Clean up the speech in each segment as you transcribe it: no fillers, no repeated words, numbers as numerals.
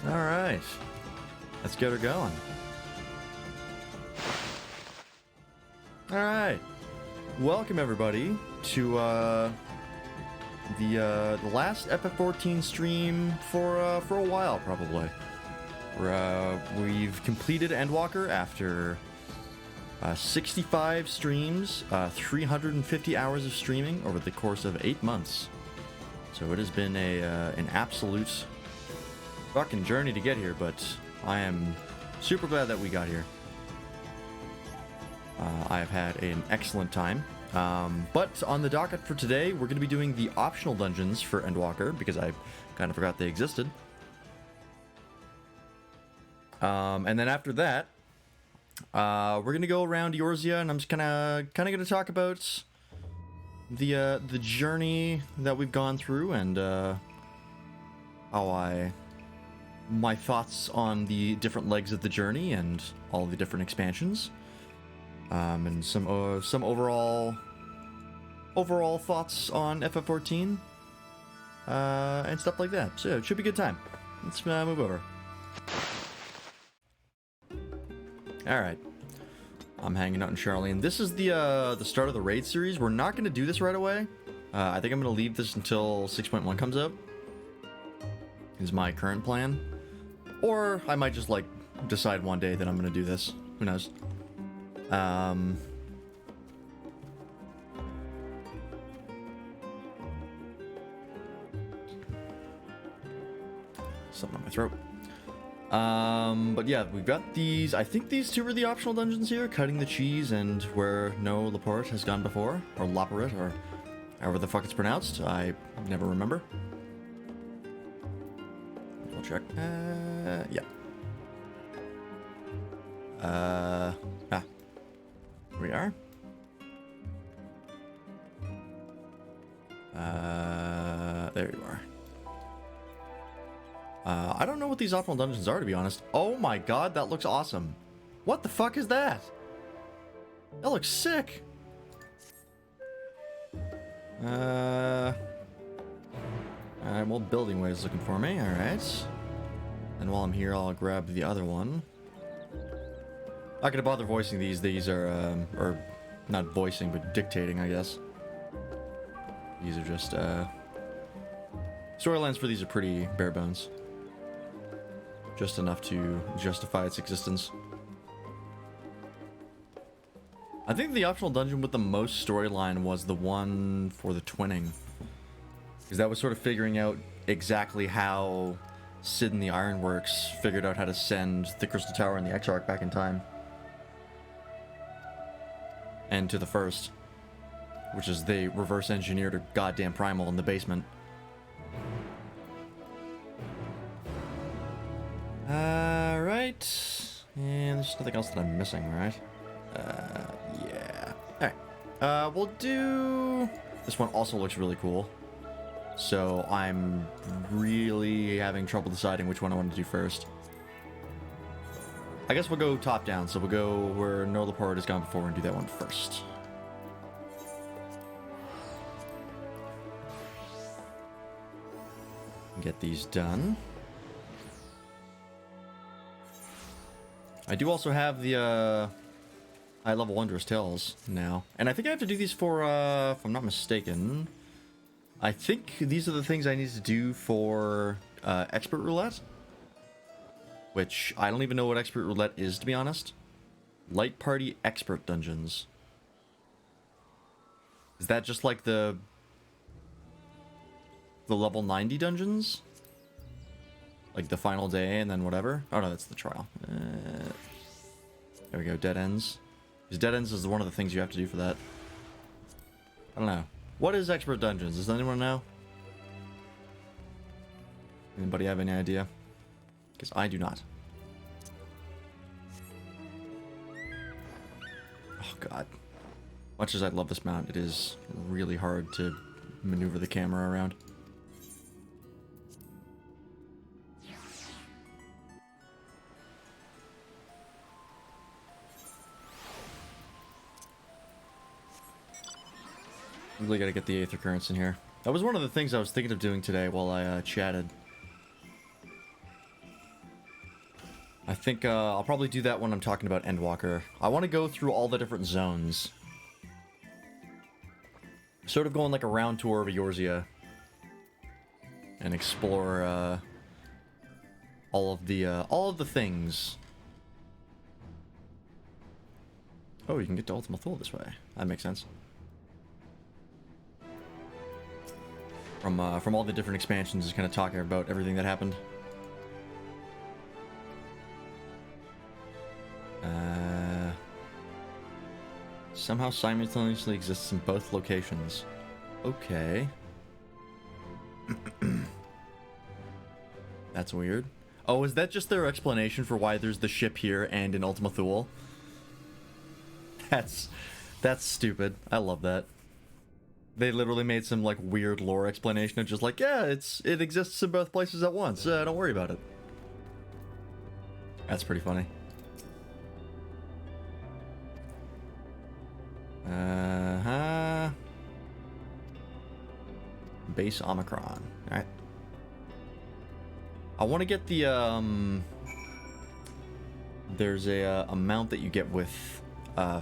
Alright. Let's get her going. Alright. Welcome everybody to the last FF14 stream for a while probably. We've completed Endwalker after 65 streams, 350 hours of streaming over the course of 8 months. So it has been an absolute fucking journey to get here, but I am super glad that we got here. I have had an excellent time. But on the docket for today, we're going to be doing the optional dungeons for Endwalker, because I kind of forgot they existed. And then after that, we're going to go around Eorzea, and I'm just kind of going to talk about the journey that we've gone through, and my thoughts on the different legs of the journey and all the different expansions, and some overall thoughts on FF14, and stuff like that. So it should be a good time. Let's move over. All right, I'm hanging out in Charlene. This is the start of the raid series. We're not going to do this right away. I think I'm going to leave this until 6.1 comes out. Is my current plan. Or I might just, like, decide one day that I'm going to do this. Who knows? Something on my throat. But yeah, we've got these. I think these two are the optional dungeons here. Cutting the cheese and where no Laporte has gone before. Or Laporte, or however the fuck it's pronounced. I never remember. We'll check. Yeah. Here we are. There you are. I don't know what these optional dungeons are, to be honest. Oh my god, that looks awesome. What the fuck is that? That looks sick. Alright, well, Building Way is looking for me, alright. And while I'm here, I'll grab the other one. Not gonna bother voicing these. These are, or not voicing, but dictating, I guess. These are just, storylines for these are pretty bare bones. Just enough to justify its existence. I think the optional dungeon with the most storyline was the one for the twinning. Because that was sort of figuring out exactly how Sid and the Ironworks figured out how to send the Crystal Tower and the Exarch back in time. And to the first. Which is they reverse engineered a goddamn primal in the basement. Alright. And there's nothing else that I'm missing, right? Yeah. Alright. We'll do... This one also looks really cool. So I'm really having trouble deciding which one I want to do first. I guess we'll go top down. So we'll go where No Laporte has gone before and do that one first. Get these done. I do also have the high level Wondrous Tales now. And I think I have to do these for, if I'm not mistaken, I think these are the things I need to do for Expert Roulette. Which, I don't even know what Expert Roulette is, to be honest. Light Party Expert Dungeons. Is that just like the level 90 dungeons? Like the final day and then whatever? Oh no, that's the trial. There we go, dead ends. Because dead ends is one of the things you have to do for that. I don't know. What is Expert Dungeons? Does anyone know? Anybody have any idea? Because I do not. Oh god. Much as I love this mount, it is really hard to maneuver the camera around. Really gotta get the Aether Currents in here. That was one of the things I was thinking of doing today while I chatted. I think I'll probably do that when I'm talking about Endwalker. I want to go through all the different zones. Sort of going like a round tour of Eorzea. And explore all of the things. Oh, you can get to Ultima Thule this way. That makes sense. From all the different expansions, just kind of talking about everything that happened. Somehow simultaneously exists in both locations. Okay. That's weird. Oh, is that just their explanation for why there's the ship here and in Ultima Thule? That's stupid. I love that. They literally made some like weird lore explanation of just like, yeah, it exists in both places at once. Don't worry about it. That's pretty funny. Base Omicron. Alright. I want to get the, there's a amount that you get with,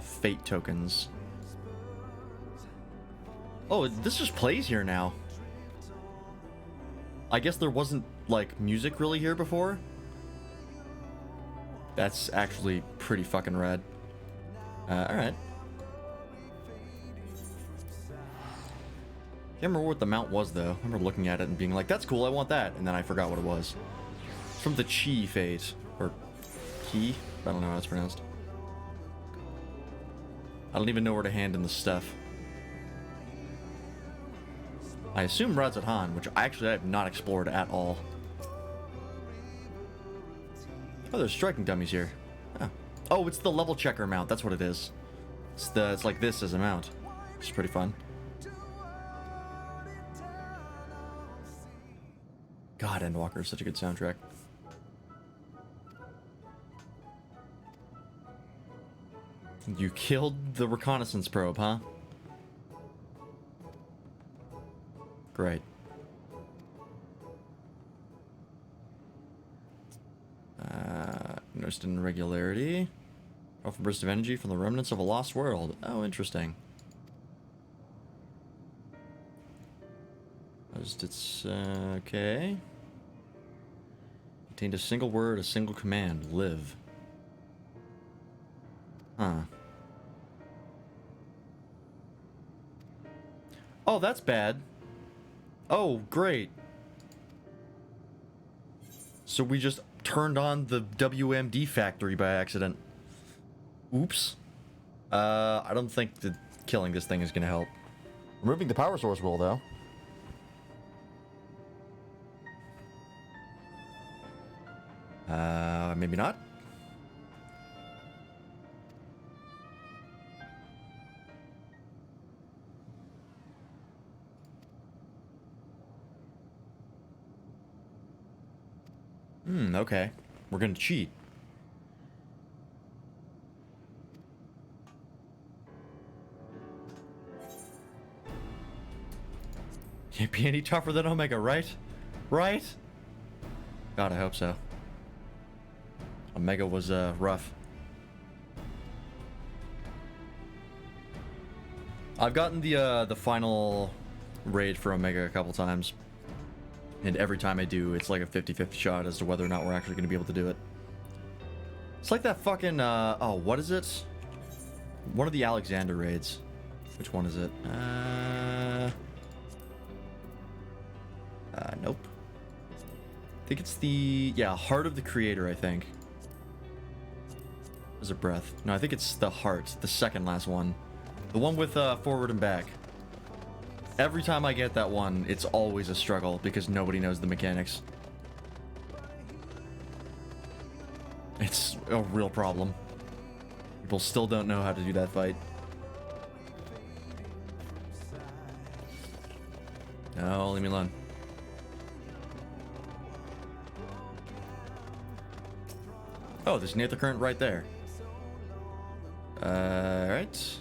fate tokens. Oh, this just plays here now. I guess there wasn't, like, music really here before. That's actually pretty fucking rad. Alright. Can't remember what the mount was, though. I remember looking at it and being like, that's cool, I want that. And then I forgot what it was. It's from the Chi Fate. Or Key? I don't know how it's pronounced. I don't even know where to hand in the stuff. I assume Razat Han, which I have not explored at all. Oh, there's striking dummies here. Oh, it's the level checker mount. That's what it is. It's like this as a mount. Which is pretty fun. God, Endwalker is such a good soundtrack. You killed the reconnaissance probe, huh? Great. Noticed an irregularity. Powerful burst of energy from the remnants of a lost world. Oh, interesting. It's okay. Contained a single word, a single command. Live. Huh. Oh, that's bad. Oh, great. So we just turned on the WMD factory by accident. Oops. I don't think that killing this thing is gonna help. Removing the power source will, though. Maybe not. Okay. We're gonna cheat. Can't be any tougher than Omega, right? Right? God, I hope so. Omega was, rough. I've gotten the final raid for Omega a couple times. And every time I do, it's like a 50-50 shot as to whether or not we're actually going to be able to do it. It's like that fucking, oh, what is it? One of the Alexander raids. Which one is it? Nope. I think it's the, yeah, Heart of the Creator, I think. There's a breath. No, I think it's the Heart, the second last one. The one with, forward and back. Every time I get that one, it's always a struggle because nobody knows the mechanics. It's a real problem. People still don't know how to do that fight. No, leave me alone. Oh, there's an Aether Current right there. Right.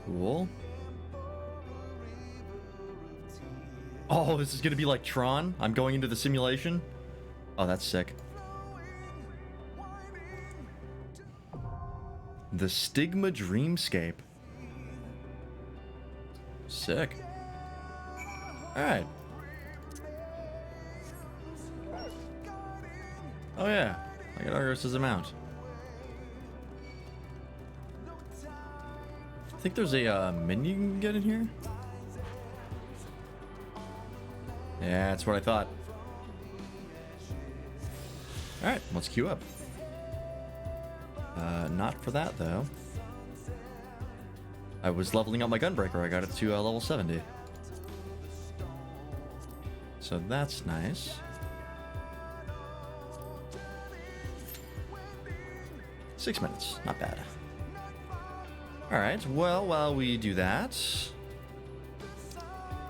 Cool. Oh, this is gonna be like Tron. I'm going into the simulation. Oh, that's sick. The Stigma Dreamscape. Sick. Alright. Oh yeah, I got Argus as a mount. I think there's a menu you can get in here. Yeah, that's what I thought. Alright, let's queue up. Not for that though. I was leveling up my gunbreaker, I got it to level 70. So that's nice. Six minutes, not bad. Alright, well, while we do that,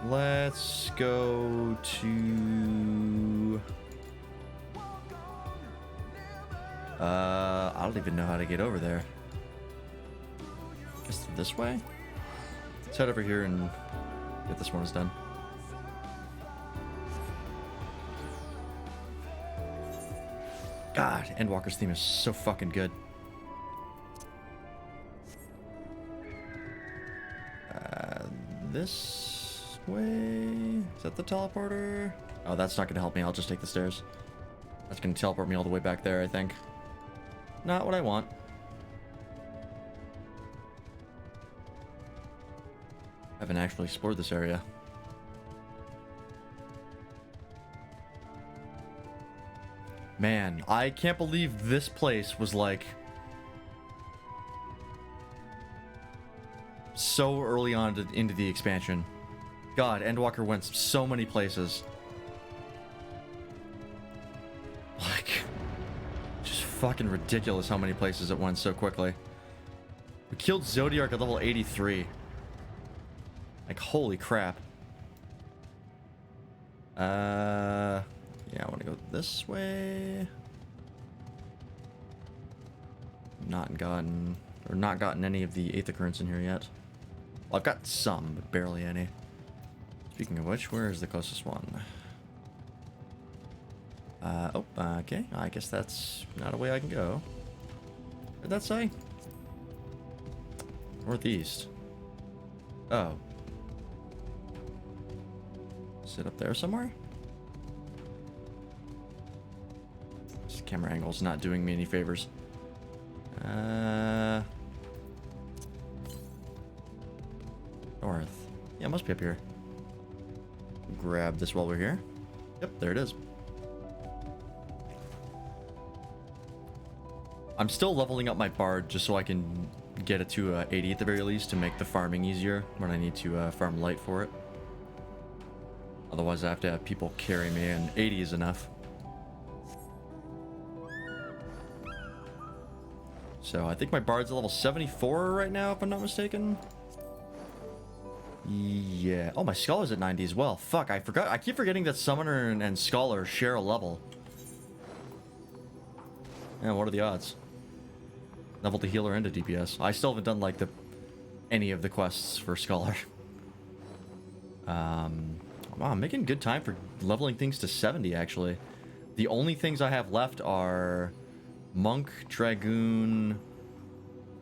let's go to... I don't even know how to get over there. Is it this way? Let's head over here and get this one done. God, Endwalker's theme is so fucking good. This way? Is that the teleporter? Oh, that's not gonna help me. I'll just take the stairs. That's gonna teleport me all the way back there, I think. Not what I want. I haven't actually explored this area. Man, I can't believe this place was like so early on into the expansion. God, Endwalker went so many places. Like, just fucking ridiculous how many places it went so quickly. We killed Zodiark at level 83. Like, holy crap. Yeah, I want to go this way. Not gotten any of the 8th occurrence in here yet. Well, I've got some, but barely any. Speaking of which, where is the closest one? Okay. I guess that's not a way I can go. What did that say? Northeast. Oh. Is it up there somewhere? This camera angle's not doing me any favors. North. Yeah, it must be up here. Grab this while we're here. Yep, there it is. I'm still leveling up my bard just so I can get it to 80 at the very least to make the farming easier when I need to farm light for it. Otherwise I have to have people carry me, and 80 is enough. So I think my bard's at level 74 right now, if I'm not mistaken. Yeah. Oh, my scholar's at 90 as well. Fuck, I forgot. I keep forgetting that summoner and scholar share a level. Yeah, what are the odds? Level to healer and to DPS. I still haven't done like any of the quests for scholar. Wow, I'm making good time for leveling things to 70 actually. The only things I have left are monk, dragoon,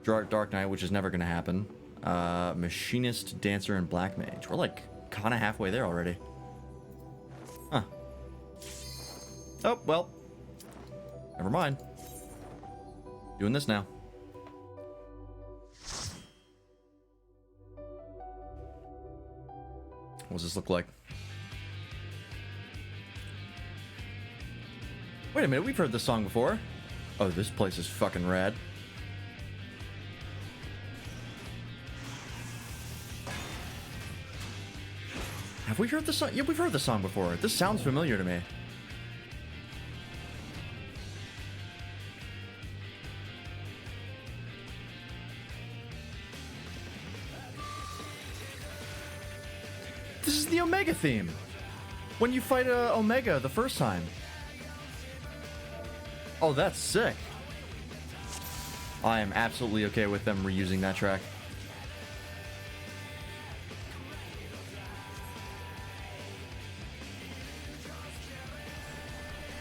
dark knight, which is never gonna happen. Machinist, dancer, and black mage. We're like kind of halfway there already. Huh. Oh, well. Never mind. Doing this now. What does this look like? Wait a minute, we've heard this song before. Oh, this place is fucking rad. Have we heard this song? Yeah, we've heard this song before. This sounds familiar to me. This is the Omega theme. When you fight Omega the first time. Oh, that's sick. I am absolutely okay with them reusing that track.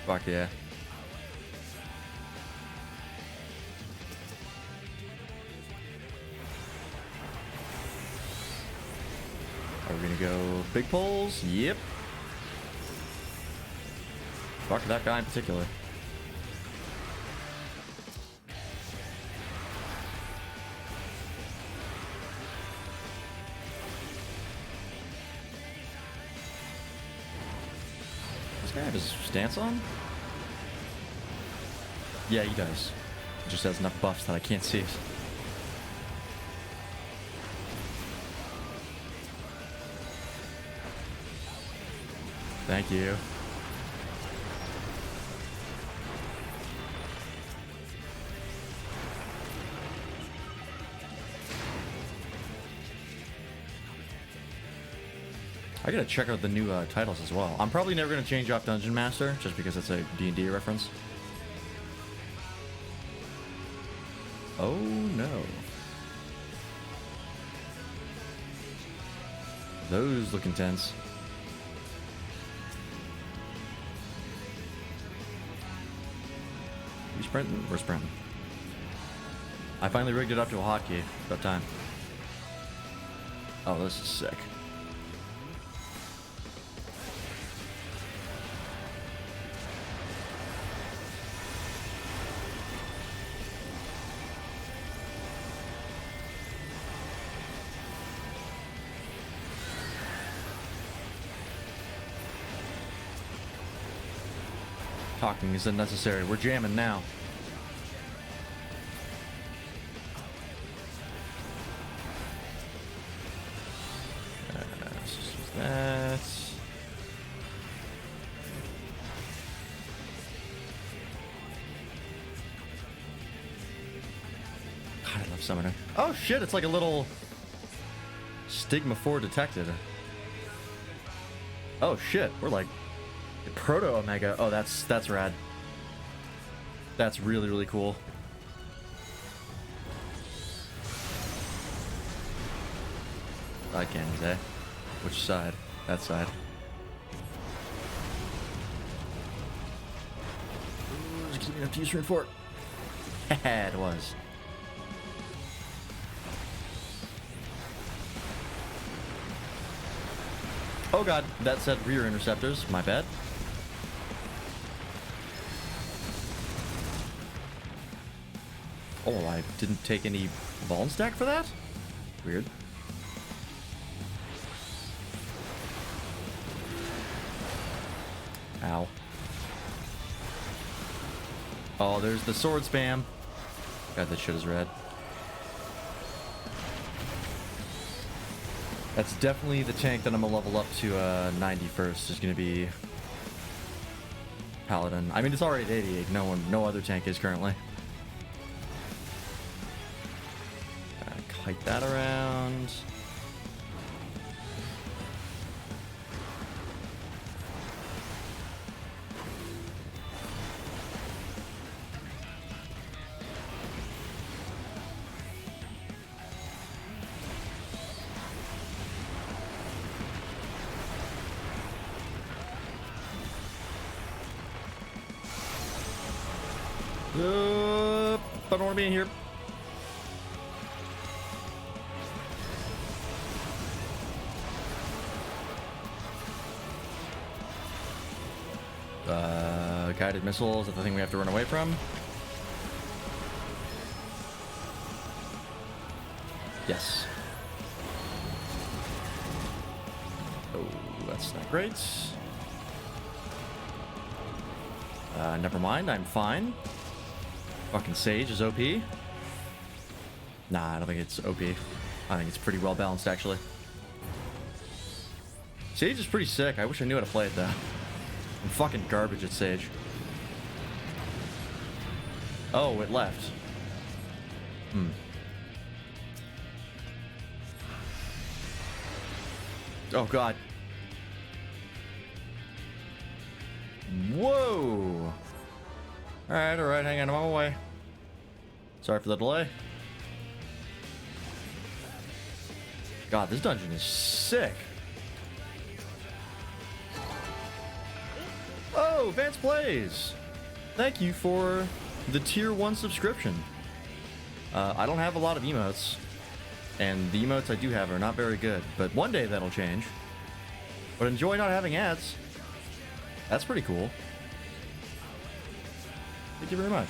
Fuck yeah. Are we gonna go big poles? Yep. Fuck that guy in particular. Does this guy have his stance on? Yeah, he does. He just has enough buffs that I can't see it. Thank you. I gotta check out the new titles as well. I'm probably never gonna change off Dungeon Master just because it's a D&D reference. Oh no. Those look intense. We sprinting? We're sprinting. I finally rigged it up to a hotkey. About time. Oh, this is sick. Talking is unnecessary. We're jamming now. Let's just use that. God, I love Summoner. Oh shit, it's like a little Stigma 4 detected. Oh shit, we're like Proto Omega. Oh, that's rad. That's really, really cool. Side cannons, eh? Which side? That side. Ooh, just give me enough to use room for it. It was. Oh god, that said rear interceptors. My bad. Oh, I didn't take any Vuln stack for that? Weird. Ow. Oh, there's the sword spam. God, that shit is red. That's definitely the tank that I'm gonna level up to 90 first. Is gonna be Paladin. I mean, it's already at 88. No other tank is currently. Kite that around. I don't want to be in here. Guided missiles, is that the thing we have to run away from? Yes. Oh, that's not great. Never mind, I'm fine. Fucking Sage is OP. Nah, I don't think it's OP. I think it's pretty well balanced, actually. Sage is pretty sick. I wish I knew how to play it, though. I'm fucking garbage at Sage. Oh, it left. Oh, God. Whoa! Alright, hang on, I'm on my way. Sorry for the delay. God, this dungeon is sick. Oh, Vance Plays! Thank you for the tier 1 subscription. I don't have a lot of emotes, and the emotes I do have are not very good, but one day that'll change. But enjoy not having ads. That's pretty cool. Thank you very much.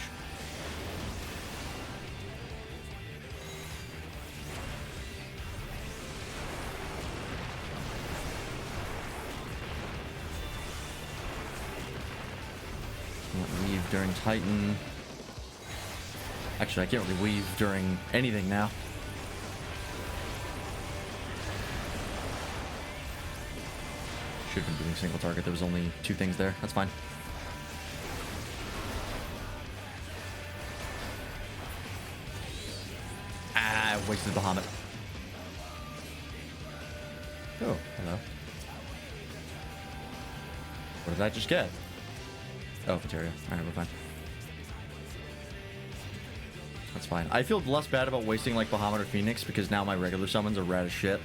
Can't weave during Titan. Actually, I can't really weave during anything now. Should have been doing single target. There was only 2 things there. That's fine. Ah, I wasted Bahamut. Oh, hello. What did I just get? Oh, Materia. Alright, we're fine. That's fine. I feel less bad about wasting like Bahamut or Phoenix because now my regular summons are rad as shit.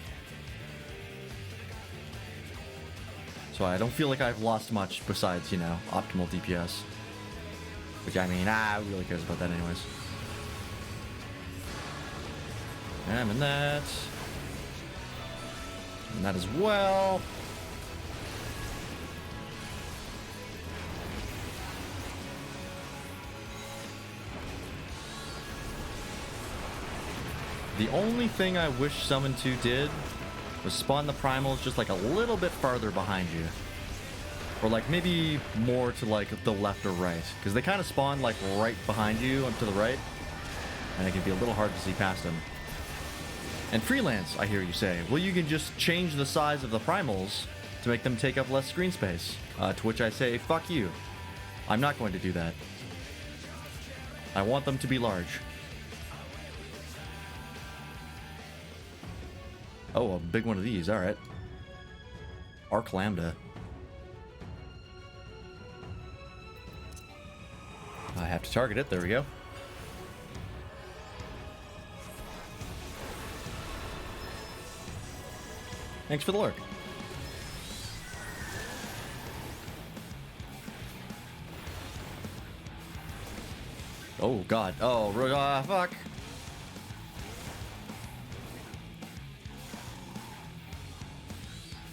So I don't feel like I've lost much besides, you know, optimal DPS. Which I mean, who really cares about that anyways? I'm in that. And that as well. The only thing I wish Summon 2 did was spawn the primals just like a little bit farther behind you. Or like maybe more to like the left or right. Because they kind of spawn like right behind you and to the right. And it can be a little hard to see past them. And freelance, I hear you say. Well, you can just change the size of the primals to make them take up less screen space. To which I say, fuck you. I'm not going to do that. I want them to be large. Oh, a big one of these. All right. Arc Lambda. I have to target it. There we go. Thanks for the lurk. Oh, God. Oh, fuck.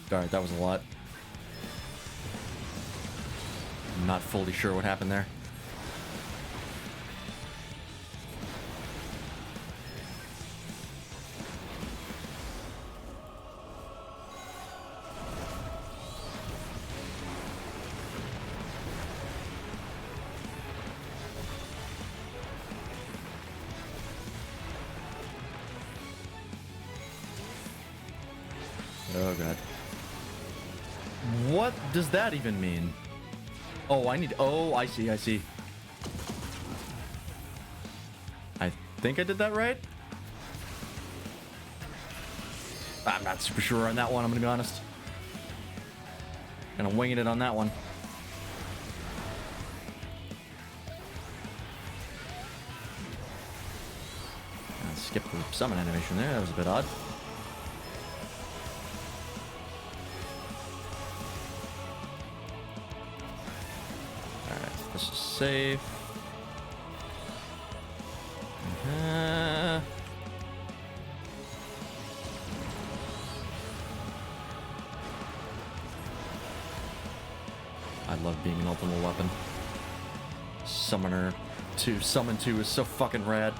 Alright, that was a lot. I'm not fully sure what happened there. Oh, God. What does that even mean? Oh, I need... Oh, I see, I see. I think I did that right? I'm not super sure on that one, I'm gonna be honest. Kind of winging it on that one. Skip the summon animation there, that was a bit odd. This is safe. I love being an ultimate weapon. Summoner 2, Summon 2 is so fucking rad.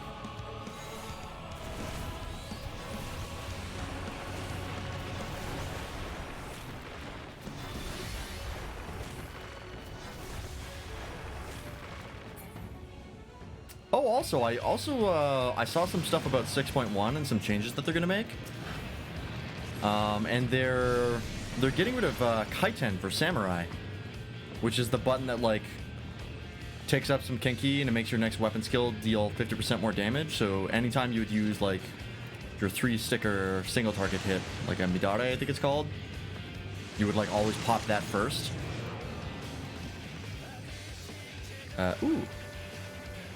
Oh, also, I saw some stuff about 6.1 and some changes that they're gonna make. And they're getting rid of Kaiten for Samurai, which is the button that like takes up some Kenki and it makes your next weapon skill deal 50% more damage. So anytime you would use like your 3-sticker single target hit, like a Midare, I think it's called, you would like always pop that first. Ooh.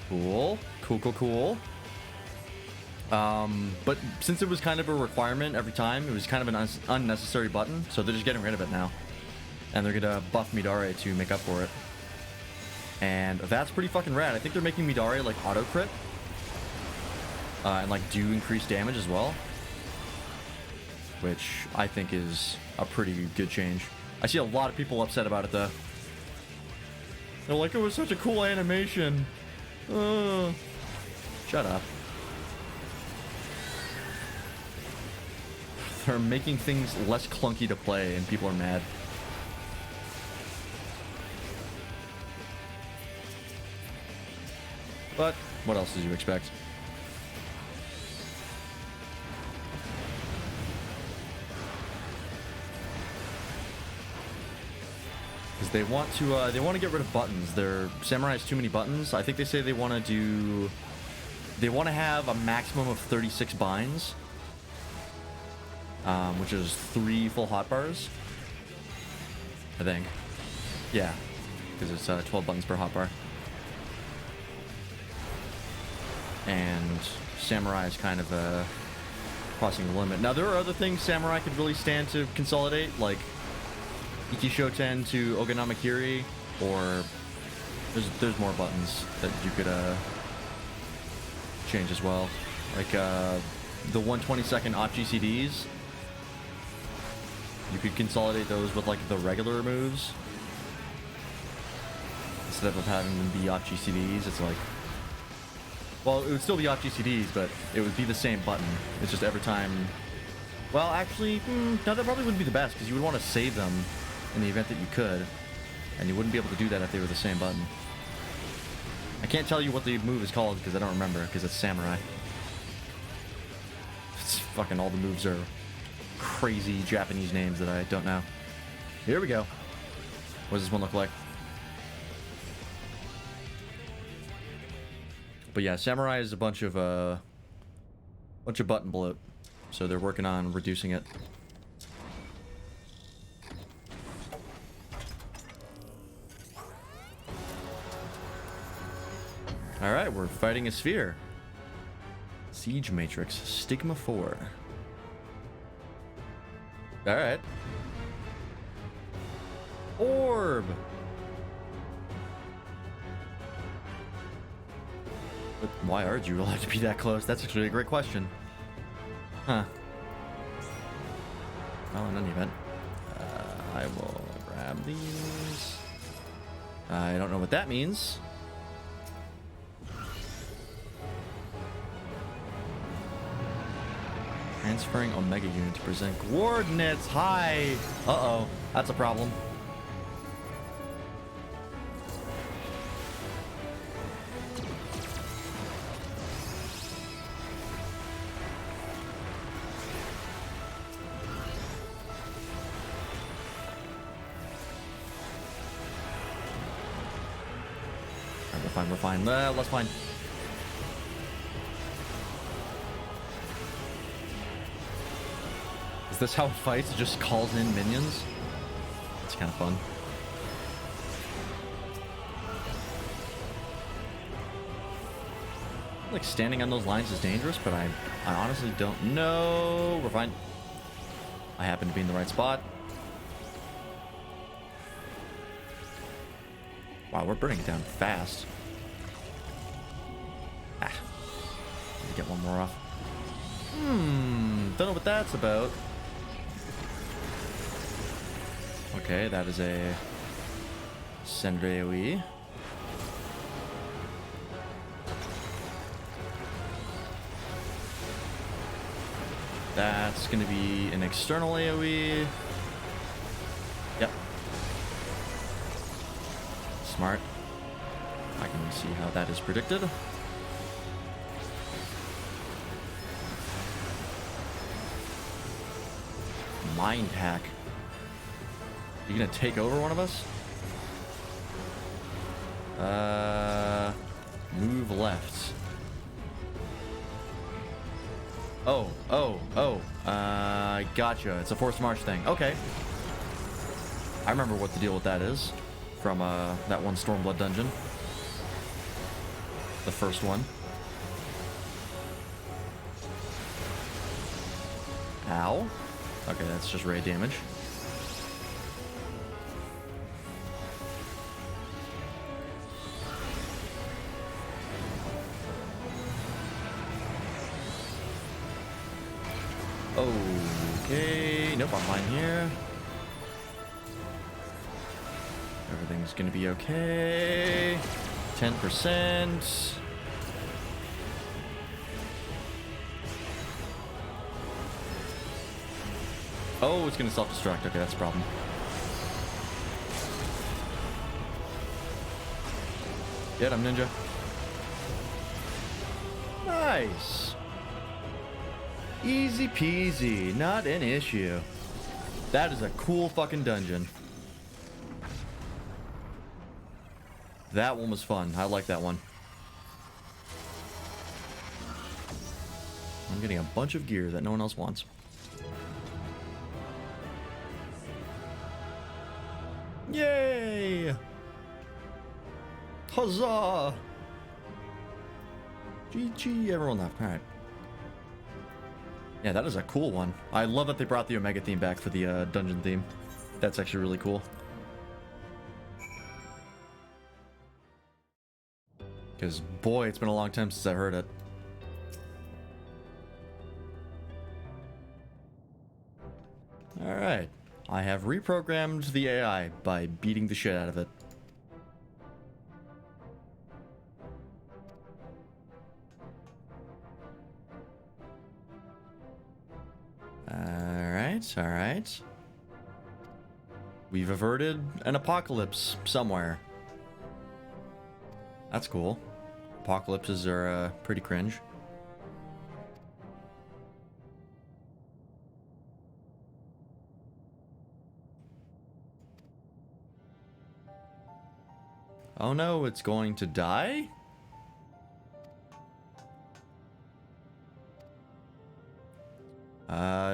Cool. Cool. But since it was kind of a requirement every time, it was kind of an unnecessary button, so they're just getting rid of it now. And they're gonna buff Midare to make up for it. And that's pretty fucking rad. I think they're making Midare like auto crit. And like do increased damage as well. Which I think is a pretty good change. I see a lot of people upset about it though. They're like, it was such a cool animation. Shut up. They're making things less clunky to play and people are mad. But what else did you expect? Because they want to get rid of buttons. Their samurai has too many buttons. I think they say they want to have a maximum of 36 binds, which is 3 full hotbars. I think. Yeah, because it's 12 buttons per hotbar. And samurai is kind of crossing the limit. Now there are other things samurai could really stand to consolidate, like Iki Shoten to Oganamakiri, or there's more buttons that you could change as well, like the 1/22 Achi CDs. You could consolidate those with like the regular moves instead of having them be Achi CDs. It's like, well, it would still be Achi CDs, but it would be the same button. It's just every time. Well, actually, no, that probably wouldn't be the best because you would want to save them in the event that you could, and you wouldn't be able to do that if they were the same button. I can't tell you what the move is called because I don't remember, because it's samurai. It's fucking all the moves are crazy Japanese names that I don't know. Here we go. What does this one look like? But yeah, samurai is a bunch of button bloat, so they're working on reducing it. All right, we're fighting a sphere. Siege Matrix, Stigma 4. All right. Orb. But why are you allowed to be that close? That's actually a great question. Huh. Well, in any event, I will grab these. I don't know what that means. Transferring Omega unit to present coordinates. Hi. Uh-oh. That's a problem. We're fine. Let's fine. Is this how it fights? It just calls in minions? It's kind of fun. Like, standing on those lines is dangerous, but I honestly don't know. We're fine. I happen to be in the right spot. Wow, we're burning it down fast. Need to get one more off. Don't know what that's about. Okay, that is a Sender AoE. That's going to be an external AoE. Yep. Smart. I can see how that is predicted. Mind hack. You gonna take over one of us? Move left. Gotcha. It's a forced march thing. Okay. I remember what the deal with that is from that one Stormblood dungeon. The first one. Ow. Okay, that's just raid damage. Nope, I'm fine here. Everything's gonna be okay. 10%. Oh, it's gonna self-destruct. Okay, that's a problem. Get him, ninja. Nice. Easy peasy. Not an issue. That is a cool fucking dungeon. That one was fun. I like that one. I'm getting a bunch of gear that no one else wants. Yay! Huzzah! GG, everyone left. Alright. Yeah, that is a cool one. I love that they brought the Omega theme back for the dungeon theme. That's actually really cool. Because, boy, it's been a long time since I heard it. Alright. I have reprogrammed the AI by beating the shit out of it. Alright. We've averted an apocalypse somewhere. That's cool. Apocalypses are pretty cringe. Oh no, it's going to die?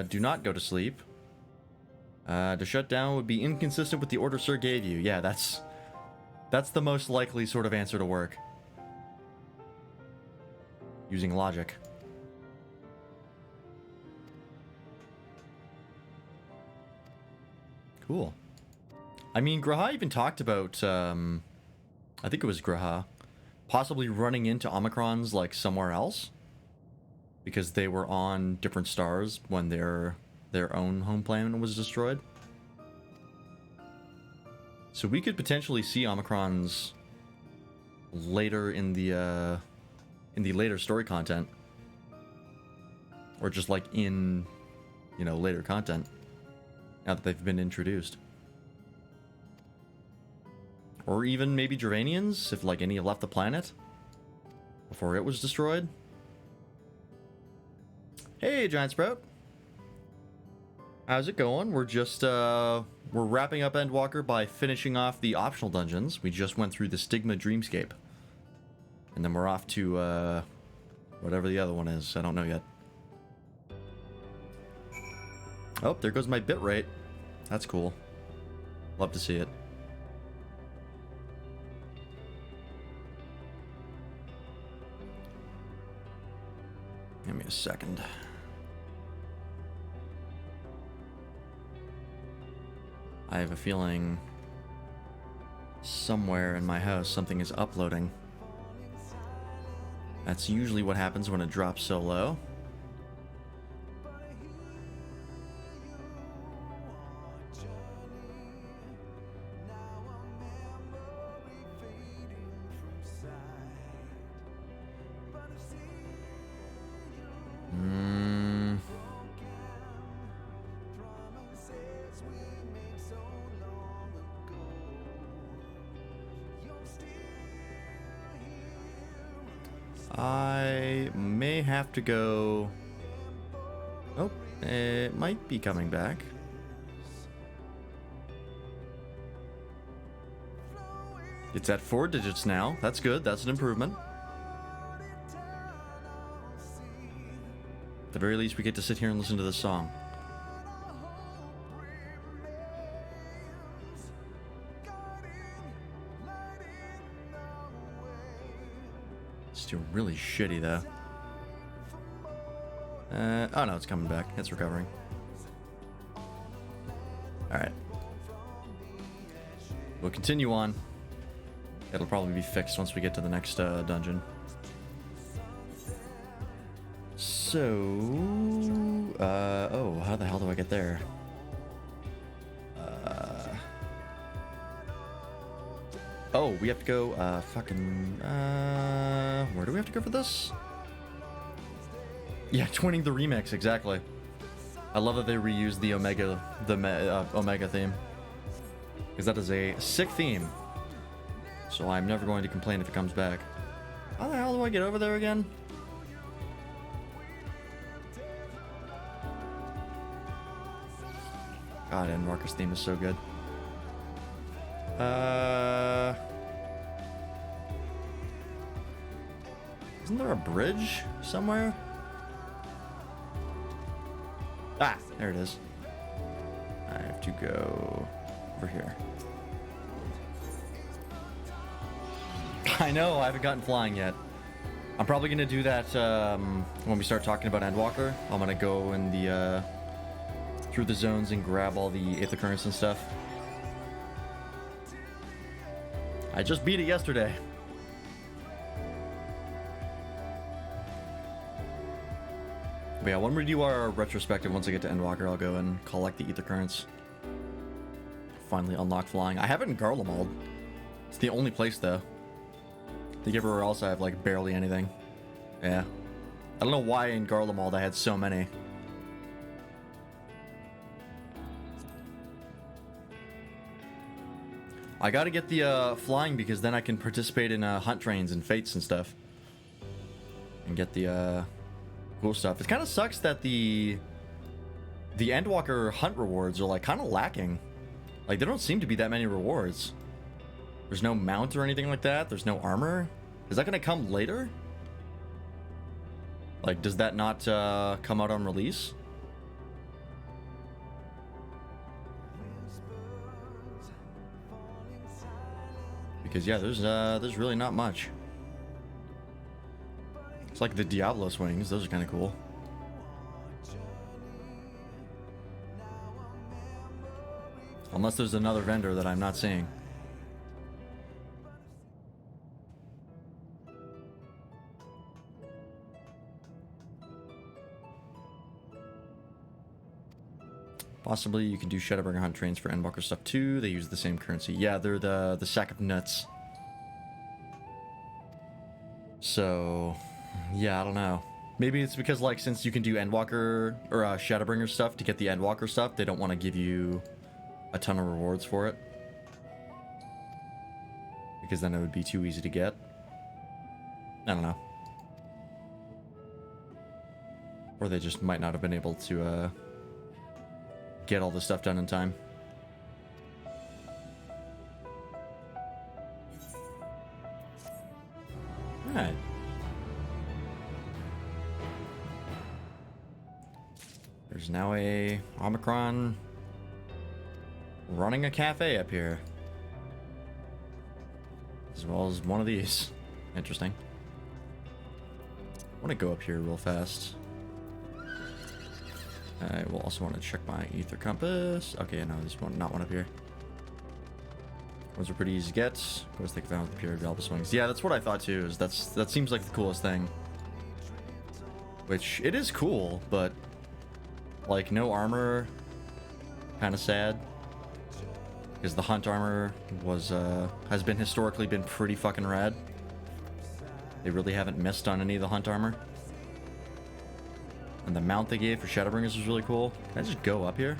Do not go to sleep. To shut down would be inconsistent with the order Sir gave you. Yeah, that's the most likely sort of answer to work. Using logic. Cool. I mean, Graha even talked about, I think it was Graha, possibly running into Omicrons, like, somewhere else. Because they were on different stars when their own home planet was destroyed. So we could potentially see Omicrons later in the later story content. Or just like in, you know, later content. Now that they've been introduced. Or even maybe Dravanians, if like any left the planet before it was destroyed. Hey, Giant Sprout. How's it going? We're just, we're wrapping up Endwalker by finishing off the optional dungeons. We just went through the Stigma Dreamscape. And then we're off to, whatever the other one is. I don't know yet. Oh, there goes my bitrate. That's cool. Love to see it. Give me a second. I have a feeling somewhere in my house something is uploading. That's usually what happens when it drops so low. I may have to go... Oh, it might be coming back. It's at 4 digits now. That's good. That's an improvement. At the very least, we get to sit here and listen to this song. Still really shitty though. Oh no, it's coming back. It's recovering. Alright. We'll continue on. It'll probably be fixed once we get to the next dungeon. So... oh, how the hell do I get there? Oh, we have to go, where do we have to go for this? Yeah, twinning the remix, exactly. I love that they reused the Omega theme. Because that is a sick theme. So I'm never going to complain if it comes back. How the hell do I get over there again? God, Endwalker's theme is so good. Isn't there a bridge somewhere? Ah, there it is. I have to go over here. I know, I haven't gotten flying yet. I'm probably going to do that when we start talking about Endwalker. I'm going to go in the through the zones and grab all the Aether Currents and stuff. I just beat it yesterday. But yeah, when we do our retrospective, once I get to Endwalker, I'll go and collect the Aether Currents. Finally unlock flying. I have it in Garlemald. It's the only place, though. I think everywhere else I have, like, barely anything. Yeah. I don't know why in Garlemald I had so many. I gotta get the flying because then I can participate in hunt trains and fates and stuff. And get the cool stuff. It kind of sucks that the Endwalker hunt rewards are like kind of lacking. Like there don't seem to be that many rewards. There's no mount or anything like that. There's no armor. Is that gonna come later? Like does that not come out on release? Because yeah, there's really not much. It's like the Diablo swings, those are kind of cool. Unless there's another vendor that I'm not seeing. Possibly you can do Shadowbringer hunt trains for Endwalker stuff too. They use the same currency. Yeah, they're the sack of nuts. So, yeah, I don't know. Maybe it's because, like, since you can do Endwalker or Shadowbringer stuff to get the Endwalker stuff, they don't want to give you a ton of rewards for it. Because then it would be too easy to get. I don't know. Or they just might not have been able to get all the stuff done in time. Alright. There's now a Omicron running a cafe up here. As well as one of these. Interesting. I want to go up here real fast. I will also want to check my ether compass. Okay, no, there's not one up here. Those are pretty easy to get. Of course, they found with the pure Galba swings. Yeah, that's what I thought too. That seems like the coolest thing. Which it is cool, but like no armor, kind of sad. Because the hunt armor was has been historically been pretty fucking rad. They really haven't missed on any of the hunt armor. And the mount they gave for Shadowbringers was really cool. Can I just go up here?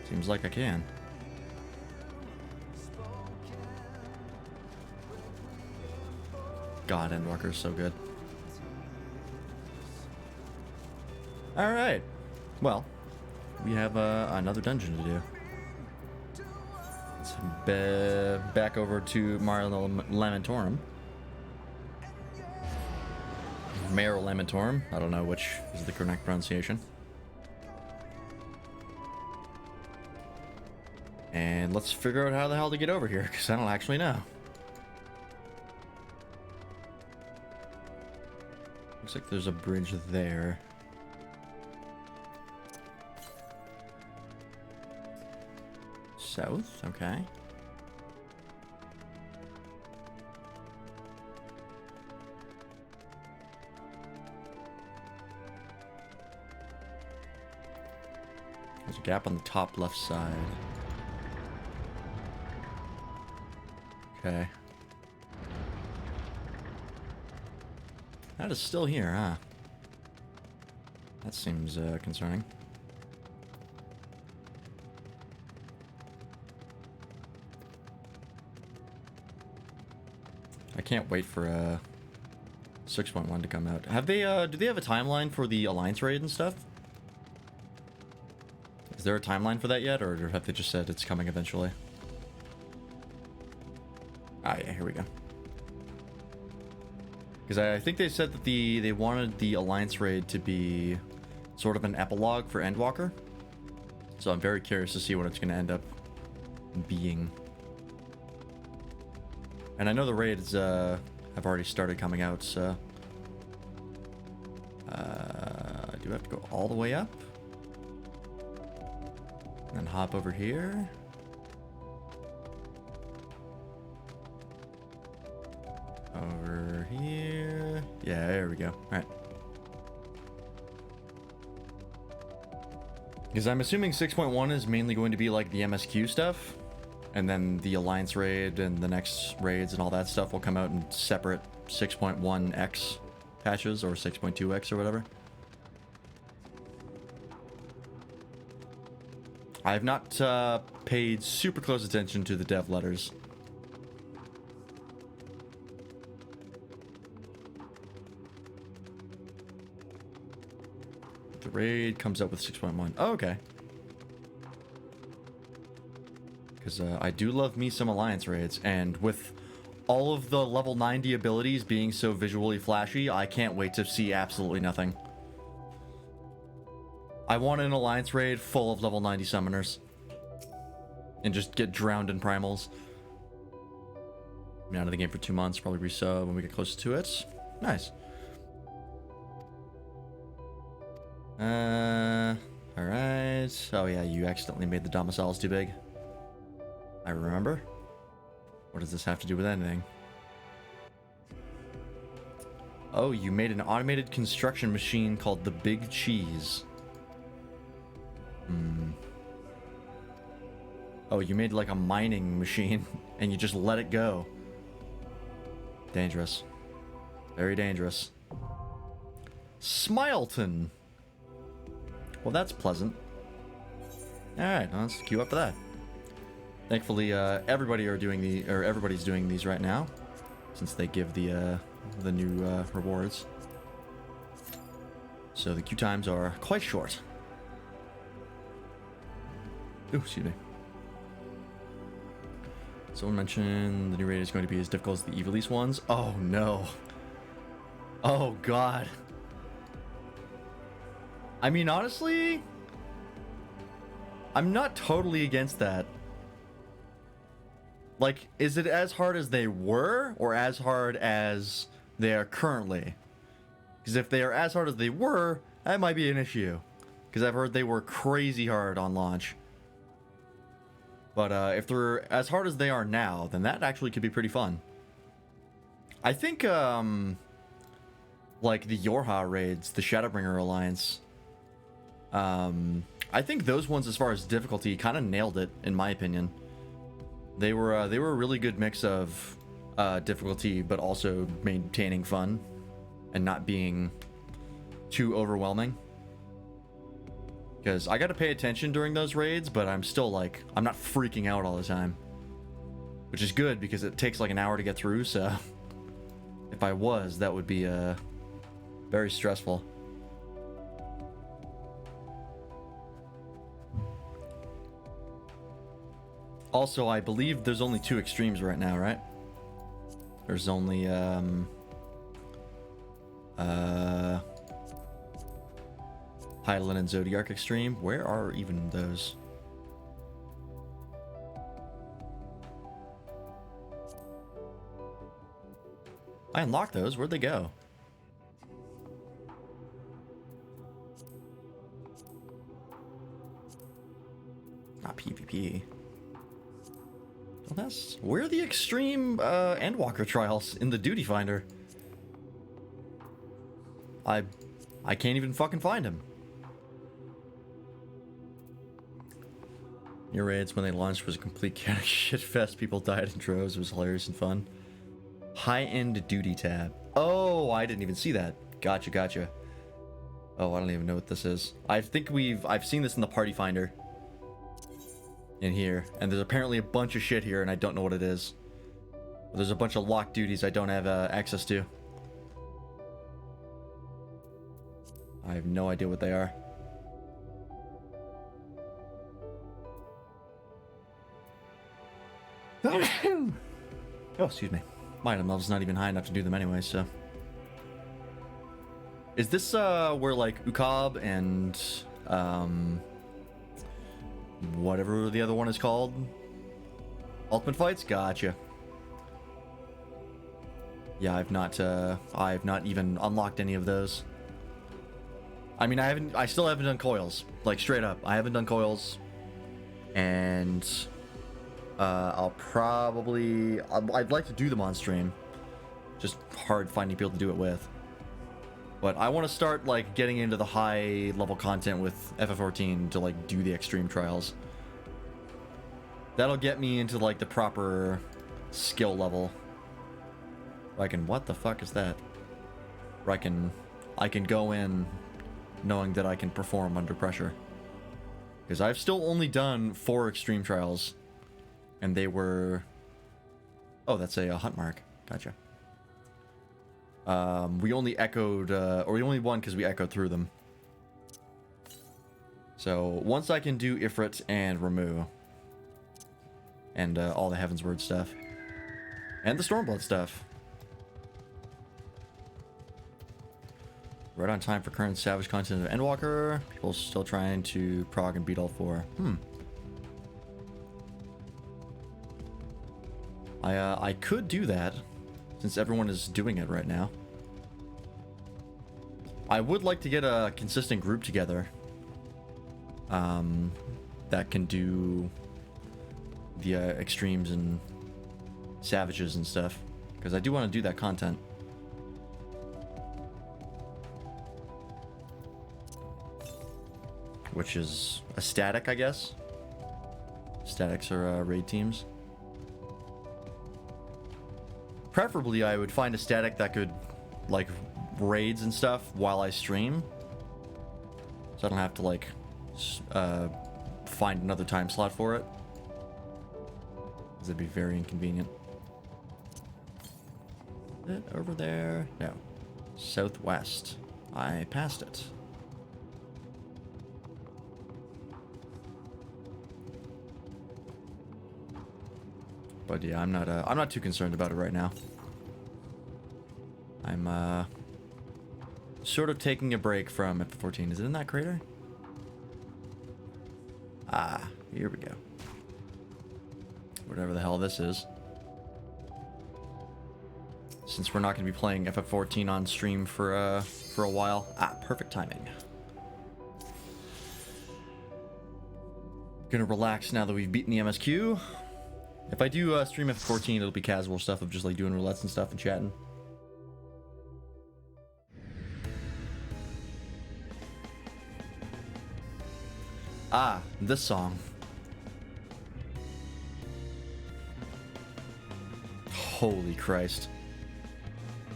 Seems like I can. God, Endwalker is so good. Alright. Well, we have another dungeon to do. Let's back over to Mario Lamentorum. Mayor Lamentorum. I don't know which is the correct pronunciation. And let's figure out how the hell to get over here, because I don't actually know. Looks like there's a bridge there. South, okay. There's a gap on the top left side. Okay. That is still here, huh? That seems concerning. I can't wait for 6.1 to come out. Have they do they have a timeline for the Alliance raid and stuff? Is there a timeline for that yet, or have they just said it's coming eventually? Ah, yeah, here we go. Because I think they said that they wanted the Alliance raid to be sort of an epilogue for Endwalker. So I'm very curious to see what it's going to end up being. And I know the raids have already started coming out, so... do I have to go all the way up? And then hop over here? Over here. Yeah, there we go. Alright. Because I'm assuming 6.1 is mainly going to be like the MSQ stuff. And then the Alliance raid and the next raids and all that stuff will come out in separate 6.1x patches or 6.2x or whatever. I have not paid super close attention to the dev letters. The raid comes out with 6.1. Oh, okay. Because I do love me some Alliance raids, and with all of the level 90 abilities being so visually flashy, I can't wait to see absolutely nothing. I want an Alliance raid full of level 90 summoners. And just get drowned in primals. I'm out of the game for 2 months, probably resub when we get closer to it. Nice. Alright. Oh yeah, you accidentally made the domiciles too big. I remember. What does this have to do with anything? Oh, you made an automated construction machine called the Big Cheese. Oh, you made like a mining machine and you just let it go. Dangerous. Very dangerous. Smileton. Well, that's pleasant. Alright, let's queue up for that. Thankfully, everybody's doing these right now, since they give the new rewards. So the queue times are quite short. Ooh, excuse me. Someone mentioned the new raid is going to be as difficult as the Evilise ones. Oh no. Oh god. I mean, honestly, I'm not totally against that. Like, is it as hard as they were, or as hard as they are currently? Because if they are as hard as they were, that might be an issue. Because I've heard they were crazy hard on launch. But if they're as hard as they are now, then that actually could be pretty fun. I think, like the Yorha raids, the Shadowbringer Alliance, I think those ones, as far as difficulty, kind of nailed it, in my opinion. They were a really good mix of difficulty, but also maintaining fun and not being too overwhelming. Because I got to pay attention during those raids, but I'm still like, I'm not freaking out all the time. Which is good, because it takes like an hour to get through, so if I was, that would be very stressful. Also, I believe there's only 2 extremes right now, right? There's only, Hydaelyn and Zodiark Extreme. Where are even those? I unlocked those. Where'd they go? Not PvP. Well, that's... Where are the extreme Endwalker trials in the Duty Finder? I can't even fucking find him. Your raids when they launched was a complete chaotic shit fest. People died in droves. It was hilarious and fun. High-end duty tab. Oh, I didn't even see that. Gotcha, gotcha. Oh, I don't even know what this is. I think I've seen this in the party finder. In here. And there's apparently a bunch of shit here and I don't know what it is. There's a bunch of locked duties I don't have access to. I have no idea what they are. Oh, excuse me. My item level's not even high enough to do them anyway, so. Is this where like Ukab and whatever the other one is called? Ultimate Fights? Gotcha. Yeah, I've not even unlocked any of those. I mean, I still haven't done coils. Like straight up, I haven't done coils. And I'd like to do them on stream. Just hard finding people to do it with. But I want to start like getting into the high level content with FF14 to like do the extreme trials. That'll get me into like the proper skill level. What the fuck is that? Where I can go in knowing that I can perform under pressure. Because I've still only done 4 extreme trials. And they were... Oh, that's a hunt mark. Gotcha. We only echoed... or we only won because we echoed through them. So, once I can do Ifrit and Ramu. And all the Heavensward stuff. And the Stormblood stuff. Right on time for current Savage content of Endwalker. People still trying to prog and beat all 4. I could do that, since everyone is doing it right now. I would like to get a consistent group together. That can do the extremes and savages and stuff. Because I do want to do that content. Which is a static, I guess. Statics are raid teams. Preferably, I would find a static that could, like, raids and stuff while I stream. So I don't have to, like, find another time slot for it. Because it'd be very inconvenient. Is it over there? No. Southwest. I passed it. But yeah, I'm not too concerned about it right now. I'm sort of taking a break from FF14. Is it in that crater? Ah, here we go. Whatever the hell this is. Since we're not going to be playing FF14 on stream for a while. Ah, perfect timing. Gonna relax now that we've beaten the MSQ. If I do stream FF14, it'll be casual stuff of just like doing roulettes and stuff and chatting. Ah, this song. Holy Christ.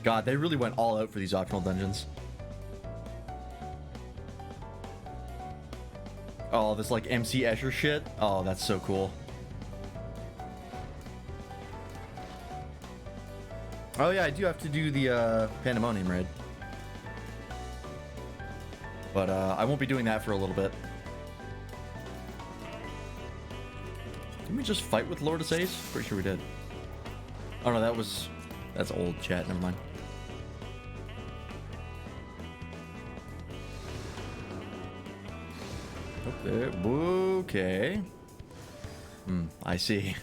God, they really went all out for these optional dungeons. Oh, this like MC Escher shit. Oh, that's so cool. Oh yeah, I do have to do the Pandemonium raid. But I won't be doing that for a little bit. Didn't we just fight with Lord Ace? Pretty sure we did. Oh no, that's old chat, never mind. Okay. I see.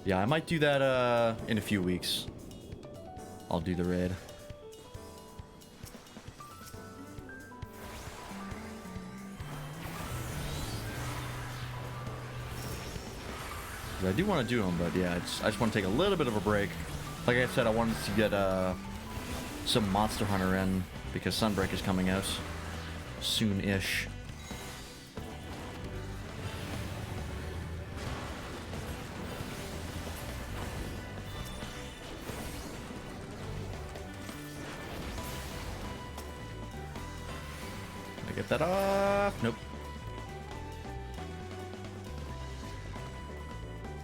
Yeah, I might do that in a few weeks. I'll do the raid. I do want to do them, but yeah, I just want to take a little bit of a break. Like I said, I wanted to get some Monster Hunter in because Sunbreak is coming out. soon-ish. Can I get that off? Nope.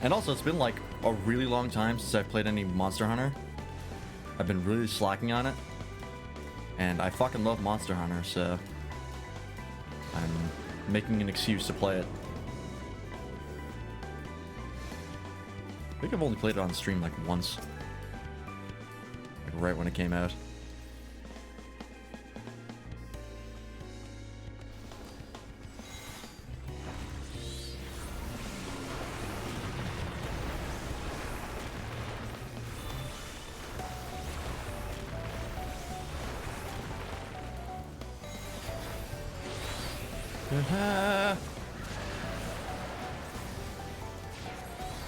And also, it's been like a really long time since I've played any Monster Hunter. I've been really slacking on it. And I fucking love Monster Hunter, so I'm making an excuse to play it. I think I've only played it on stream like once. Like right when it came out.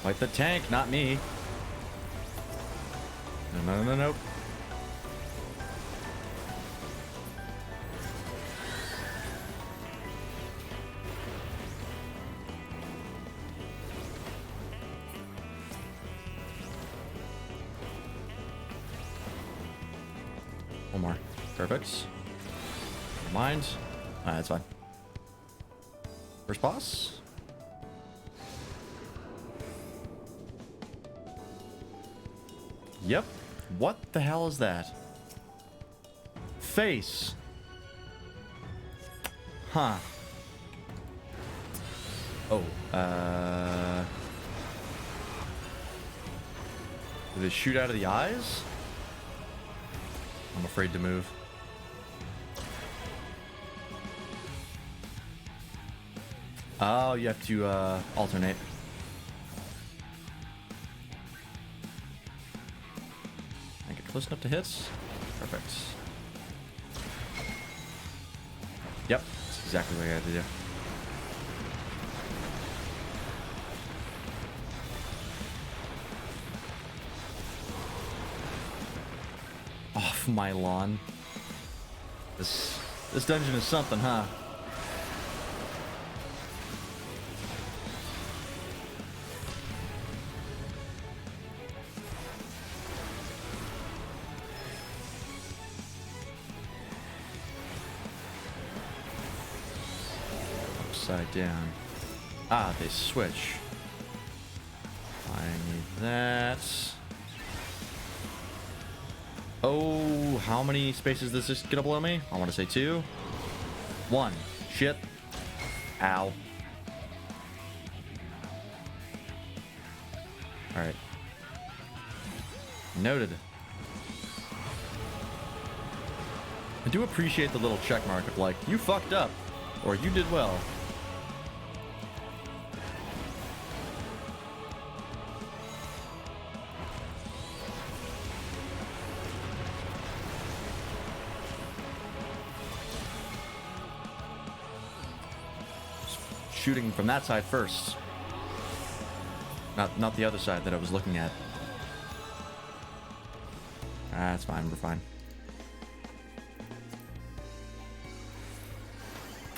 Fight the tank, not me. No. One more. Perfect. Never mind. That's fine. First boss? Yep. What the hell is that? Face. Huh. Oh, did it shoot out of the eyes? I'm afraid to move. Oh, you have to alternate. I get close enough to hits. Perfect. Yep, that's exactly what I had to do. Off my lawn. This dungeon is something, huh? Upside down. Ah, they switch. I need that. Oh, how many spaces does this get below me? I want to say 2. 1. Shit. Ow. Alright. Noted. I do appreciate the little check mark of like, you fucked up, or you did well. Shooting from that side first. Not the other side that I was looking at. That's fine, we're fine.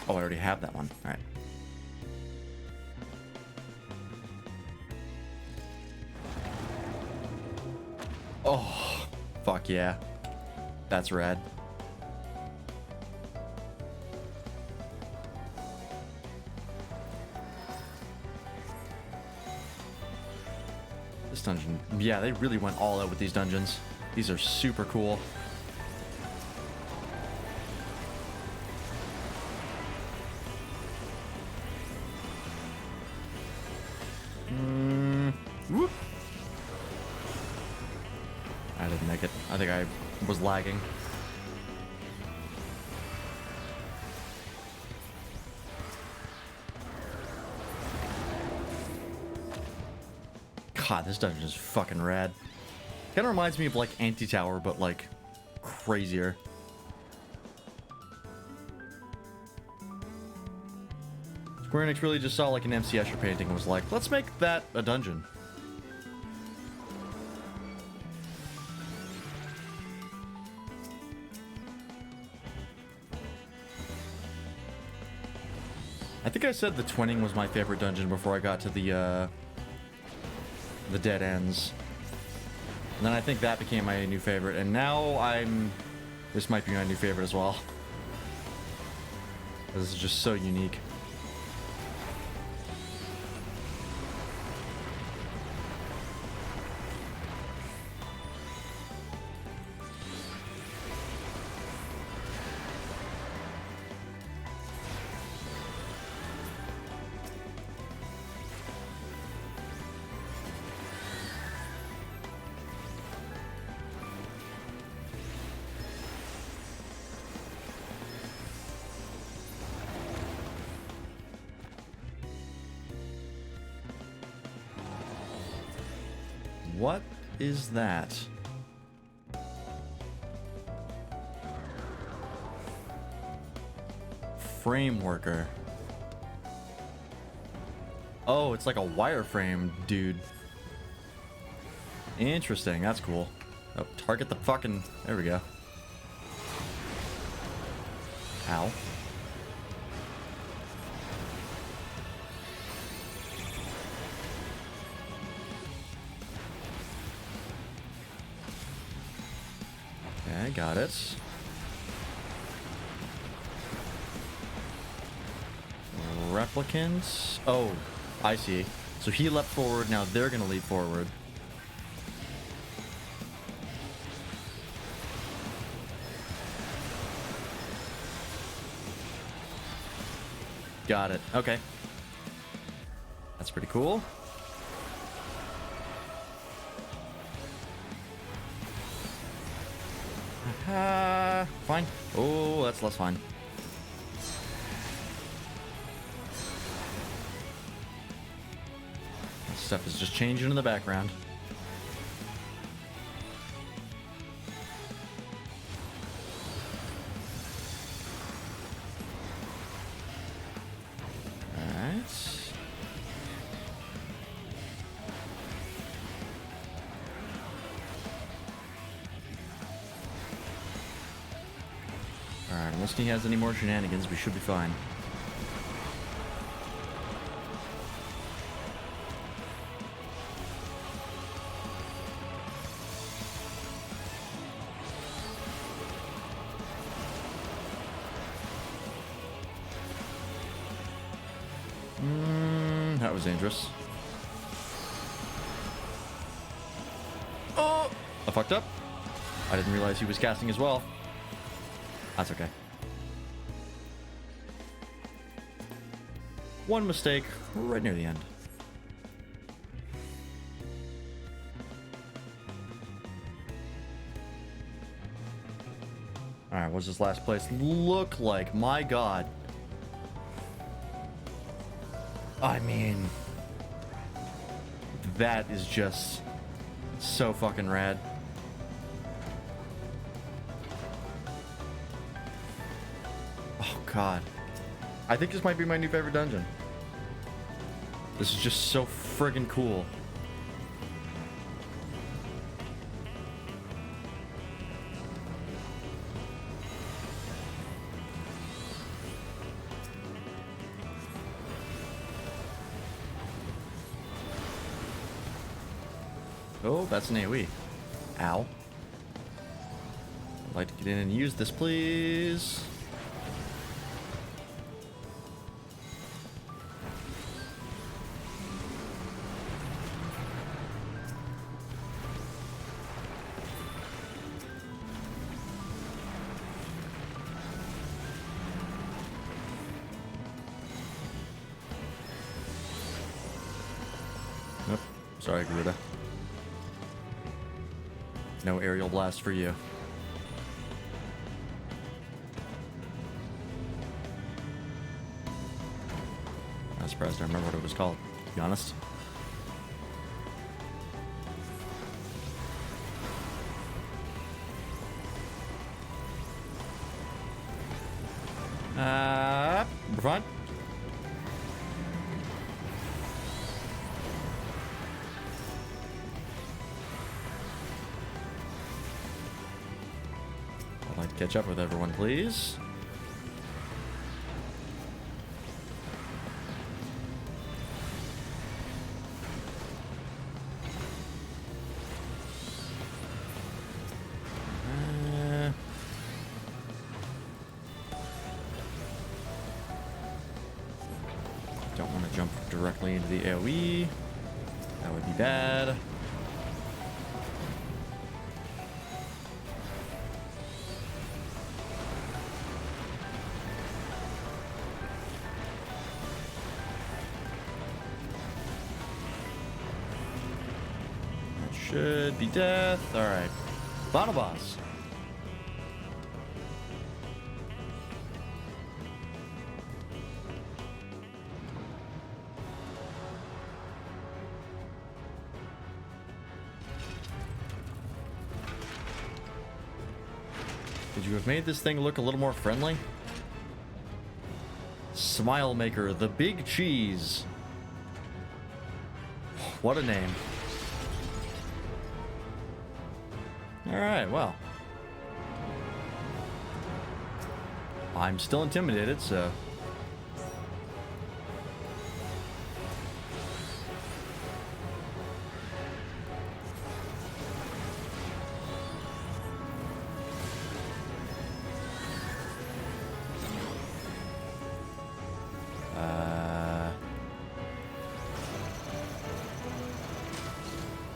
Oh, I already have that one. Alright. Oh, fuck yeah. That's rad. This dungeon, yeah, they really went all out with these dungeons. These are super cool. Whoop. I didn't make it. I think I was lagging. God, this dungeon is fucking rad. Kind of reminds me of like Anti-Tower, but like crazier. Square Enix really just saw like an MC Escher painting and was like, let's make that a dungeon. I think I said the twinning was my favorite dungeon before I got to the dead ends. And then I think that became my new favorite, and now this might be my new favorite as well. This is just so unique. What is that? Frame worker. Oh, it's like a wireframe dude. Interesting, that's cool. Oh, target the fucking... There we go. Ow. Okay, got it. Replicants. Oh, I see. So he leapt forward, now they're gonna leap forward. Got it. Okay. That's pretty cool. Fine. Oh, that's less fine. This stuff is just changing in the background. Alright, unless he has any more shenanigans, we should be fine. That was dangerous. Oh! I fucked up. I didn't realize he was casting as well. That's okay. One mistake right near the end. Alright, what's this last place look like? My god. I mean, that is just so fucking rad. God, I think this might be my new favorite dungeon. This is just so friggin' cool. Oh, that's an AoE. Ow. I'd like to get in and use this, please. Nope. Sorry, Garuda. No aerial blast for you. I'm surprised I remember what it was called, to be honest. We're fine. I'd like to catch up with everyone, please. directly into the AoE. That would be bad. That should be death. Alright. Final boss. Could you have made this thing look a little more friendly? Smile Maker, the Big Cheese. What a name. Alright, well. I'm still intimidated, so...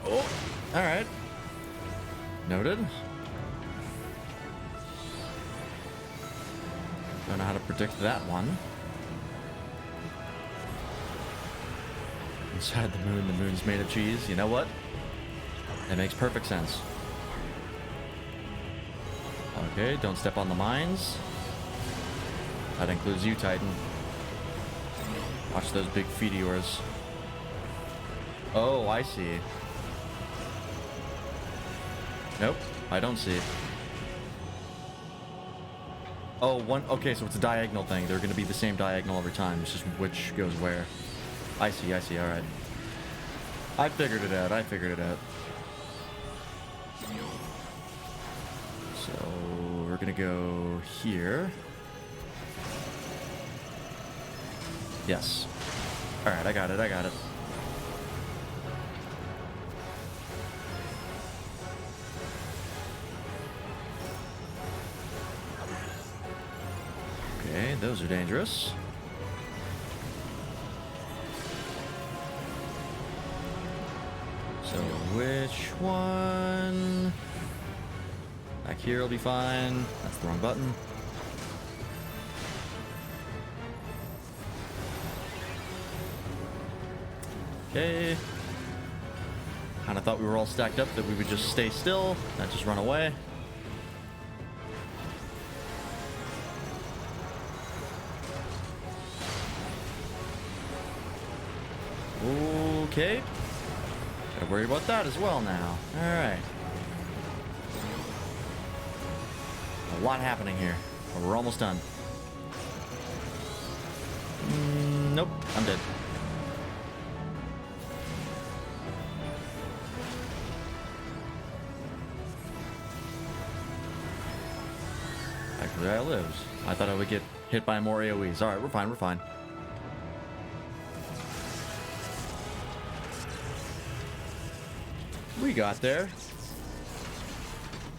Oh, alright. Noted. Don't know how to predict that one. Inside the moon's made of cheese. You know what? That makes perfect sense. Okay, don't step on the mines. That includes you, Titan. Watch those big feet of yours. Oh, I see. Nope, I don't see it. Oh, one. Okay, so it's a diagonal thing. They're going to be the same diagonal every time. It's just which goes where. I see, alright. I figured it out, So, we're going to go here. Yes. Alright, I got it. Okay, those are dangerous. So which one? Back here will be fine. That's the wrong button. Okay. Kinda thought we were all stacked up, that we would just stay still, not just run away. Okay. Gotta worry about that as well now. Alright. A lot happening here, but we're almost done. Nope, I'm dead. Actually, I lives. I thought I would get hit by more AoEs. Alright, we're fine. We got there.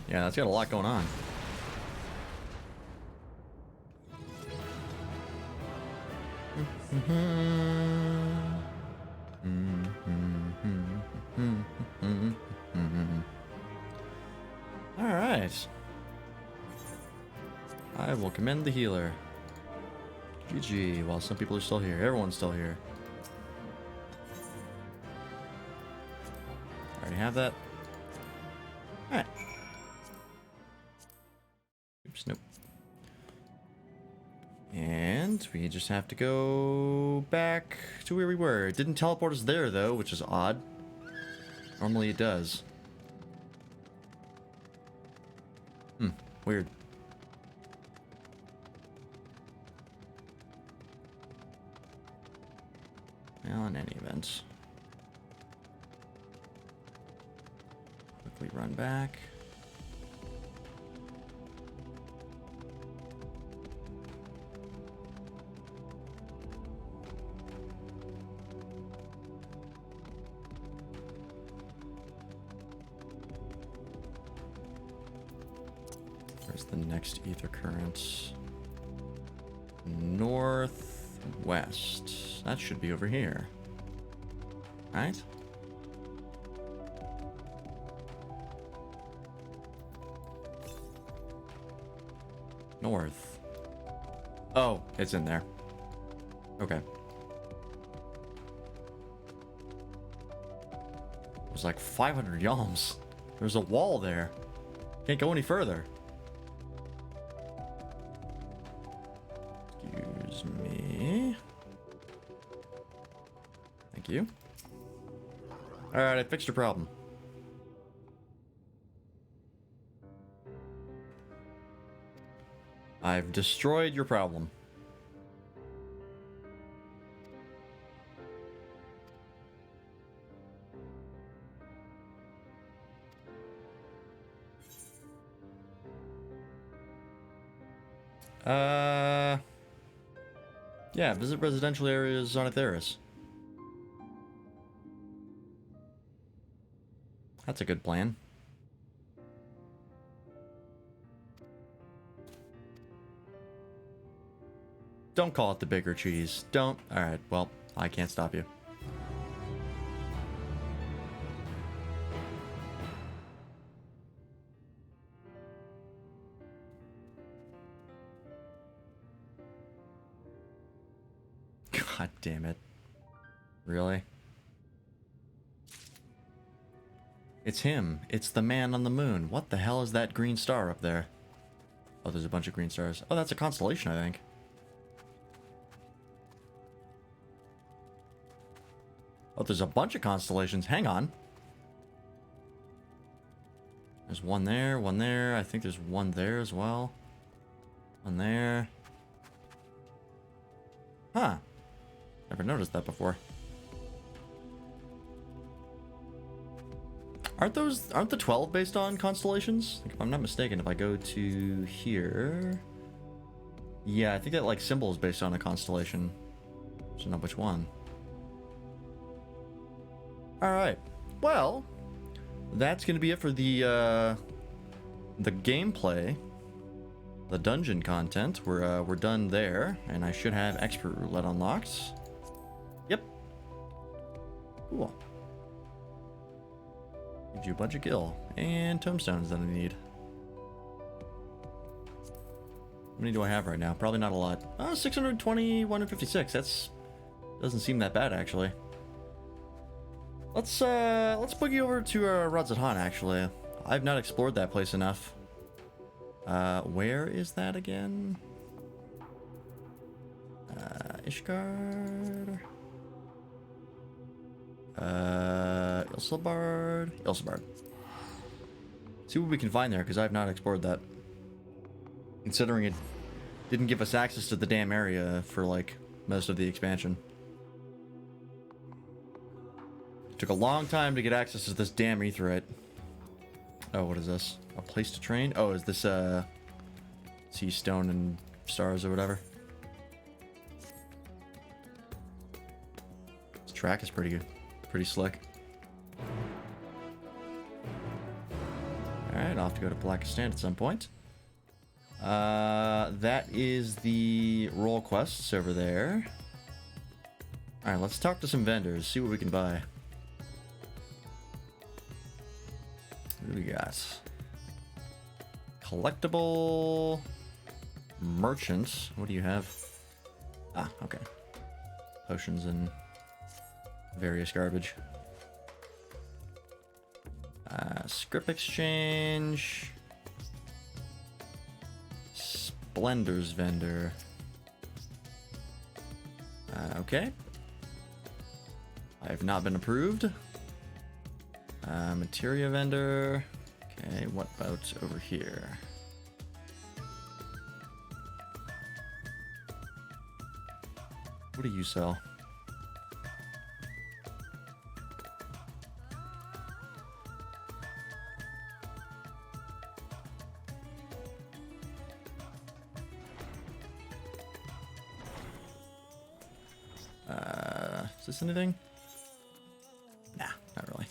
Yeah, that's got a lot going on. All right. I will commend the healer. GG. Well, some people are still here. Everyone's still here. Already have that. Alright. Oops, nope. And we just have to go back to where we were. It didn't teleport us there, though, which is odd. Normally it does. Weird. Well, in any event. Quickly run back. Where's the next ether current? North. west. That should be over here. Right? North. Oh, it's in there. Okay. It was like 500 yalms. There's a wall there. Can't go any further. Excuse me. Thank you. Alright, I fixed your problem. I've destroyed your problem. Yeah, visit residential areas on Atheris. That's a good plan. Don't call it the bigger cheese. Don't. Alright, well, I can't stop you. God damn it. Really? It's him. It's the man on the moon. What the hell is that green star up there? Oh, there's a bunch of green stars. Oh, that's a constellation, I think. Oh, there's a bunch of constellations. Hang on. There's one there, one there. I think there's one there as well. One there. Huh. Never noticed that before. Aren't the 12 based on constellations? If I'm not mistaken, if I go to here. Yeah, I think that like symbol is based on a constellation. So not which one. Alright. Well, that's gonna be it for the gameplay. The dungeon content. We're done there, and I should have expert roulette unlocked. Yep. Cool. Gives you a bunch of gil and tombstones that I need. How many do I have right now? Probably not a lot. 620, 156. That's doesn't seem that bad actually. Let's boogie over to Radzatan actually. I've not explored that place enough. Where is that again? Ishgard. Ilsabard. See what we can find there, because I've not explored that. Considering it didn't give us access to the damn area for, like, most of the expansion. It took a long time to get access to this damn aetheryte. Oh, what is this? A place to train? Oh, is this, sea stone and stars or whatever? This track is pretty good. Pretty slick. Alright, I'll have to go to Blackistan at some point. That is the role quests over there. Alright, let's talk to some vendors, see what we can buy. What do we got? Collectible merchants. What do you have? Ah, okay. Potions and various garbage. Script exchange. Splendor's vendor. Okay. I have not been approved. Materia vendor. Okay, what about over here? What do you sell? Is this anything? Nah, not really.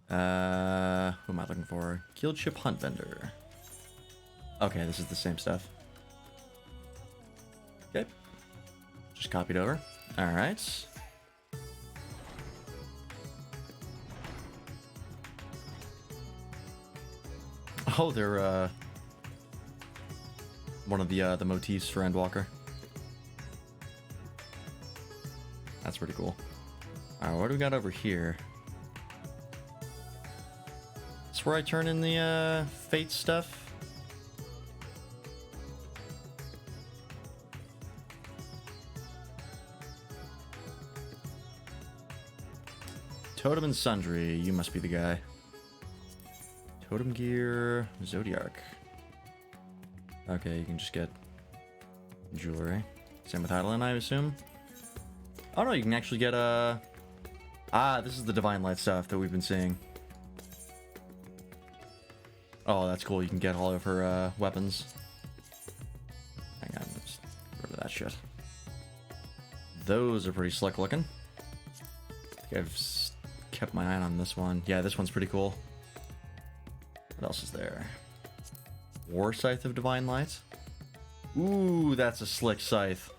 Who am I looking for? Guild ship hunt vendor. Okay, this is the same stuff. Okay. Just copied over. Alright. Oh, they're, one of the motifs for Endwalker. That's pretty cool. Alright, what do we got over here? It's where I turn in the, fate stuff. Totem and Sundry, you must be the guy. Totem gear, Zodiark. Okay, you can just get jewelry. Same with Hydaelyn, I assume. Oh no, you can actually get this is the Divine Light stuff that we've been seeing. Oh, that's cool. You can get all of her weapons. Hang on, let's get rid of that shit. Those are pretty slick looking. I think I've kept my eye on this one. Yeah, this one's pretty cool. What else is there? War Scythe of Divine Light. Ooh, that's a slick scythe.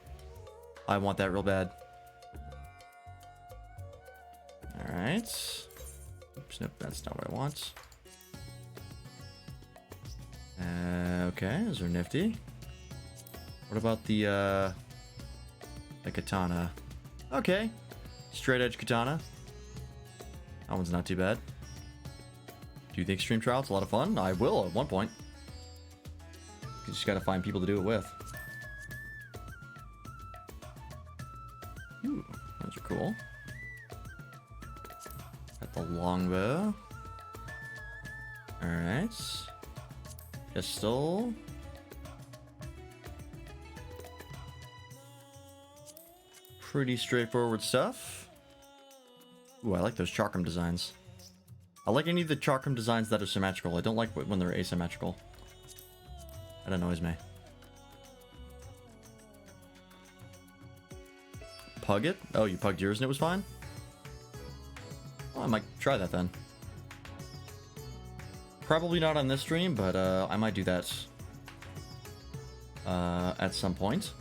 I want that real bad. Alright. Oops, nope, that's not what I want. Okay, those are nifty. What about the katana? Okay. Straight edge katana. That one's not too bad. Do you think Extreme Trial's a lot of fun? I will at one point. You just gotta find people to do it with. Ooh, those are cool. Got the longbow. Alright. Pistol. Pretty straightforward stuff. Ooh, I like those chakram designs. I like any of the chakram designs that are symmetrical. I don't like when they're asymmetrical. That annoys me. Pug it? Oh, you pugged yours and it was fine? Well, I might try that then. Probably not on this stream, but I might do that at some point.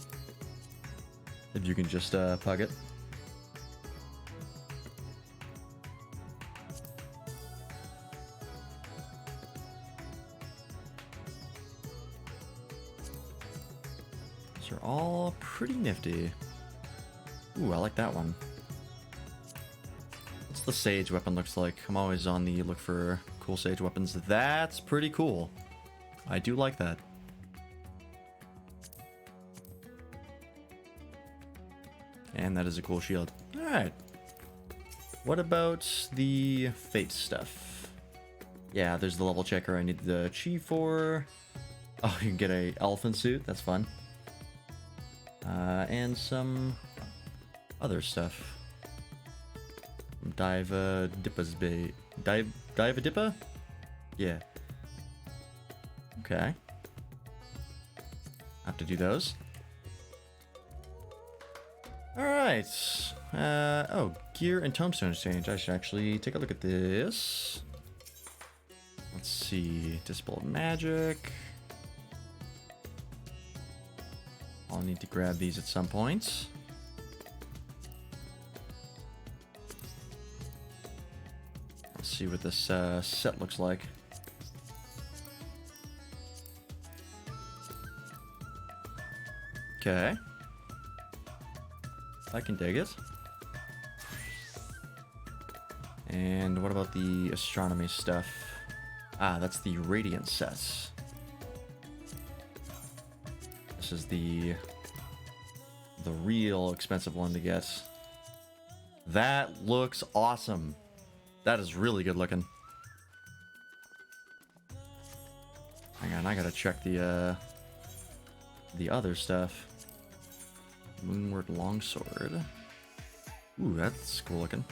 If you can just pug it. These are all pretty nifty. Ooh, I like that one. What's the sage weapon looks like? I'm always on the look for cool sage weapons. That's pretty cool. I do like that. And that is a cool shield. Alright. What about the fate stuff? Yeah, there's the level checker I need the chi for. Oh, you can get a elephant suit. That's fun. And some other stuff. Diva Dippa's bait. Diva Dippa? Yeah. Okay. Have to do those. Alright. Oh, gear and tombstone exchange. I should actually take a look at this. Let's see. Dispel of magic. I'll need to grab these at some point. Let's see what this set looks like. Okay. I can dig it. And what about the astronomy stuff? Ah, that's the radiant set. This is the real expensive one to get. That looks awesome. That is really good looking. Hang on, I gotta check the other stuff. Moonward longsword. Ooh, that's cool looking.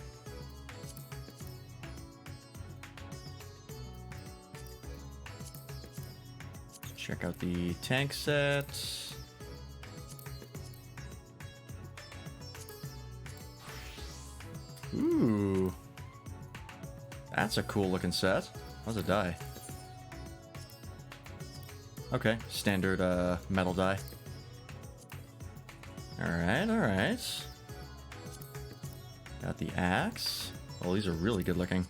Check out the tank set. Ooh. That's a cool looking set. How's it die? Okay, standard metal die. Alright, alright. Got the axe. Oh, these are really good looking.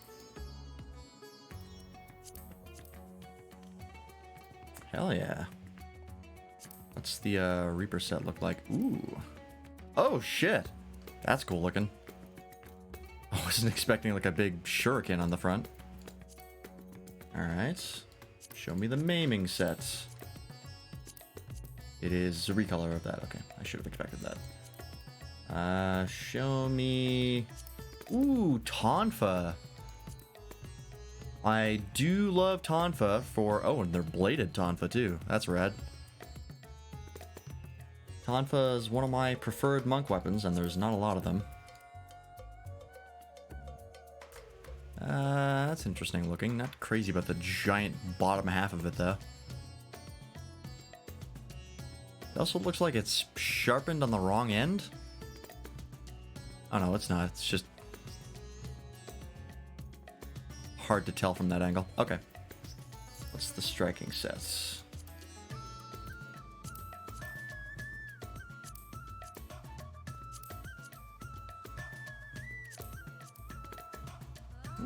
Hell yeah. What's the Reaper set look like? Ooh. Oh, shit. That's cool looking. I wasn't expecting like a big shuriken on the front. Alright. Show me the maiming set. It is a recolor of that. Okay, I should have expected that. Show me... Ooh, Tonfa. I do love Tonfa for... Oh, and they're bladed Tonfa too. That's rad. Tonfa is one of my preferred monk weapons, and there's not a lot of them. That's interesting looking. Not crazy about the giant bottom half of it, though. It also looks like it's sharpened on the wrong end. Oh no, it's not. It's just hard to tell from that angle. Okay. What's the striking sets?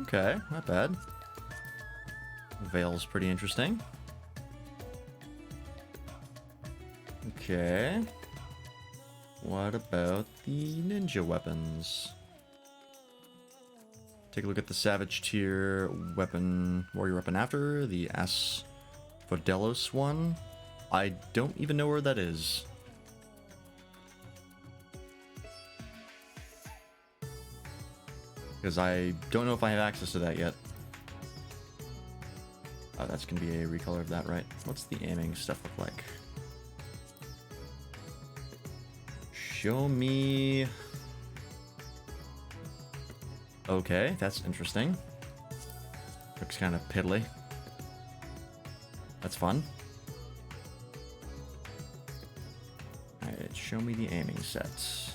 Okay, not bad. Veil's pretty interesting. Okay. What about the ninja weapons? Take a look at the Savage tier weapon, warrior weapon after, the Asphodelos one. I don't even know where that is. Because I don't know if I have access to that yet. Oh, that's going to be a recolor of that, right? What's the aiming stuff look like? Show me... Okay, that's interesting. Looks kind of piddly. That's fun. Alright, show me the aiming sets.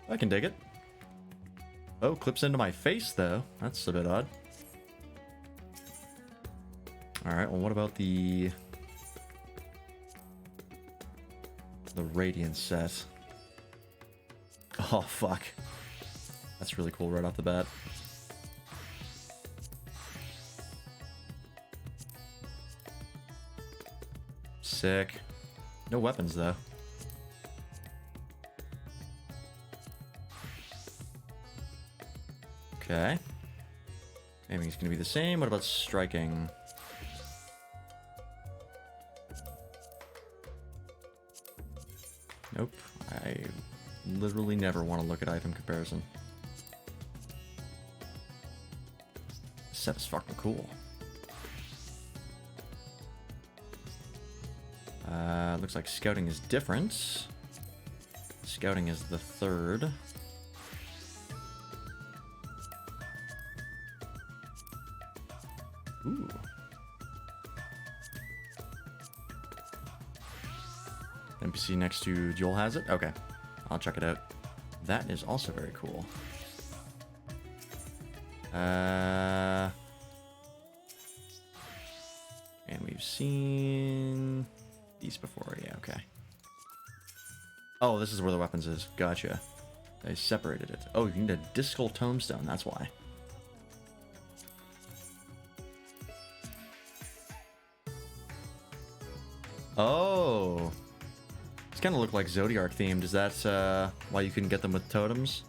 I can dig it. Oh, clips into my face, though. That's a bit odd. Alright, well, what about the Radiant set? Oh, fuck. That's really cool right off the bat. Sick. No weapons, though. Okay. Aiming's gonna be the same. What about striking? Nope. I literally never want to look at item comparison. This set is fucking cool. Looks like scouting is different. Scouting is the third. Ooh. NPC next to Joel has it? Okay. I'll check it out. That is also very cool. And we've seen these before. Yeah, okay. Oh, this is where the weapons is. Gotcha. They separated it. Oh, you need a discal tombstone. That's why. Oh. These kind of look like Zodiark themed. Is that why you couldn't get them with totems?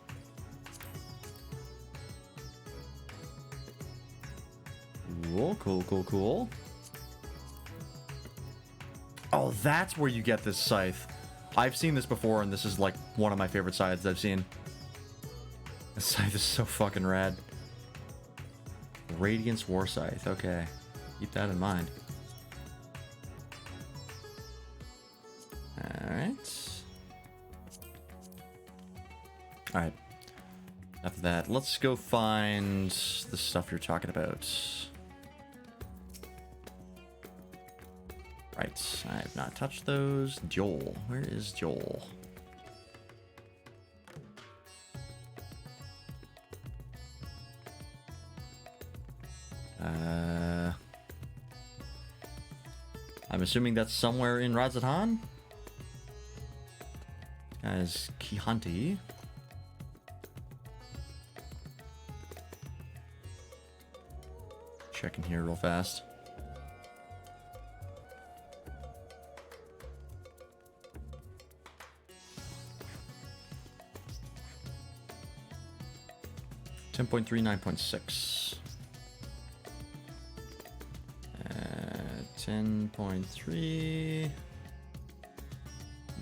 Cool, cool, cool, cool. Oh, that's where you get this scythe. I've seen this before, and this is like one of my favorite scythes I've seen. This scythe is so fucking rad. Radiance War Scythe. Okay. Keep that in mind. Alright. Alright. After that, let's go find the stuff you're talking about. Right, I have not touched those. Joel. Where is Joel? I'm assuming that's somewhere in Razatan. As Kihanti. Checking here real fast. Ten 9.6. 10.3.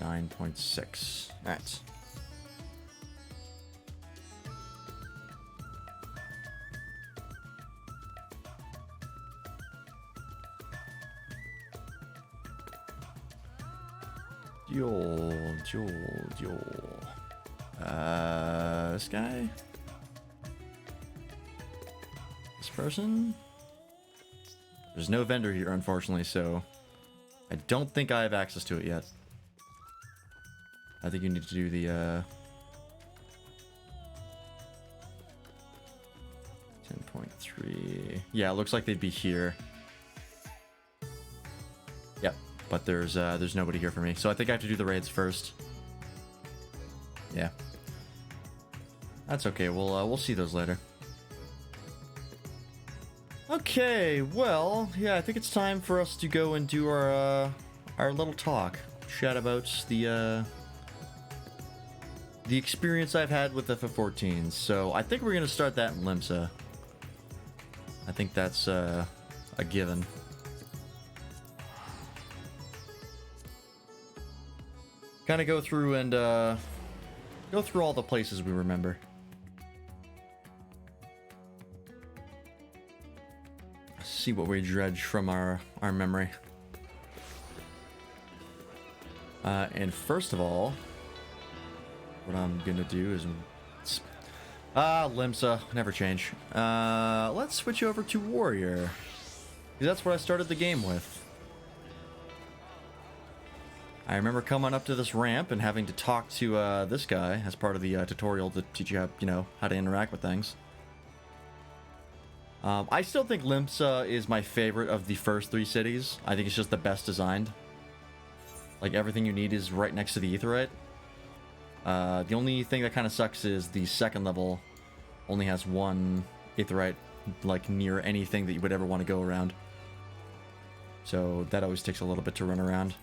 9.6. That's. Joel. This guy? This person? There's no vendor here, unfortunately, so I don't think I have access to it yet. I think you need to do the 10.3. Yeah, it looks like they'd be here. Yep, but there's nobody here for me, so I think I have to do the raids first. Yeah, that's okay. We'll see those later. Okay, well, yeah, I think it's time for us to go and do our little talk, chat about the experience I've had with FF14. So I think we're gonna start that in Limsa. I think that's a given. Kind of go through and go through all the places we remember. See what we dredge from our memory. And first of all, what I'm gonna do is Limsa, never change. Let's switch over to Warrior, because that's what I started the game with. I remember coming up to this ramp and having to talk to this guy as part of the tutorial to teach you how to interact with things. I still think Limsa is my favorite of the first 3 cities. I think it's just the best designed. Like, everything you need is right next to the Aetheryte. The only thing that kind of sucks is the second level only has 1 Aetheryte, like, near anything that you would ever want to go around. So that always takes a little bit to run around.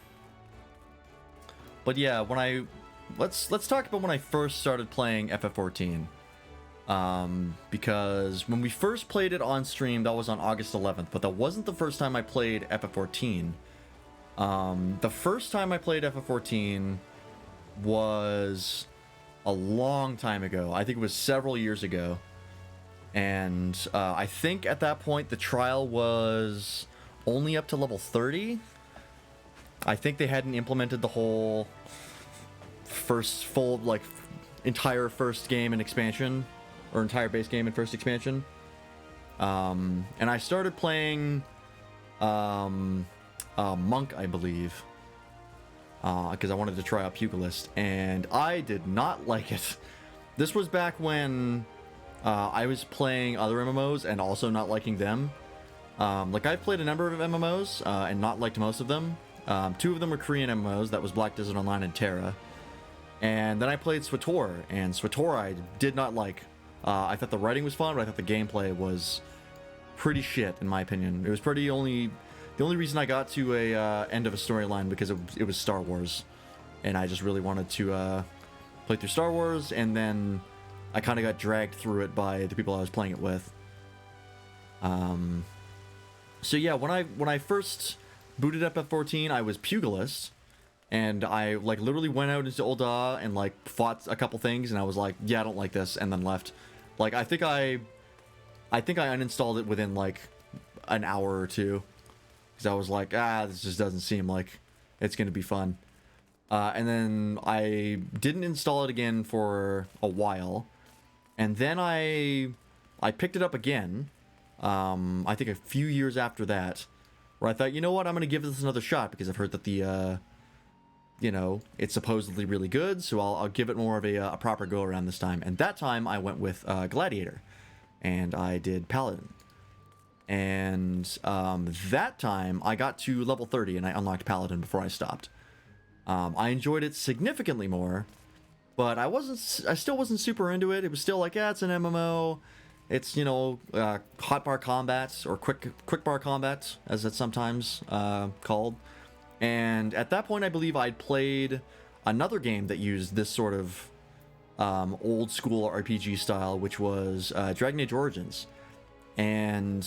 But yeah, let's talk about when I first started playing FF14. Because when we first played it on stream, that was on August 11th, but that wasn't the first time I played FF14. The first time I played FF14 was a long time ago. I think it was several years ago. And I think at that point the trial was only up to level 30. I think they hadn't implemented the whole first full, like, entire first game and expansion. Or entire base game and first expansion. And I started playing Monk, I believe. Because I wanted to try out Pugilist. And I did not like it. This was back when I was playing other MMOs and also not liking them. Like, I've played a number of MMOs and not liked most of them. 2 of them were Korean MMOs. That was Black Desert Online and Terra. And then I played SWTOR. And SWTOR I did not like. I thought the writing was fun, but I thought the gameplay was pretty shit, in my opinion. It was the only reason I got to a end of a storyline because it was Star Wars, and I just really wanted to play through Star Wars, and then I kind of got dragged through it by the people I was playing it with. So yeah, when I first booted up F14, I was Pugilist. And I, like, literally went out into Ul'dah and, like, fought a couple things, and I was like, yeah, I don't like this, and then left. Like, I think I uninstalled it within, like, an hour or 2. Because I was like, this just doesn't seem like it's going to be fun. And then I didn't install it again for a while. And then I picked it up again, I think a few years after that, where I thought, you know what, I'm going to give this another shot, because I've heard that the... it's supposedly really good, so I'll give it more of a proper go around this time. And that time I went with Gladiator, and I did Paladin. And that time I got to level 30 and I unlocked Paladin before I stopped. I enjoyed it significantly more, but I still wasn't super into it. It was still like, yeah, it's an MMO. It's, you know, hotbar combat, or quick bar combat, as it's sometimes called. And at that point, I believe I'd played another game that used this sort of old school RPG style, which was Dragon Age Origins. And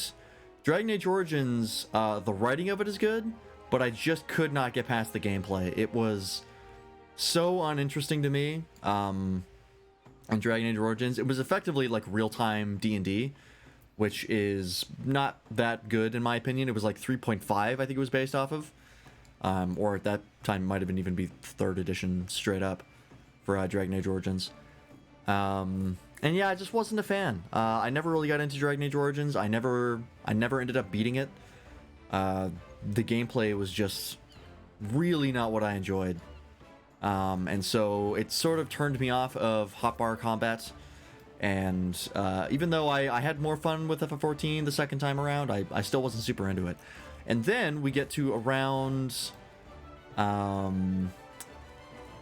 Dragon Age Origins, the writing of it is good, but I just could not get past the gameplay. It was so uninteresting to me. On Dragon Age Origins, it was effectively like real-time D&D, which is not that good in my opinion. It was like 3.5, I think it was based off of. Or at that time it might have been even be 3rd edition straight up for Dragon Age Origins. And yeah, I just wasn't a fan. I never really got into Dragon Age Origins. I never ended up beating it. The gameplay was just really not what I enjoyed. And so it sort of turned me off of hotbar combat. And even though I had more fun with FF14 the second time around, I still wasn't super into it. And then we get to around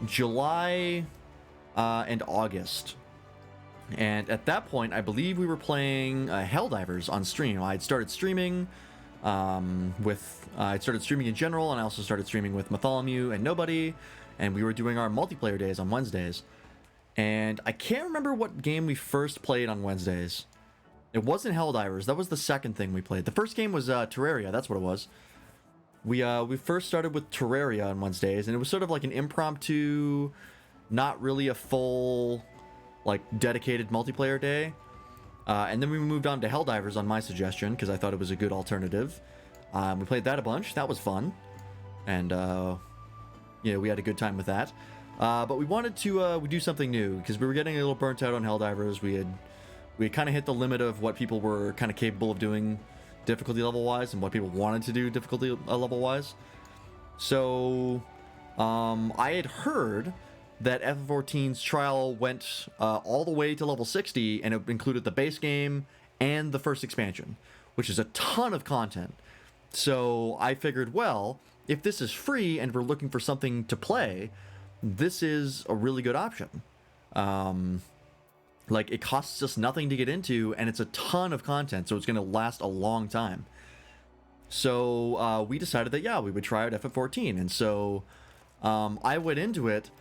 July and August. And at that point, I believe we were playing Helldivers on stream. I'd started streaming I'd started streaming in general, and I also started streaming with Matholomew and Nobody, and we were doing our multiplayer days on Wednesdays. And I can't remember what game we first played on Wednesdays. It wasn't Helldivers. That was the second thing we played. The first game was Terraria. That's what it was. We first started with Terraria on Wednesdays, and it was sort of like an impromptu, not really a full, like, dedicated multiplayer day. And then we moved on to Helldivers on my suggestion, because I thought it was a good alternative. We played that a bunch. That was fun. And, yeah, we had a good time with that. But we wanted to do something new, because we were getting a little burnt out on Helldivers. We had kind of hit the limit of what people were kind of capable of doing difficulty level-wise and what people wanted to do difficulty level-wise. So, I had heard that FF14's trial went all the way to level 60, and it included the base game and the first expansion, which is a ton of content. So I figured, well, if this is free and we're looking for something to play, this is a really good option. Like, it costs us nothing to get into, and it's a ton of content, so it's going to last a long time. So we decided that, yeah, we would try out FF14, and so I went into it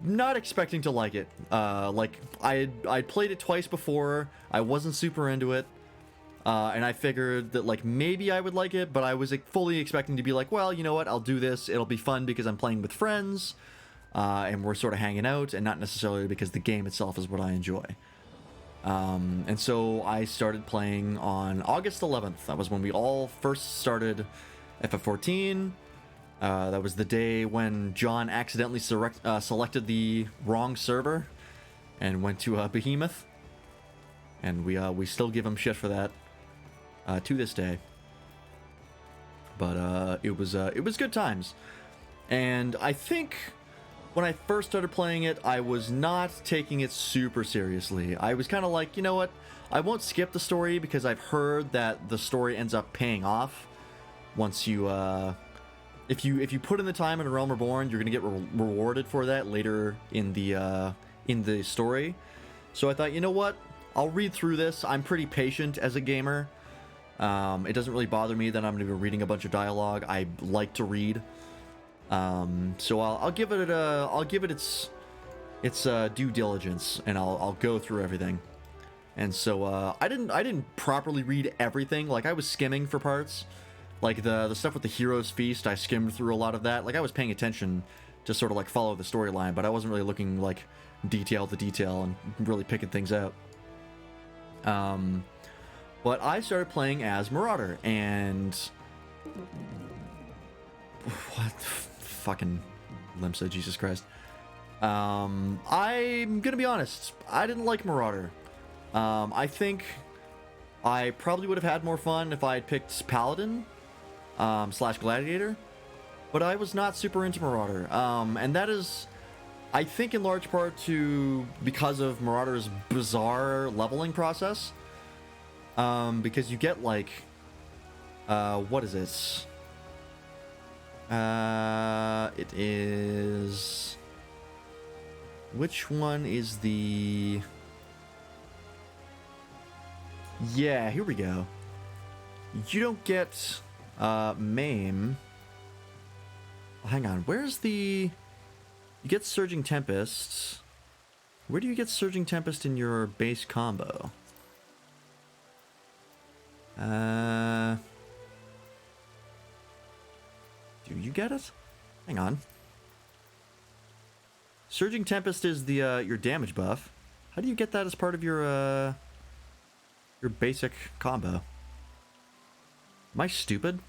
not expecting to like it. Like, I'd played it twice before, I wasn't super into it, and I figured that, like, maybe I would like it, but I was fully expecting to be like, well, you know what, I'll do this, it'll be fun because I'm playing with friends, and we're sort of hanging out, and not necessarily because the game itself is what I enjoy. And so I started playing on August 11th. That was when we all first started FF14. That was the day when John accidentally selected the wrong server and went to Behemoth. And we still give him shit for that to this day. But it was good times. And I think when I first started playing it, I was not taking it super seriously. I was kind of like, you know what? I won't skip the story because I've heard that the story ends up paying off once you, if you put in the time in A Realm Reborn, you're gonna get rewarded for that later in the story. So I thought, you know what? I'll read through this. I'm pretty patient as a gamer. It doesn't really bother me that I'm gonna be reading a bunch of dialogue. I like to read. So I'll give it its due diligence, and I'll go through everything. And so I didn't properly read everything. Like, I was skimming for parts, like the stuff with the Hero's Feast. I skimmed through a lot of that. Like, I was paying attention to sort of like follow the storyline, but I wasn't really looking like detail to detail and really picking things out. But I started playing as Marauder, and what? Fucking Limsa, Jesus Christ. I'm gonna be honest, I didn't like Marauder. I think I probably would have had more fun if I had picked Paladin slash Gladiator, but I was not super into Marauder. And that is, I think, in large part because of Marauder's bizarre leveling process. Because you get like What is it? It is... Which one is the... Yeah, here we go. You don't get, Maim. Oh, hang on, where's the... You get Surging Tempest. Where do you get Surging Tempest in your base combo? Do you get it? Hang on. Surging Tempest is the your damage buff. How do you get that as part of your basic combo? Am I stupid?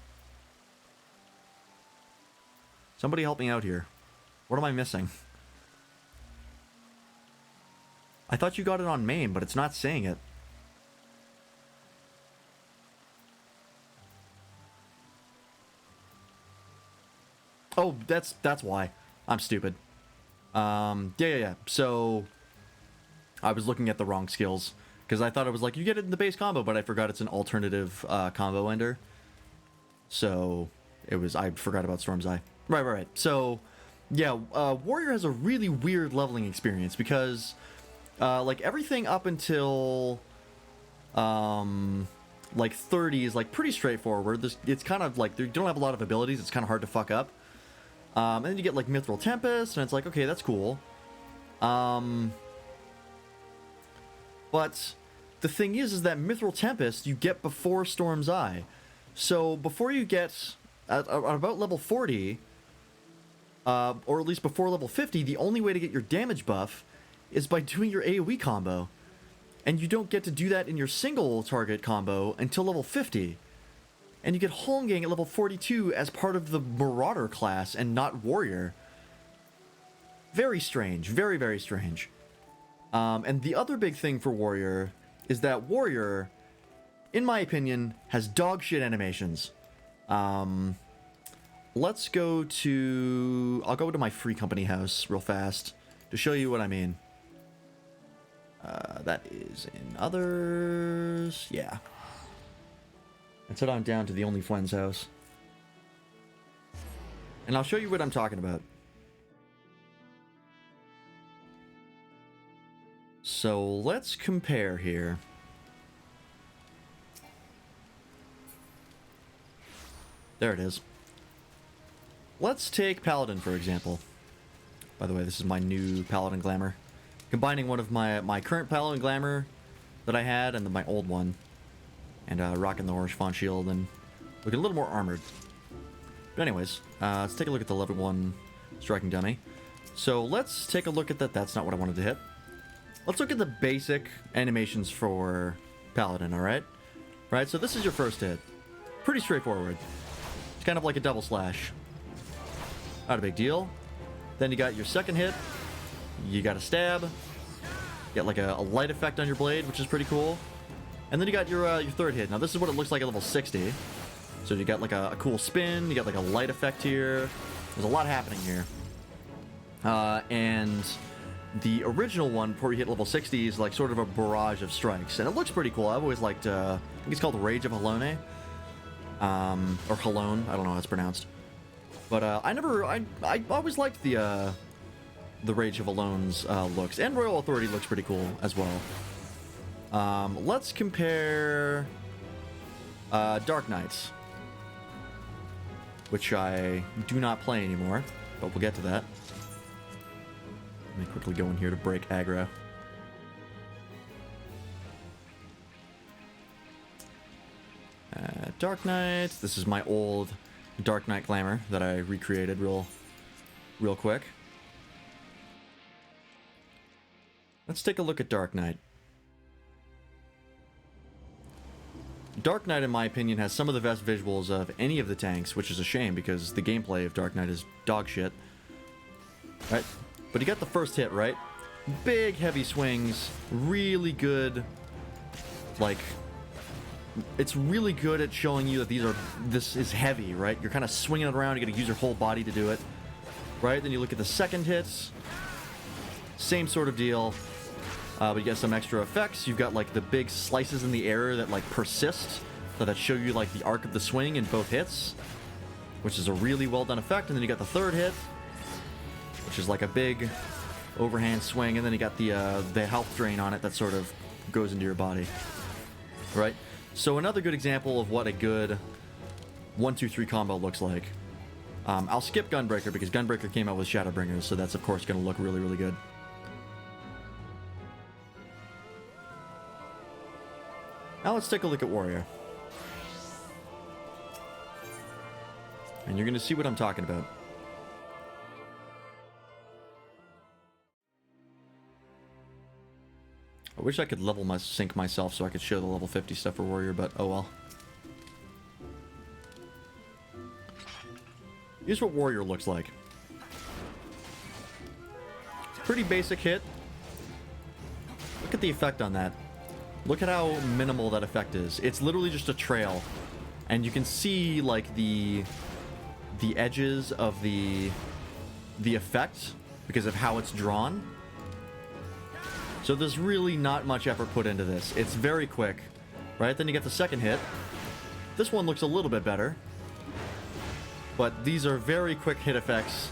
Somebody help me out here. What am I missing? I thought you got it on main, but it's not saying it. Oh, that's why. I'm stupid. Yeah. So, I was looking at the wrong skills. Because I thought it was like, you get it in the base combo, but I forgot it's an alternative combo ender. So, I forgot about Storm's Eye. Right. So, yeah, Warrior has a really weird leveling experience. Because, like, everything up until, like, 30 is, like, pretty straightforward. It's kind of, like, you don't have a lot of abilities. It's kind of hard to fuck up. And then you get, like, Mithril Tempest, and it's like, okay, that's cool. But the thing is that Mithril Tempest you get before Storm's Eye. So before you get, at about level 40, or at least before level 50, the only way to get your damage buff is by doing your AoE combo. And you don't get to do that in your single target combo until level 50. And you get Holmgang at level 42 as part of the Marauder class and not Warrior. Very strange. Very, very strange. And the other big thing for Warrior is that Warrior, in my opinion, has dog shit animations. Let's go to... I'll go to my free company house real fast to show you what I mean. That is in others... Yeah. Let's head on down to the Only Friends house. And I'll show you what I'm talking about. So let's compare here. There it is. Let's take Paladin, for example. By the way, this is my new Paladin Glamour. Combining one of my current Paladin Glamour that I had and my old one. And rocking the orange font shield and looking a little more armored. But anyways, let's take a look at the level 1 striking dummy. So let's take a look at that. That's not what I wanted to hit. Let's look at the basic animations for Paladin, alright? Right, so this is your first hit. Pretty straightforward. It's kind of like a double slash. Not a big deal. Then you got your second hit. You got a stab. You get like a light effect on your blade, which is pretty cool. And then you got your third hit. Now this is what it looks like at level 60. So you got like a cool spin, you got like a light effect here. There's a lot happening here. And the original one before you hit level 60 is like sort of a barrage of strikes. And it looks pretty cool. I've always liked, I think it's called Rage of Hydaelyn. Or Hydaelyn, I don't know how it's pronounced. But I always liked the Rage of Hydaelyn's looks. And Royal Authority looks pretty cool as well. Let's compare Dark Knights, which I do not play anymore, but we'll get to that. Let me quickly go in here to break aggro. Dark Knights. This is my old Dark Knight Glamour that I recreated real quick. Let's take a look at Dark Knight. Dark Knight, in my opinion, has some of the best visuals of any of the tanks, which is a shame because the gameplay of Dark Knight is dog shit. Right? But you got the first hit, right? Big, heavy swings. Really good. Like, it's really good at showing you that this is heavy, right? You're kind of swinging it around. You got to use your whole body to do it. Right? Then you look at the second hits. Same sort of deal. But you get some extra effects. You've got like the big slices in the air that like persist. that show you like the arc of the swing in both hits, which is a really well done effect. And then you got the third hit, which is like a big overhand swing, and then you got the health drain on it that sort of goes into your body, right? So another good example of what a good 1-2-3 combo looks like. I'll skip Gunbreaker because Gunbreaker came out with Shadowbringers, so that's of course going to look really, really good. Now let's take a look at Warrior. And you're going to see what I'm talking about. I wish I could sync myself so I could show the level 50 stuff for Warrior, but oh well. Here's what Warrior looks like. Pretty basic hit. Look at the effect on that. Look at how minimal that effect is. It's literally just a trail. And you can see like the edges of the effect because of how it's drawn. So there's really not much effort put into this. It's very quick, right? Then you get the second hit. This one looks a little bit better. But these are very quick hit effects.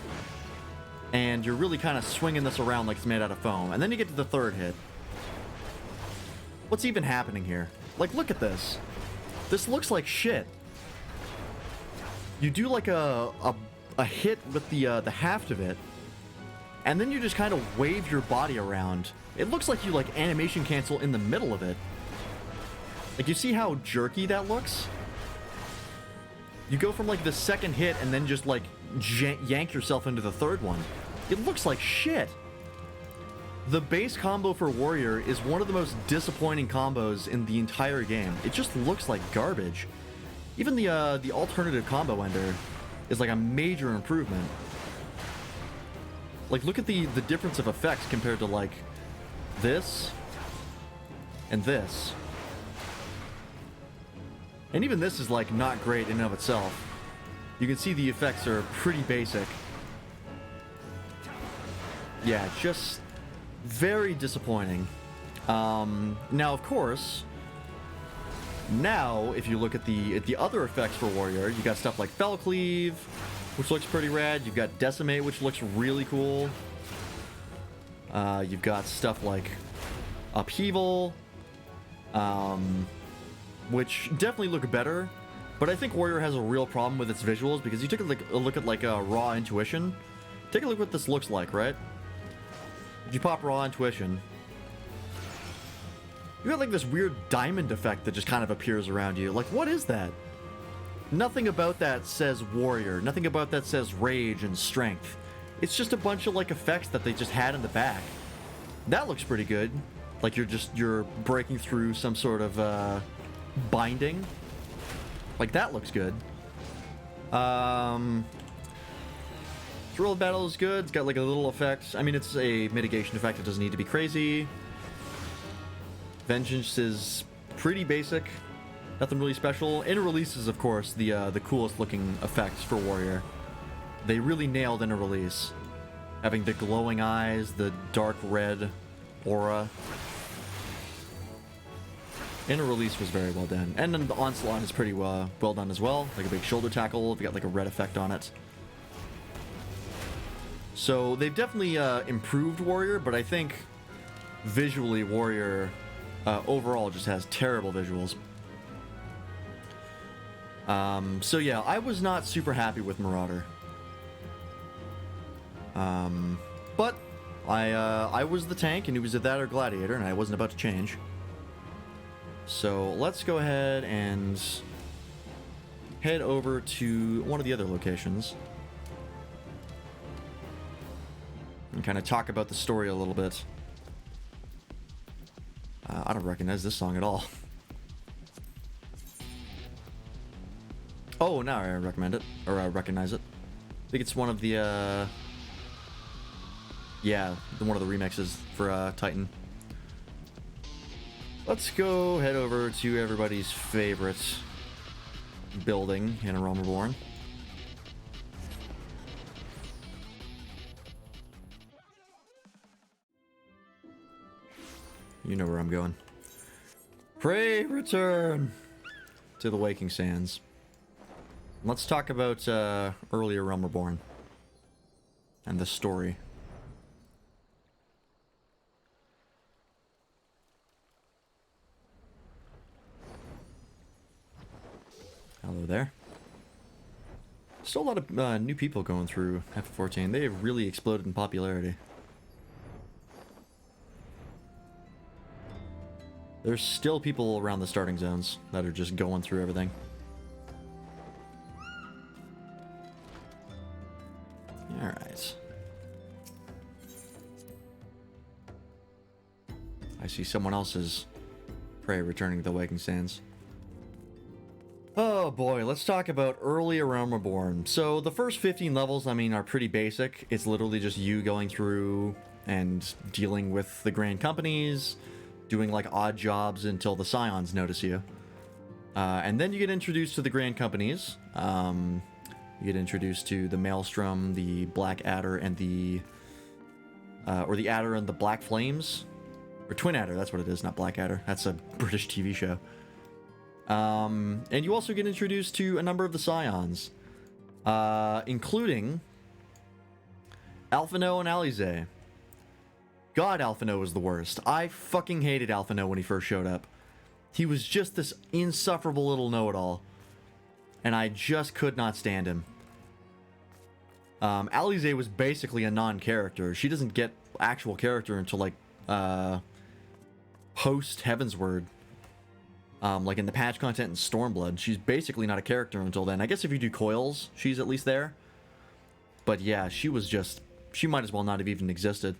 And you're really kind of swinging this around like it's made out of foam. And then you get to the third hit. What's even happening here? Like, look at this. This looks like shit. You do like a hit with the haft of it, and then you just kind of wave your body around. It looks like you like animation cancel in the middle of it. Like, you see how jerky that looks? You go from like the second hit and then just like yank yourself into the third one. It looks like shit. The base combo for Warrior is one of the most disappointing combos in the entire game. It just looks like garbage. Even the alternative combo ender is like a major improvement. Like, look at the difference of effects compared to like this and this. And even this is like not great in and of itself. You can see the effects are pretty basic. Yeah, just very disappointing. Now, of course, now if you look at the other effects for Warrior, you got stuff like Fell Cleave, which looks pretty rad. You've got Decimate, which looks really cool. You've got stuff like Upheaval, which definitely look better. But I think Warrior has a real problem with its visuals because you took a look at like Raw Intuition. Take a look at what this looks like, right? If you pop Raw Intuition, you got like this weird diamond effect that just kind of appears around you. Like, what is that? Nothing about that says Warrior. Nothing about that says Rage and Strength. It's just a bunch of like effects that they just had in the back. That looks pretty good. Like you're breaking through some sort of binding. Like, that looks good. Thrill of Battle is good. It's got like a little effect. I mean, it's a mitigation effect. It doesn't need to be crazy. Vengeance is pretty basic. Nothing really special. Inner Release is, of course, the coolest looking effects for Warrior. They really nailed Inner Release. Having the glowing eyes, the dark red aura. Inner Release was very well done. And then the Onslaught is pretty well done as well. Like a big shoulder tackle. They got like a red effect on it. So they've definitely improved Warrior, but I think visually Warrior overall just has terrible visuals. So yeah, I was not super happy with Marauder. But I was the tank and he was that or Gladiator, and I wasn't about to change. So let's go ahead and head over to one of the other locations and kind of talk about the story a little bit. I don't recognize this song at all. Oh, now I recommend it, or I recognize it. I think it's one of the, yeah, one of the remixes for Titan. Let's go head over to everybody's favorite building in A Realm Reborn. You know where I'm going. Pray return! to the Waking Sands. Let's talk about earlier Realm Reborn and the story. Hello there. Still a lot of new people going through FF14. They have really exploded in popularity. There's still people around the starting zones that are just going through everything. Alright. I see someone else's prey returning to the Waking Sands. Oh boy, let's talk about early Realm Reborn. So the first 15 levels, I mean, are pretty basic. It's literally just you going through and dealing with the Grand Companies, doing like odd jobs until the Scions notice you. And then you get introduced to the Grand Companies. You get introduced to the Maelstrom, the Black Adder, and the... or the Adder and the Black Flames. Or Twin Adder, that's what it is, not Black Adder. That's a British TV show. And you also get introduced to a number of the Scions, including Alphino and Alize. God, Alphino was the worst. I fucking hated Alphino when he first showed up. He was just this insufferable little know-it-all, and I just could not stand him. Alize was basically a non-character. She doesn't get actual character until, like, post Heavensward. Like in the patch content in Stormblood, she's basically not a character until then. I guess if you do coils, she's at least there. But yeah, she might as well not have even existed.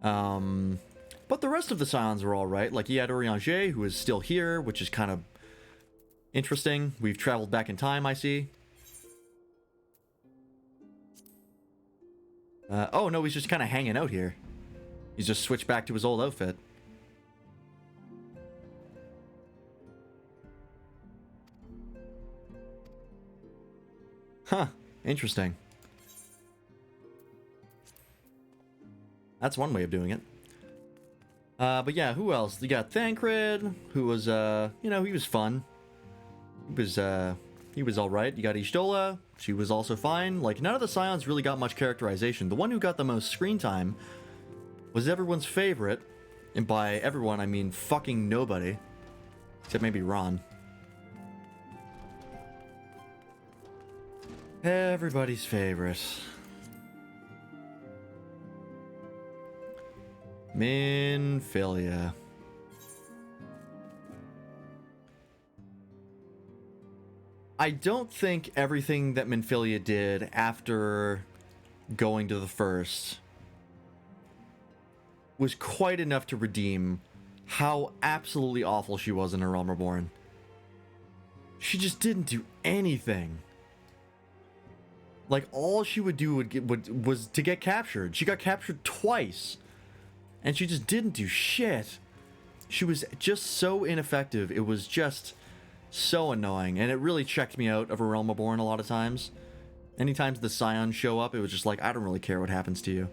But the rest of the Scions are alright. Like, you had Urianger, who is still here, which is kind of interesting. We've traveled back in time, I see. Oh no, he's just kind of hanging out here. He's just switched back to his old outfit. Huh, interesting. That's one way of doing it. But yeah, who else? You got Thancred, who was, you know, he was fun. He was alright. You got Y'shtola, she was also fine. Like, none of the Scions really got much characterization. The one who got the most screen time was everyone's favorite. And by everyone, I mean fucking nobody. Except maybe Ron. Everybody's favorite. Minfilia. I don't think everything that Minfilia did after going to the first was quite enough to redeem how absolutely awful she was in her Realm Reborn. She just didn't do anything. Like, all she would do was to get captured. She got captured twice. And she just didn't do shit. She was just so ineffective. It was just so annoying. And it really checked me out of a Realm Reborn a lot of times. Anytime the Scions show up, it was just like, I don't really care what happens to you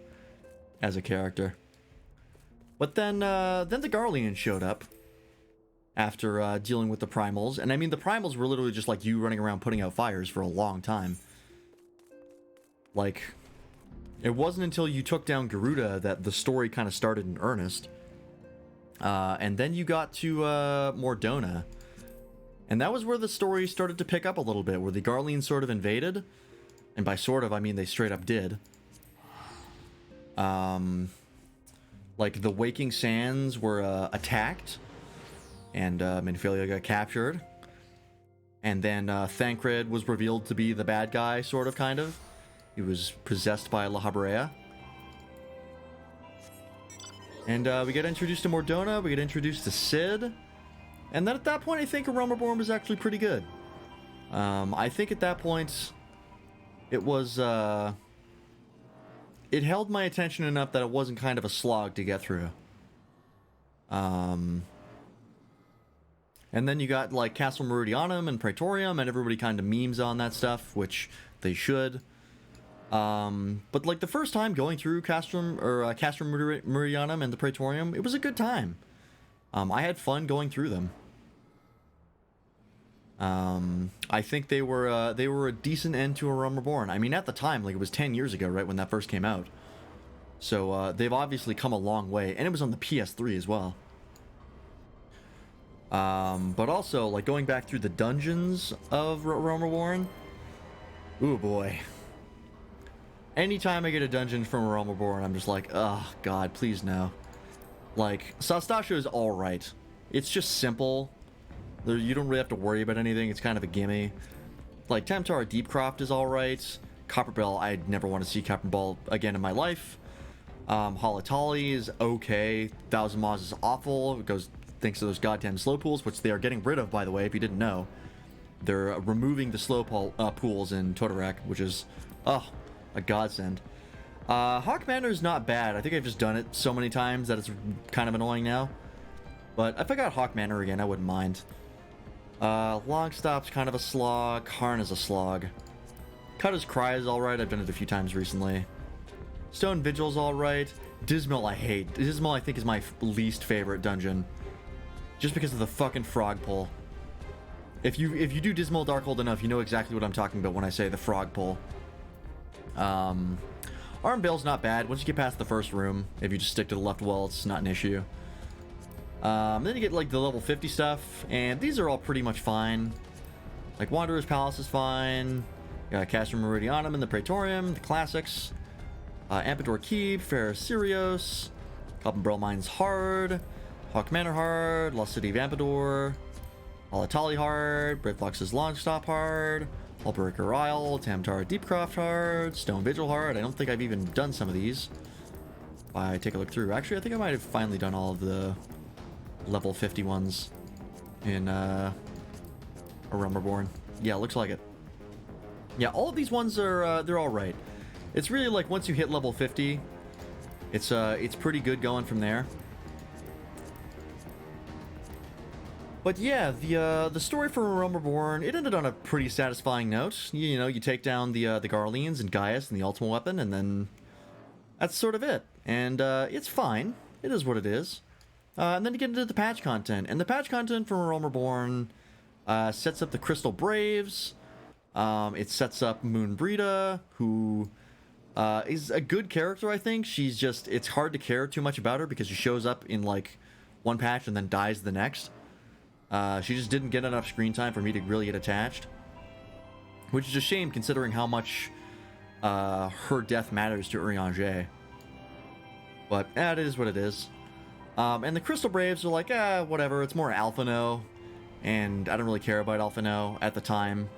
as a character. But then the Garleans showed up after dealing with the Primals. And I mean, the Primals were literally just like you running around putting out fires for a long time. Like, it wasn't until you took down Garuda that the story kind of started in earnest. And then you got to Mordona. And that was where the story started to pick up a little bit, where the Garleans sort of invaded. And by sort of, I mean they straight up did. Like, the Waking Sands were attacked. And Minfilia got captured. And then Thancred was revealed to be the bad guy, sort of, kind of. He was possessed by La Habrea. And we get introduced to Mordona, we get introduced to Cid. And then at that point, I think A Realm Reborn was actually pretty good. I think at that point, it was... it held my attention enough that it wasn't kind of a slog to get through. And then you got, like, Castle Meridianum and Praetorium, and everybody kind of memes on that stuff, which they should. But like the first time going through Castrum Meridianum and the Praetorium, it was a good time. I had fun going through them. I think they were a decent end to A Realm Reborn. I mean, at the time, like, it was 10 years ago, right, when that first came out. So they've obviously come a long way, and it was on the PS3 as well. But also, like, going back through the dungeons of Realm Reborn, ooh boy. Anytime I get a dungeon from Realm Reborn, I'm just like, oh god, please no. Like, Sastasha is alright. It's just simple. You don't really have to worry about anything. It's kind of a gimme. Like, Tamtara Deepcroft is alright. Copperbell, I'd never want to see Copperbell again in my life. Halatali is okay. Thousand Maws is awful. It goes thanks to those goddamn slow pools, which they are getting rid of, by the way, if you didn't know. They're removing the slow pools in Zodiark, which is, a godsend. Hawk Manor is not bad. I think I've just done it so many times that it's kind of annoying now. But if I got Hawk Manor again, I wouldn't mind. Longstop's kind of a slog. Karn is a slog. Cutter's Cry is alright. I've done it a few times recently. Stone Vigil's alright. Dismal I hate. Dismal I think is my least favorite dungeon. Just because of the fucking frog pull. If you do Dismal Darkhold enough, you know exactly what I'm talking about when I say the frog pull. Arm Bale's not bad. Once you get past the first room, if you just stick to the left wall, it's not an issue. Then you get like the level 50 stuff, and these are all pretty much fine. Like Wanderer's Palace is fine. Castrum Meridianum and the Praetorium, the classics. Ampedor Keep, Fair Sirios, Coppenbrill Mines hard, Hawk Manor hard, Lost City of Ampedor, Halatali hard, Britvox's Longstop hard, Hullbreaker Isle, Tamtara Deepcroft hard, Stone Vigil hard. I don't think I've even done some of these. If I take a look through. Actually, I think I might have finally done all of the level 50 ones in A Realm Reborn. Yeah, looks like it. Yeah, all of these ones are they're all right. It's really like once you hit level 50, it's pretty good going from there. But yeah, the story for Realm Reborn, it ended on a pretty satisfying note. You know, you take down the Garleans and Gaius and the Ultimate Weapon, and then that's sort of it. And it's fine. It is what it is. And then you get into the patch content, and the patch content for Realm Reborn sets up the Crystal Braves. It sets up Moonbrita, who is a good character, I think. She's just, it's hard to care too much about her because she shows up in like one patch and then dies the next. She just didn't get enough screen time for me to really get attached, which is a shame considering how much her death matters to Urianger. But it is what it is. And the Crystal Braves are like, whatever, it's more Alphino, and I don't really care about Alphino at the time.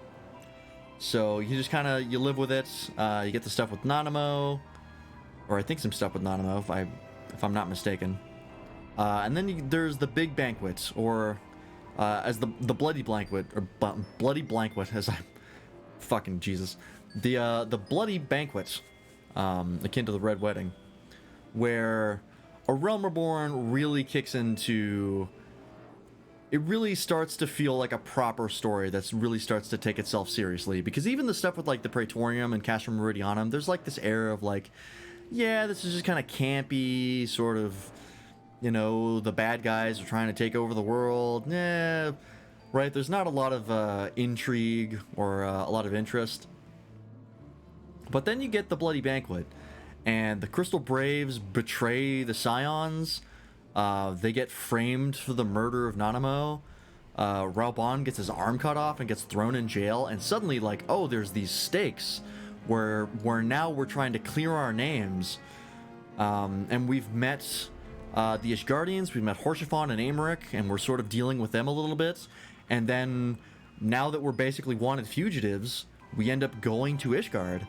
So you just kind of, you live with it. You get the stuff with Nanamo, or I think some stuff with Nanamo, if I'm not mistaken. And then there's the Big Banquet, or as the Bloody Banquet, or Bloody Banquet, as I fucking Jesus, the Bloody Banquet, akin to the Red Wedding, where A Realm Reborn really kicks into. It really starts to feel like a proper story that really starts to take itself seriously. Because even the stuff with, like, the Praetorium and Castrum Meridianum, there's, like, this air of, like, yeah, this is just kind of campy, sort of, you know, the bad guys are trying to take over the world. Right? There's not a lot of intrigue or a lot of interest. But then you get the Bloody Banquet, and the Crystal Braves betray the Scions. They get framed for the murder of Nanamo. Raubon gets his arm cut off and gets thrown in jail. And suddenly, like, oh, there's these stakes where now we're trying to clear our names. And we've met the Ishgardians, we've met Horshaphon and Aymeric, and we're sort of dealing with them a little bit. And then, now that we're basically wanted fugitives, we end up going to Ishgard.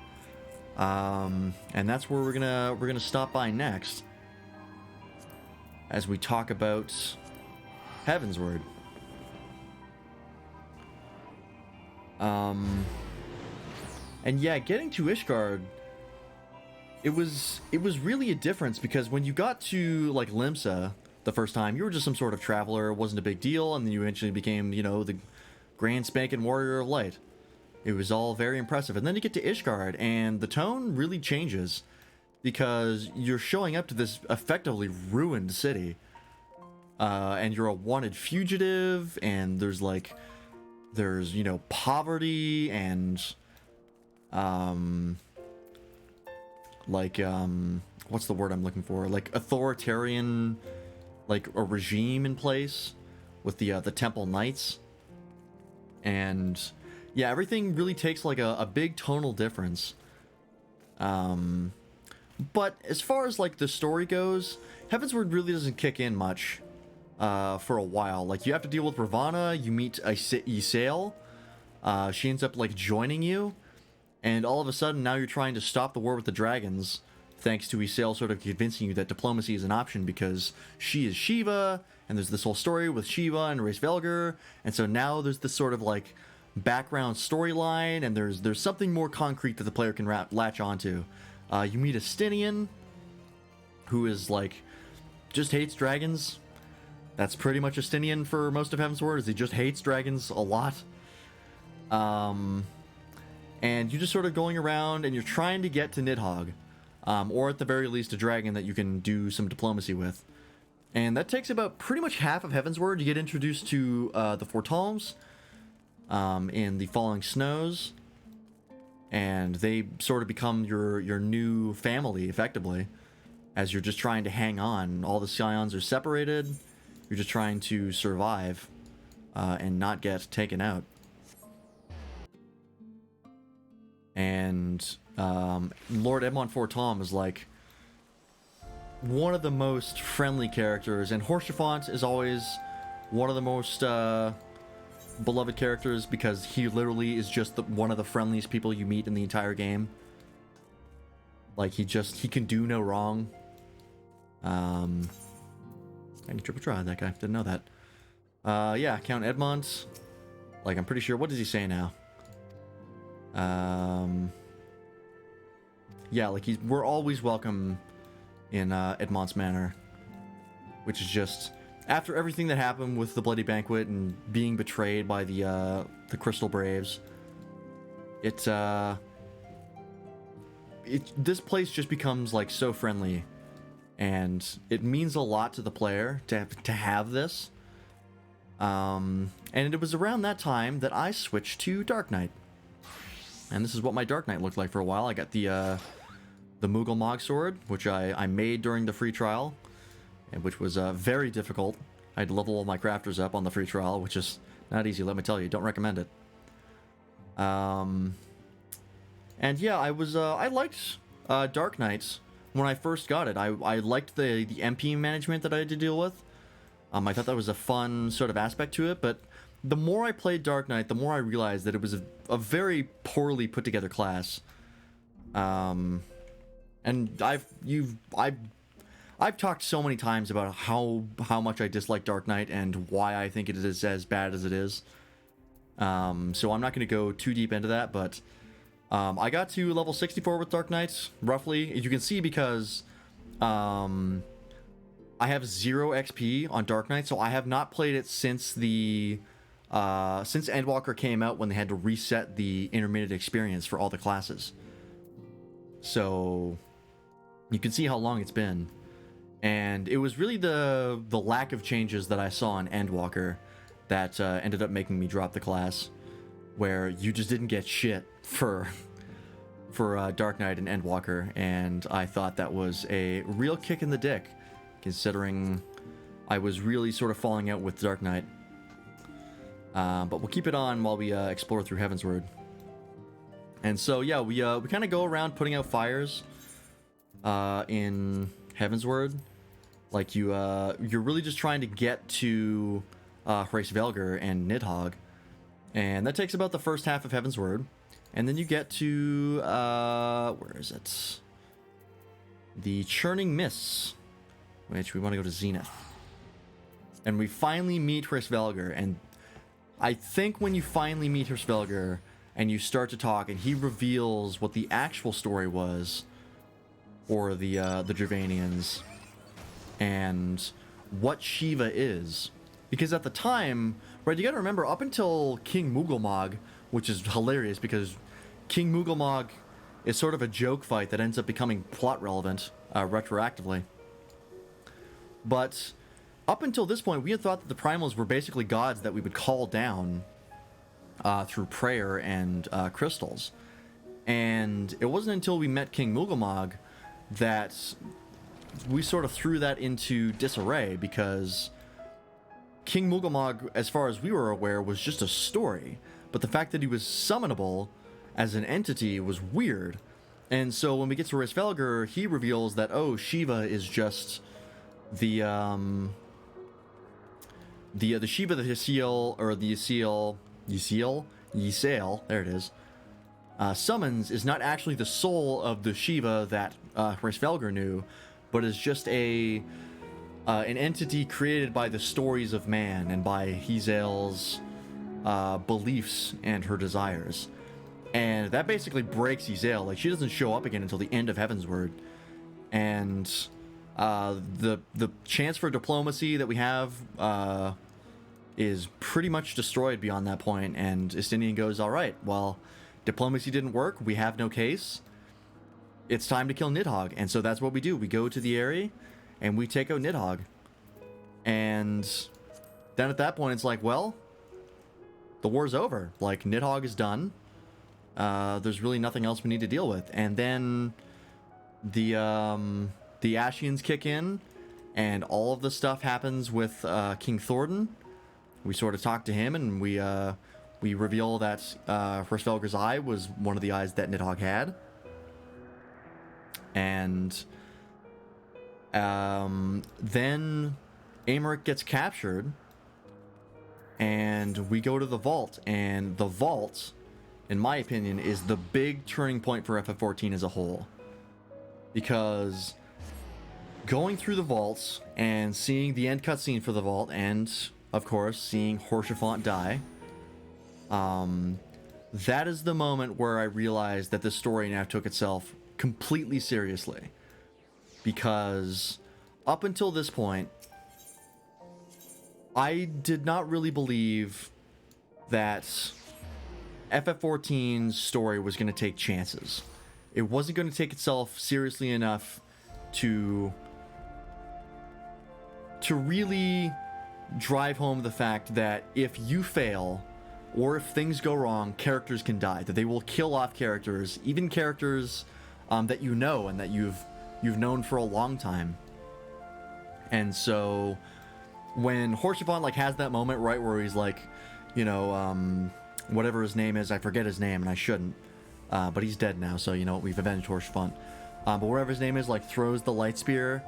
And that's where we're gonna stop by next, as we talk about Heavensward. And yeah, getting to Ishgard, it was really a difference, because when you got to, like, Limsa the first time, you were just some sort of traveler, it wasn't a big deal, and then you eventually became, you know, the grand spanking warrior of light. It was all very impressive. And then you get to Ishgard, and the tone really changes, because you're showing up to this effectively ruined city. And you're a wanted fugitive, and there's, like, There's, you know, poverty and like what's the word I'm looking for? Like authoritarian, like a regime in place with the Temple Knights. And yeah, everything really takes like a big tonal difference. But as far as like the story goes, Heavensward really doesn't kick in much for a while. Like you have to deal with Ravana, you meet Ysayle, she ends up like joining you, and all of a sudden now you're trying to stop the war with the dragons, thanks to Ysayle sort of convincing you that diplomacy is an option because she is Shiva, and there's this whole story with Shiva and Hraesvelgr, and so now there's this sort of like background storyline, and there's something more concrete that the player can latch onto. You meet Astinian, who is like just hates dragons. That's pretty much Astinian for most of Heavensward, is he just hates dragons a lot. And you're just sort of going around and you're trying to get to Nidhogg, or at the very least a dragon that you can do some diplomacy with. And that takes about pretty much half of Heavensward. You get introduced to the Fortalms in the Falling Snows, and they sort of become your new family, effectively, as you're just trying to hang on. All the Scions are separated. You're just trying to survive and not get taken out. And Lord Edmond Fortalm is like one of the most friendly characters, and Horsefant is always one of the most beloved characters because he literally is just one of the friendliest people you meet in the entire game. Like he can do no wrong. I can triple try that guy. Didn't know that. Yeah, Count Edmond. Like I'm pretty sure. What does he say now? Yeah, like we're always welcome in Edmont's Manor, which is just after everything that happened with the Bloody Banquet and being betrayed by the Crystal Braves. This place just becomes like so friendly, and it means a lot to the player to have this. And it was around that time that I switched to Dark Knight. And this is what my Dark Knight looked like for a while. I got the Moogle Mog sword, which I made during the free trial, and which was very difficult. I had to level all my crafters up on the free trial, which is not easy, let me tell you. Don't recommend it. And yeah, I liked Dark Knights when I first got it. I liked the MP management that I had to deal with. I thought that was a fun sort of aspect to it, but the more I played Dark Knight, the more I realized that it was a very poorly put together class. And I've talked so many times about how much I dislike Dark Knight and why I think it is as bad as it is. So I'm not going to go too deep into that, but I got to level 64 with Dark Knight, roughly. You can see because I have 0 XP on Dark Knight, so I have not played it since since Endwalker came out, when they had to reset the intermittent experience for all the classes. So you can see how long it's been. And it was really the lack of changes that I saw in Endwalker that ended up making me drop the class, where you just didn't get shit for Dark Knight and Endwalker, and I thought that was a real kick in the dick, considering I was really sort of falling out with Dark Knight. But we'll keep it on while we explore through Heavensward. And so yeah, we kind of go around putting out fires in Heavensward. Like you're really just trying to get to Hraesvelgr and Nidhogg, and that takes about the first half of Heavensward, and then you get to where is it? The Churning Mists, which we want to go to Zenith, and we finally meet Hraesvelgr. And I think when you finally meet Hraesvelgr and you start to talk, and he reveals what the actual story was, or the Dravanians, and what Shiva is. Because at the time, right, you gotta remember, up until King Mooglmog, which is hilarious because King Mooglmog is sort of a joke fight that ends up becoming plot relevant retroactively. But up until this point, we had thought that the Primals were basically gods that we would call down through prayer and crystals. And it wasn't until we met King Mugamog that we sort of threw that into disarray, because King Mugamog, as far as we were aware, was just a story. But the fact that he was summonable as an entity was weird. And so when we get to Hraesvelgr, he reveals that, oh, Shiva is just the Shiva that Ysiel, or the Ysiel, there it is, summons is not actually the soul of the Shiva that Hraesvelgr knew, but is just an entity created by the stories of man and by Hydaelyn's beliefs and her desires. And that basically breaks Hydaelyn. Like, she doesn't show up again until the end of Heavensward. And the chance for diplomacy that we have is pretty much destroyed beyond that point. And Estinian goes, all right, well, diplomacy didn't work. We have no case. It's time to kill Nidhogg. And so that's what we do. We go to the area and we take out Nidhogg. And then at that point, it's like, well, the war's over. Like, Nidhogg is done. There's really nothing else we need to deal with. And then the Ashians kick in, and all of the stuff happens with King Thordan. We sort of talk to him, and we reveal that Hraesvelgr's eye was one of the eyes that Nidhogg had. And then Aymeric gets captured, and we go to the vault. And the vault, in my opinion, is the big turning point for FF14 as a whole. Because going through the vaults and seeing the end cutscene for the vault, and of course seeing Haurchefant die, that is the moment where I realized that the story now took itself completely seriously. Because up until this point, I did not really believe that FF14's story was going to take chances. It wasn't going to take itself seriously enough to really drive home the fact that if you fail, or if things go wrong, characters can die. That they will kill off characters, even characters that you know and that you've known for a long time. And so when Haurchefant like has that moment, right, where he's like, you know, whatever his name is, I forget his name and I shouldn't, but he's dead now, so you know, we've avenged Haurchefant. But whatever his name is, like, throws the light spear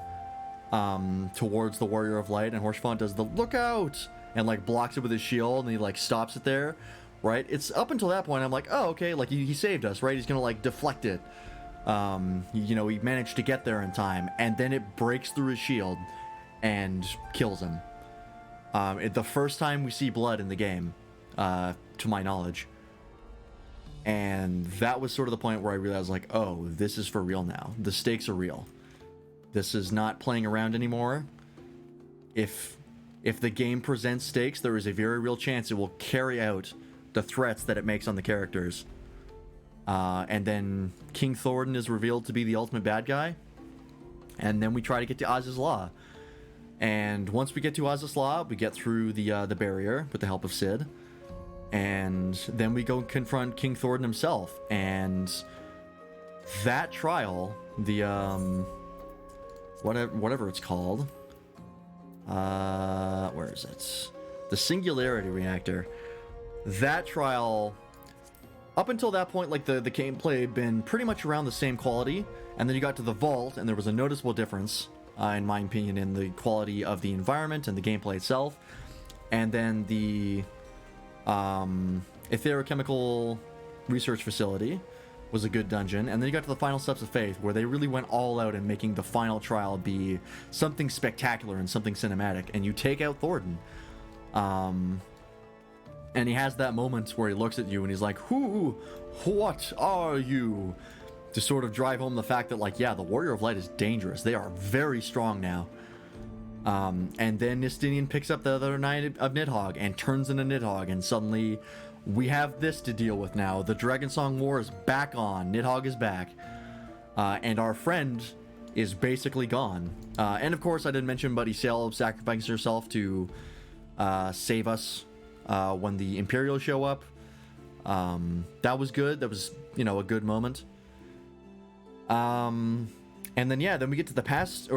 towards the Warrior of Light, and Haurchefant does the look out and like blocks it with his shield, and he like stops it there, right? It's up until that point I'm like, oh, okay, like he saved us, right? He's gonna like deflect it. You know, he managed to get there in time, and then it breaks through his shield and kills him. The first time we see blood in the game, to my knowledge. And that was sort of the point where I realized, like, oh, this is for real now. The stakes are real. This is not playing around anymore. If the game presents stakes, there is a very real chance it will carry out the threats that it makes on the characters. And then King Thordan is revealed to be the ultimate bad guy. And then we try to get to Aziz's Law. And once we get to Aziz's Law, we get through the barrier with the help of Cid. And then we go confront King Thordan himself. And that trial, the whatever it's called, where is it? The Singularity Reactor. That trial, up until that point, like the gameplay had been pretty much around the same quality, and then you got to the vault, and there was a noticeable difference, in my opinion, in the quality of the environment and the gameplay itself. And then the Etherochemical Research Facility was a good dungeon, and then you got to the Final Steps of Faith, where they really went all out in making the final trial be something spectacular and something cinematic, and you take out Thordan. And he has that moment where he looks at you and he's like, what are you? To sort of drive home the fact that, like, yeah, the Warrior of Light is dangerous. They are very strong now. And then Estinian picks up the other Knight of Nidhogg and turns into Nidhogg, and suddenly we have this to deal with now. The Dragonsong War is back on. Nidhogg is back. And our friend is basically gone. And of course, I didn't mention, but Hydaelyn sacrifices herself to save us when the Imperials show up. That was good. That was, you know, a good moment. And then, yeah, then we get to the patch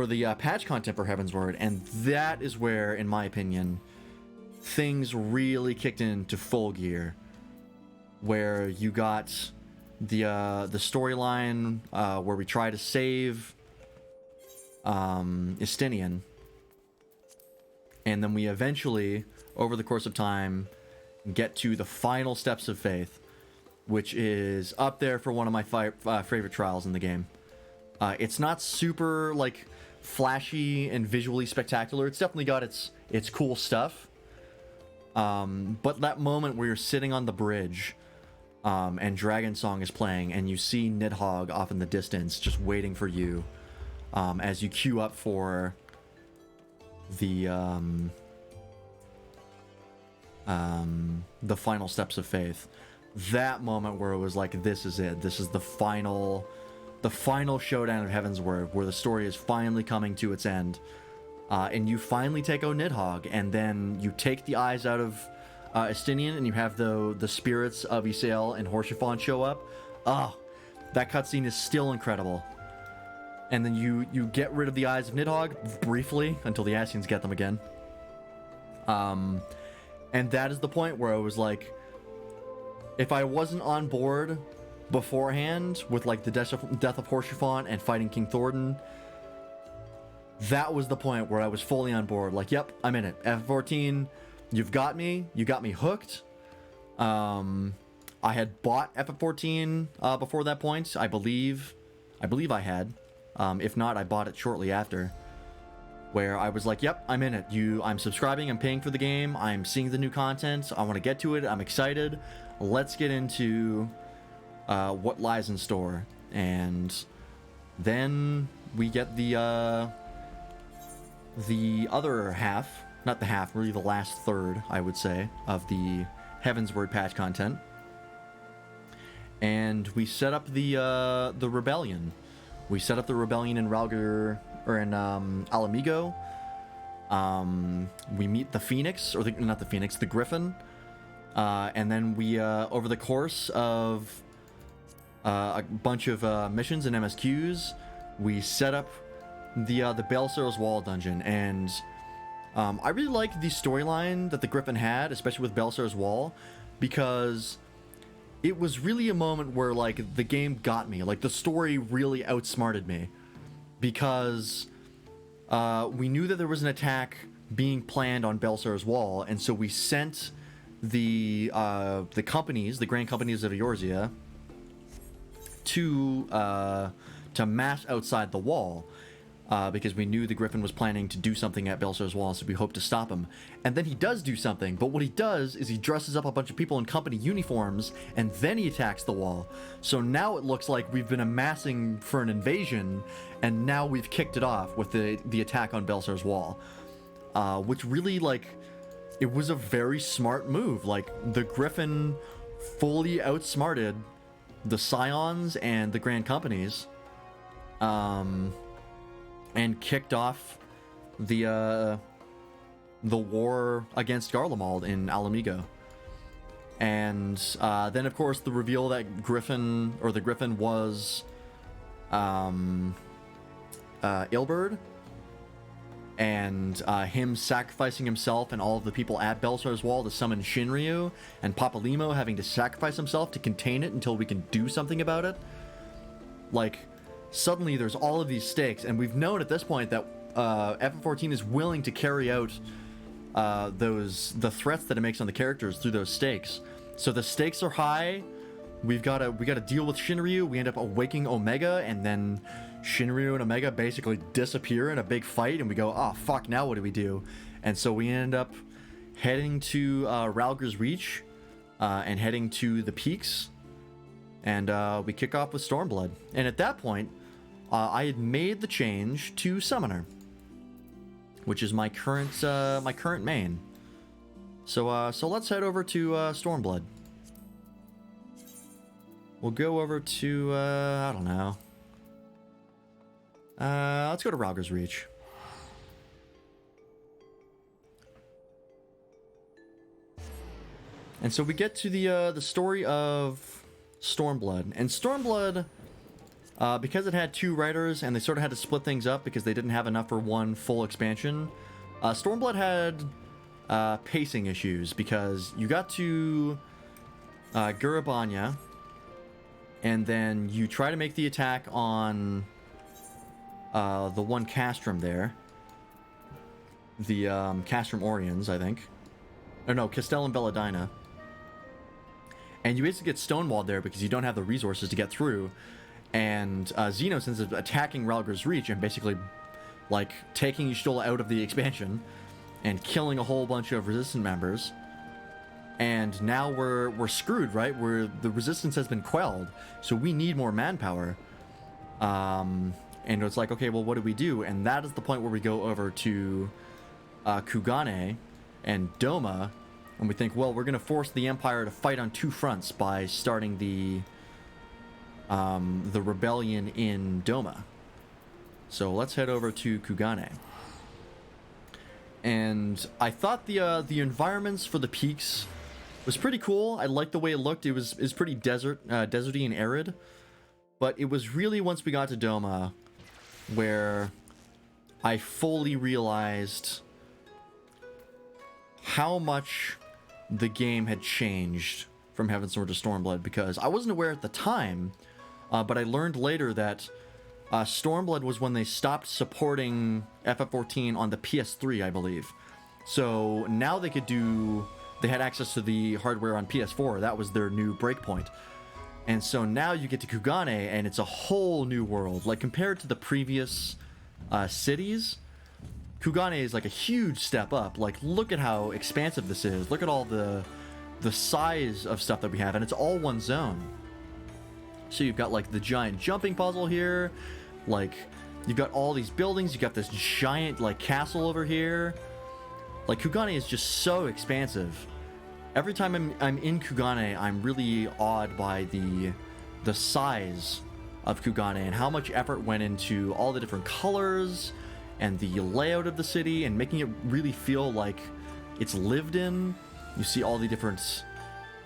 content for Heavensward, and that is where, in my opinion, things really kicked into full gear. Where you got the storyline where we try to save Estinian, and then we eventually, over the course of time, get to the final steps of faith, which is up there for one of my favorite trials in the game. It's not super like flashy and visually spectacular. It's definitely got its cool stuff. But that moment where you're sitting on the bridge, and Dragon Song is playing, and you see Nidhogg off in the distance, just waiting for you, as you queue up for the final steps of faith. That moment where it was like, this is it. This is the final showdown of Heavensward, where the story is finally coming to its end. And you finally take out Nidhogg, and then you take the eyes out of Estinian, and you have the spirits of Isael and Horschiefon show up. That cutscene is still incredible. And then you get rid of the eyes of Nidhogg briefly until the Ascians get them again. And that is the point where I was like, if I wasn't on board beforehand with like the death of Horschiefon and fighting King Thordan, that was the point where I was fully on board. Like, yep, I'm in it. FF14, you've got me. You got me hooked. I had bought FF14 before that point. I believe I had. If not, I bought it shortly after. Where I was like, yep, I'm in it. I'm subscribing. I'm paying for the game. I'm seeing the new content. I want to get to it. I'm excited. Let's get into what lies in store. And then we get the other half, not the half, really the last third, I would say, of the Heavensward patch content. And we set up the rebellion. We set up the rebellion in Ralgar, or in Alamigo. We meet the Phoenix, or not the Phoenix, the Griffin. And then we, over the course of a bunch of missions and MSQs, we set up the Baelsar's Wall dungeon. And I really liked the storyline that the Griffin had, especially with Baelsar's Wall, because it was really a moment where, like, the game got me. Like, the story really outsmarted me. Because we knew that there was an attack being planned on Baelsar's Wall, and so we sent the companies, the grand companies of Eorzea, to mass outside the wall. Because we knew the Griffin was planning to do something at Baelsar's Wall, so we hoped to stop him. And then he does do something, but what he does is he dresses up a bunch of people in company uniforms, and then he attacks the wall. So now it looks like we've been amassing for an invasion, and now we've kicked it off with the attack on Baelsar's Wall. Which really, like, it was a very smart move. Like, the Griffin fully outsmarted the Scions and the Grand Companies. And kicked off the war against Garlemald in Alamigo. And then, of course, the reveal that the Griffin was Ilberd, and him sacrificing himself and all of the people at Baelsar's Wall to summon Shinryu, and Papalimo having to sacrifice himself to contain it until we can do something about it. Like, suddenly there's all of these stakes, and we've known at this point that FF14 is willing to carry out the threats that it makes on the characters through those stakes. So the stakes are high. We gotta deal with Shinryu. We end up awaking Omega, and then Shinryu and Omega basically disappear in a big fight, and we go, oh fuck, now what do we do? And so we end up heading to Ralgar's Reach, and heading to the peaks, and we kick off with Stormblood. And at that point, I had made the change to Summoner, which is my current main. So let's head over to Stormblood. We'll go over to I don't know. Let's go to Ralgar's Reach. And so we get to the story of Stormblood. And Stormblood, because it had 2 writers and they sort of had to split things up because they didn't have enough for one full expansion, Stormblood had pacing issues because you got to Gurabanya, and then you try to make the attack on the one castrum there. The Castrum Orions, I think. Or no, Castellum Belladina. And you basically get stonewalled there because you don't have the resources to get through. And Xenos ends up attacking Ralgar's Reach and basically, like, taking Y'shtola out of the expansion and killing a whole bunch of resistant members. And now we're screwed, right? The resistance has been quelled, so we need more manpower. And it's like, okay, well, what do we do? And that is the point where we go over to Kugane and Doma, and we think, well, we're going to force the Empire to fight on 2 fronts by starting the rebellion in Doma. So let's head over to Kugane. And I thought the environments for the peaks was pretty cool. I liked the way it looked. It was pretty deserty and arid. But it was really once we got to Doma where I fully realized how much the game had changed from Heavensward to Stormblood, because I wasn't aware at the time, but I learned later that Stormblood was when they stopped supporting FF14 on the PS3, I believe. So now they had access to the hardware on PS4. That was their new breakpoint. And so now you get to Kugane, and it's a whole new world. Like, compared to the previous cities, Kugane is like a huge step up. Like, look at how expansive this is. Look at all the size of stuff that we have, and it's all one zone. So you've got like the giant jumping puzzle here, like you've got all these buildings, you got this giant like castle over here. Like, Kugane is just so expansive. Every time I'm in Kugane, I'm really awed by the size of Kugane and how much effort went into all the different colors and the layout of the city and making it really feel like it's lived in. You see all the different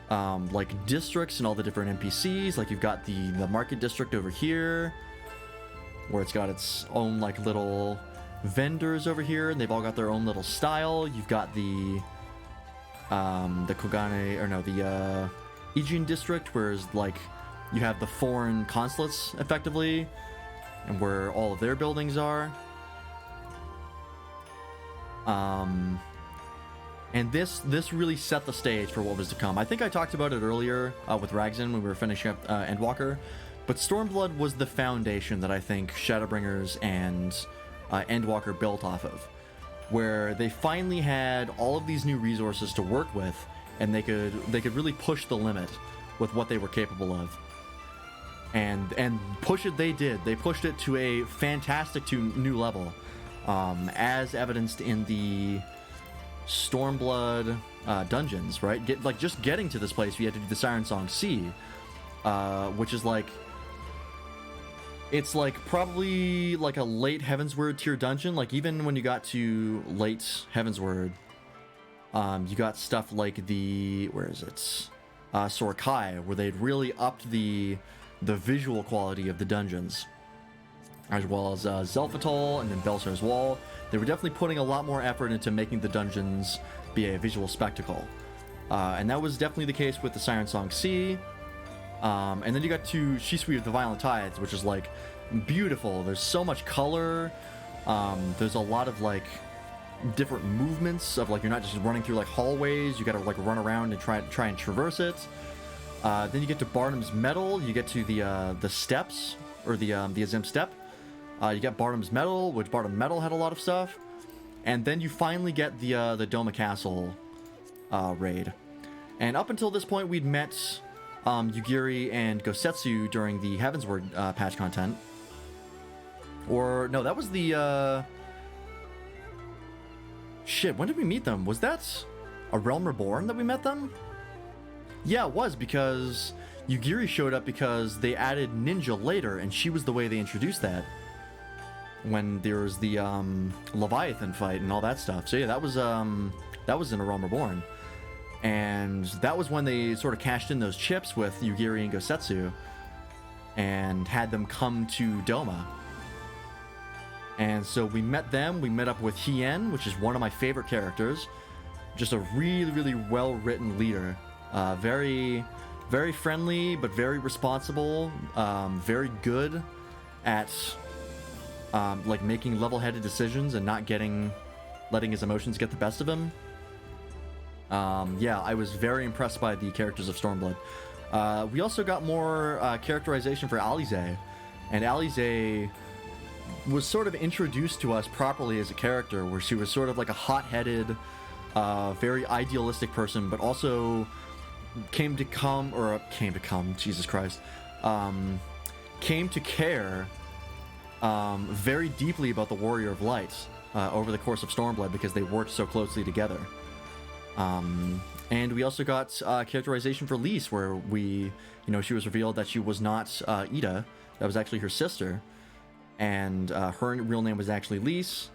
like districts and all the different NPCs. Like, you've got the market district over here where it's got its own like little vendors over here, and they've all got their own little style. You've got the Kugane, or no, the Aegean district, where like you have the foreign consulates effectively, and where all of their buildings are. And this really set the stage for what was to come. I think I talked about it earlier with Ragzin when we were finishing up Endwalker, but Stormblood was the foundation that I think Shadowbringers and Endwalker built off of, where they finally had all of these new resources to work with, and they could really push the limit with what they were capable of. And push it they did. They pushed it to a fantastic new level, as evidenced in the Stormblood dungeons, right? Just getting to this place, we had to do the Siren Song C, which is like, it's like probably like a late Heavensward tier dungeon. Like, even when you got to late Heavensward, you got stuff like where is it? Sorkai, where they'd really upped the visual quality of the dungeons, as well as Zelphatol and then Belsar's Wall. They were definitely putting a lot more effort into making the dungeons be a visual spectacle. And that was definitely the case with the Siren Song C. And then you got to Shisui of the Violent Tides, which is like beautiful. There's so much color. There's a lot of like different movements of like, you're not just running through like hallways. You got to like run around and try and traverse it. Then you get to Barnum's Metal. You get to the steps, or the Azim Step. You get Barnum's Metal, which Barnum Metal had a lot of stuff. And then you finally get the Doma Castle raid. And up until this point, we'd met Yugiri and Gosetsu during the Heavensward patch content. Or, no, that was the... Shit, when did we meet them? Was that a Realm Reborn that we met them? Yeah, it was, because Yugiri showed up because they added Ninja later, and she was the way they introduced that. When there was the Leviathan fight and all that stuff. So yeah, that was in a Realm Reborn. And that was when they sort of cashed in those chips with Yugiri and Gosetsu and had them come to Doma. And so we met them. We met up with Hien, which is one of my favorite characters. Just a really, really well-written leader. Very, very friendly, but very responsible. Very good at like making level-headed decisions and not letting his emotions get the best of him. Yeah, I was very impressed by the characters of Stormblood. We also got more characterization for Alize, and Alize was sort of introduced to us properly as a character, where she was sort of like a hot-headed, very idealistic person, but also came to care very deeply about the Warrior of Light over the course of Stormblood, because they worked so closely together. And we also got characterization for Lise, where she was revealed that she was not Ida. That was actually her sister, and her real name was actually Lise.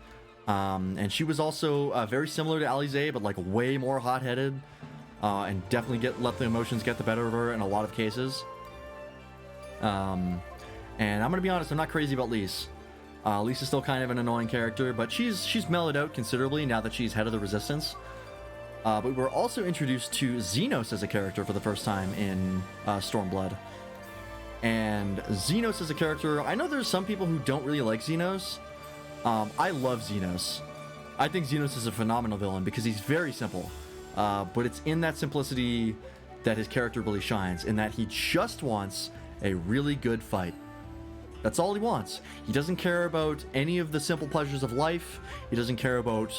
And she was also very similar to Alize, but like way more hot-headed, and definitely let the emotions get the better of her in a lot of cases. And I'm gonna be honest, I'm not crazy about Lise. Lise is still kind of an annoying character, but she's mellowed out considerably now that she's head of the Resistance. But we were also introduced to Xenos as a character for the first time in Stormblood. And Xenos as a character, I know there's some people who don't really like Xenos. I love Xenos. I think Xenos is a phenomenal villain because he's very simple. But it's in that simplicity that his character really shines, in that he just wants a really good fight. That's all he wants. He doesn't care about any of the simple pleasures of life. He doesn't care about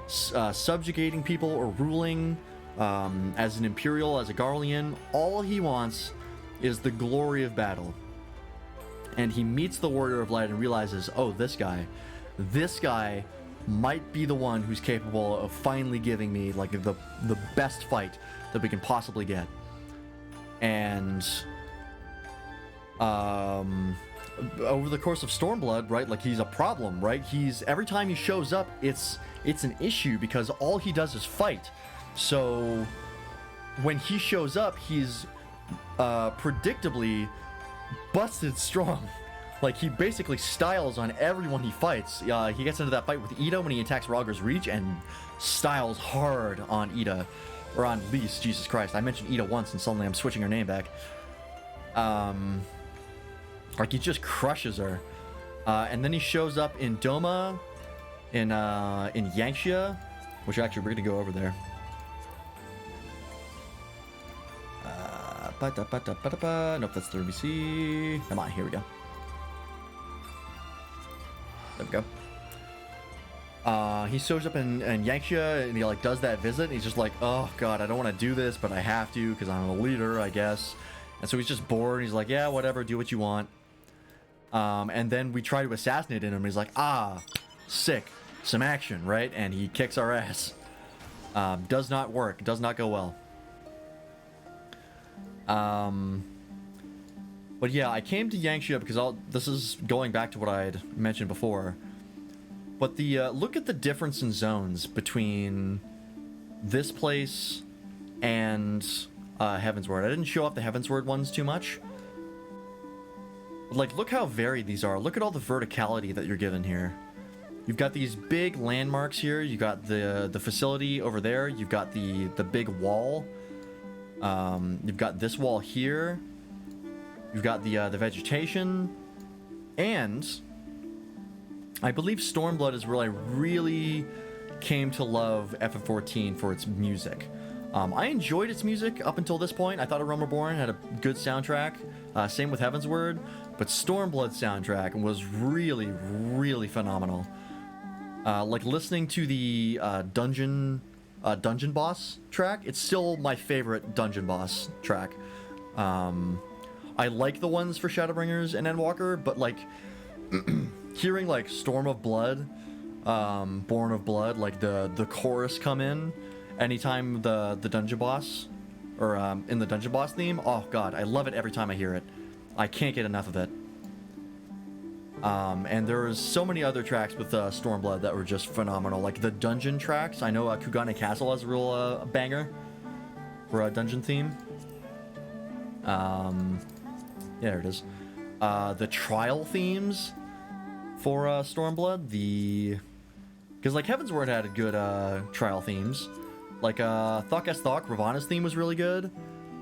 subjugating people or ruling as an Imperial, as a Garlean. All he wants is the glory of battle. And he meets the Warrior of Light and realizes, oh, this guy might be the one who's capable of finally giving me like the best fight that we can possibly get. And over the course of Stormblood, right, like he's a problem, right? Every time he shows up, it's an issue because all he does is fight. So when he shows up, he's predictably busted strong. Like, he basically styles on everyone he fights. He gets into that fight with Ida when he attacks Rogger's Reach and styles hard on Ida. Or on Lise, Jesus Christ. I mentioned Ida once and suddenly I'm switching her name back. Like, he just crushes her. And then he shows up in Doma, in Yanxia, which actually we're going to go over there. Nope, that's the RBC. Come on, here we go. There we go. He shows up in Yanxia and he like does that visit and he's just like, oh god, I don't want to do this, but I have to because I'm a leader, I guess. And so he's just bored. He's like, yeah, whatever, do what you want. And then we try to assassinate him and he's like, sick, some action, right? And he kicks our ass. Does not work, does not go well. But yeah, I came to Yanxia because this is going back to what I had mentioned before. But look at the difference in zones between this place and Heavensward. I didn't show off the Heavensward ones too much. But, like, look how varied these are. Look at all the verticality that you're given here. You've got these big landmarks here. You got the facility over there. You've got the big wall. You've got this wall here. You've got the vegetation. And I believe Stormblood is where I really came to love FF14 for its music. I enjoyed its music up until this point. I thought A Realm Reborn had a good soundtrack. Same with Heavensward. But Stormblood's soundtrack was really, really phenomenal. Like listening to the dungeon boss track, it's still my favorite dungeon boss track. I like the ones for Shadowbringers and Endwalker, but like hearing like Storm of Blood, Born of Blood, like the chorus come in anytime the dungeon boss or in the dungeon boss theme, oh god, I love it every time I hear it. I can't get enough of it. And there's so many other tracks with Stormblood that were just phenomenal, like the dungeon tracks. I know Kugane Castle has a real banger. for a dungeon theme. Yeah, there it is. The trial themes for Stormblood, because like Heavensward had good trial themes. Like Thok Thok, Ravana's theme was really good.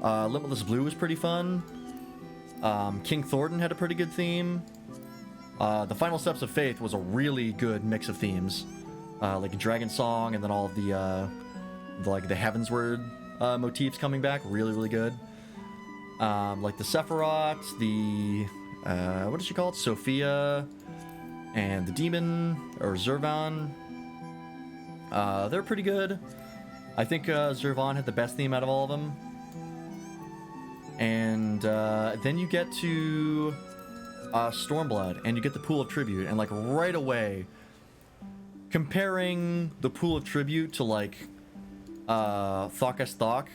Limitless Blue was pretty fun. King Thornton had a pretty good theme. The Final Steps of Faith was a really good mix of themes, like Dragon Song, and then all of the Heavensward motifs coming back, really good. Like the Sephiroth, the what did she call it? Sophia, and the Demon or Zervan. They're pretty good. I think Zervan had the best theme out of all of them. And then you get to Stormblood, and you get the Pool of Tribute, and like right away, comparing the Pool of Tribute to like Thok Thok,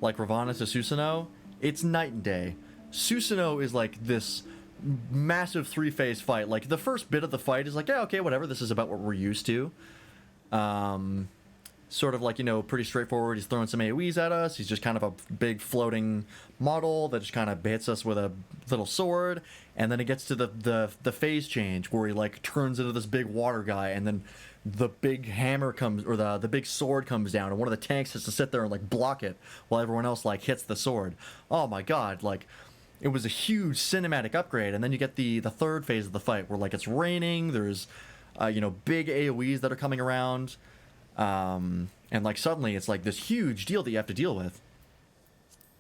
like Ravana to Susanoo, it's night and day. Susanoo is like this massive 3-phase fight. Like the first bit of the fight is like, yeah, okay, whatever, this is about what we're used to. Sort of like, you know, pretty straightforward. He's throwing some AoEs at us. He's just kind of a big floating model that just kind of hits us with a little sword. And then it gets to the phase change where he like turns into this big water guy, and then the big hammer comes, or the big sword comes down, and one of the tanks has to sit there and like block it while everyone else like hits the sword. Oh my god, like it was a huge cinematic upgrade. And then you get the third phase of the fight where like it's raining, there's you know, big AoEs that are coming around. And like suddenly it's like this huge deal that you have to deal with.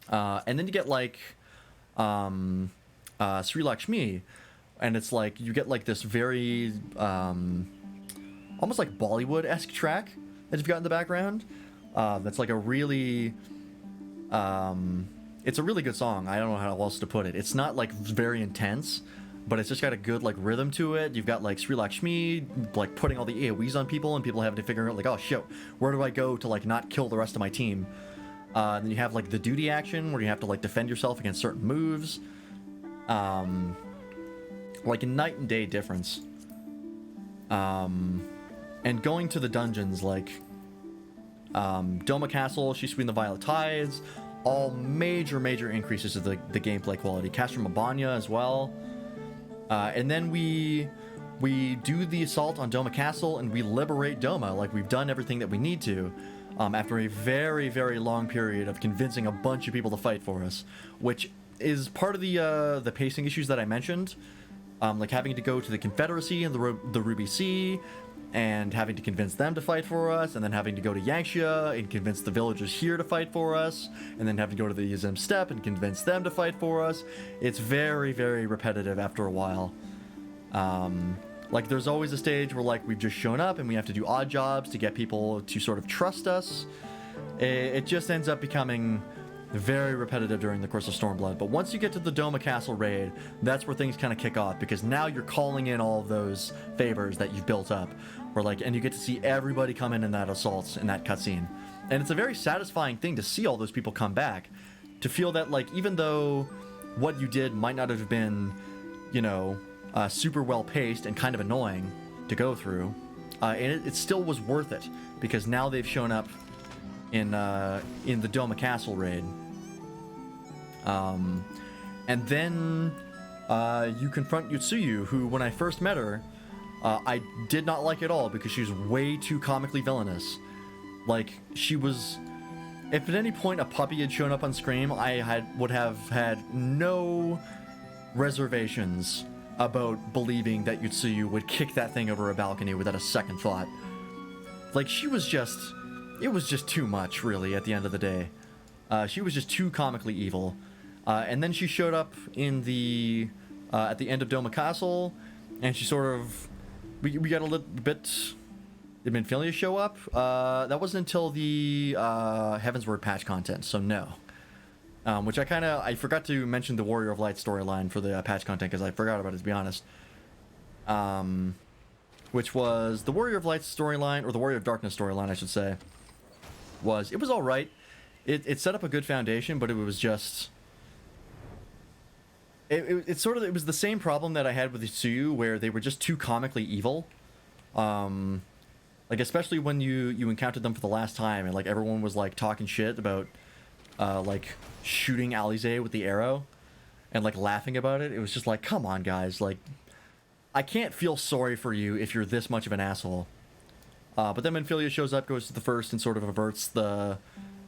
And then you get like Sri Lakshmi, and it's like you get like this very almost like Bollywood-esque track that you've got in the background. That's like a really it's a really good song. I don't know how else to put it. It's not like very intense, but it's just got a good like rhythm to it. You've got like Sri Lakshmi like putting all the AoEs on people, and people having to figure out like, oh shit, where do I go to like not kill the rest of my team? Then you have like the duty action where you have to like defend yourself against certain moves. Like a night and day difference. And going to the dungeons like Doma Castle, She's Between the Violet Tides, all major increases to the gameplay quality. Castrum Abanya as well. And then we do the assault on Doma Castle, and we liberate Doma. Like, we've done everything that we need to, after a very long period of convincing a bunch of people to fight for us, which is part of the pacing issues that I mentioned, like having to go to the Confederacy and the Ruby Sea, and having to convince them to fight for us, and then having to go to Yangxia and convince the villagers here to fight for us, and then having to go to the Yizim Steppe and convince them to fight for us. It's very repetitive after a while. Like, there's always a stage where, like, we've just shown up and we have to do odd jobs to get people to sort of trust us. It just ends up becoming very repetitive during the course of Stormblood. But once you get to the Doma Castle raid, that's where things kind of kick off, because now you're calling in all of those favors that you've built up. Where, like, and you get to see everybody come in that assault, in that cutscene. And it's a very satisfying thing to see all those people come back. To feel that, like, even though what you did might not have been, you know, super well paced and kind of annoying to go through, and it still was worth it, because now they've shown up in the Doma Castle raid. And then you confront Yutsuyu, who, when I first met her, I did not like at all, because she was way too comically villainous. Like, she was... If at any point a puppy had shown up on screen, I would have had no reservations about believing that Yutsuyu would kick that thing over a balcony without a second thought. Like, she was just... It was just too much, really, at the end of the day. She was just too comically evil. And then she showed up in the... at the end of Doma Castle, and she sort of... We got a little bit... Did Minfilia show up? That wasn't until the Heavensward patch content, so no. Which I forgot to mention the Warrior of Light storyline for the patch content, because I forgot about it, to be honest. Which was the Warrior of Light storyline, or the Warrior of Darkness storyline, I should say. It was alright. It set up a good foundation, but it was just... It was the same problem that I had with Yutsuyu, where they were just too comically evil. Like, especially when you encountered them for the last time, and like everyone was like talking shit about like shooting Alize with the arrow and like laughing about it. It was just like, come on, guys, like I can't feel sorry for you if you're this much of an asshole. But then Minfilia shows up, goes to the first, and sort of averts the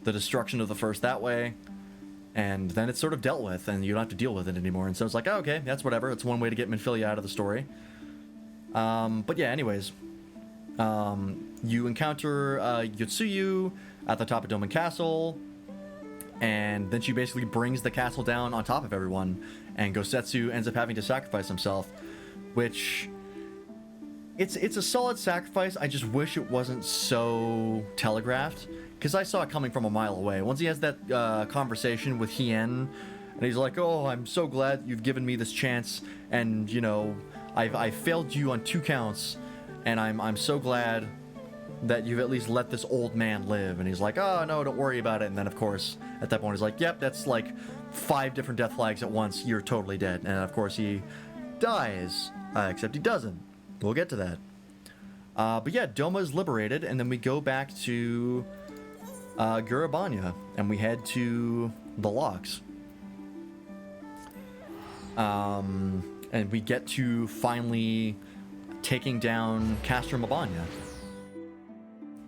destruction of the first that way. And then it's sort of dealt with, and you don't have to deal with it anymore. And so it's like, oh, okay, that's whatever. It's one way to get Minfilia out of the story. But yeah, anyways. You encounter Yotsuyu at the top of Doman Castle. And then she basically brings the castle down on top of everyone. And Gosetsu ends up having to sacrifice himself. Which... It's a solid sacrifice. I just wish it wasn't so telegraphed. Because I saw it coming from a mile away. Once he has that conversation with Hien, and he's like, oh, I'm so glad you've given me this chance, and, you know, I've failed you on 2 counts, and I'm so glad that you've at least let this old man live. And he's like, oh, no, don't worry about it. And then, of course, at that point, he's like, yep, that's like 5 different death flags at once. You're totally dead. And, of course, he dies, except he doesn't. We'll get to that. But yeah, Doma is liberated, and then we go back to... Gurabanya, and we head to the locks. And we get to finally taking down Castro Mabanya.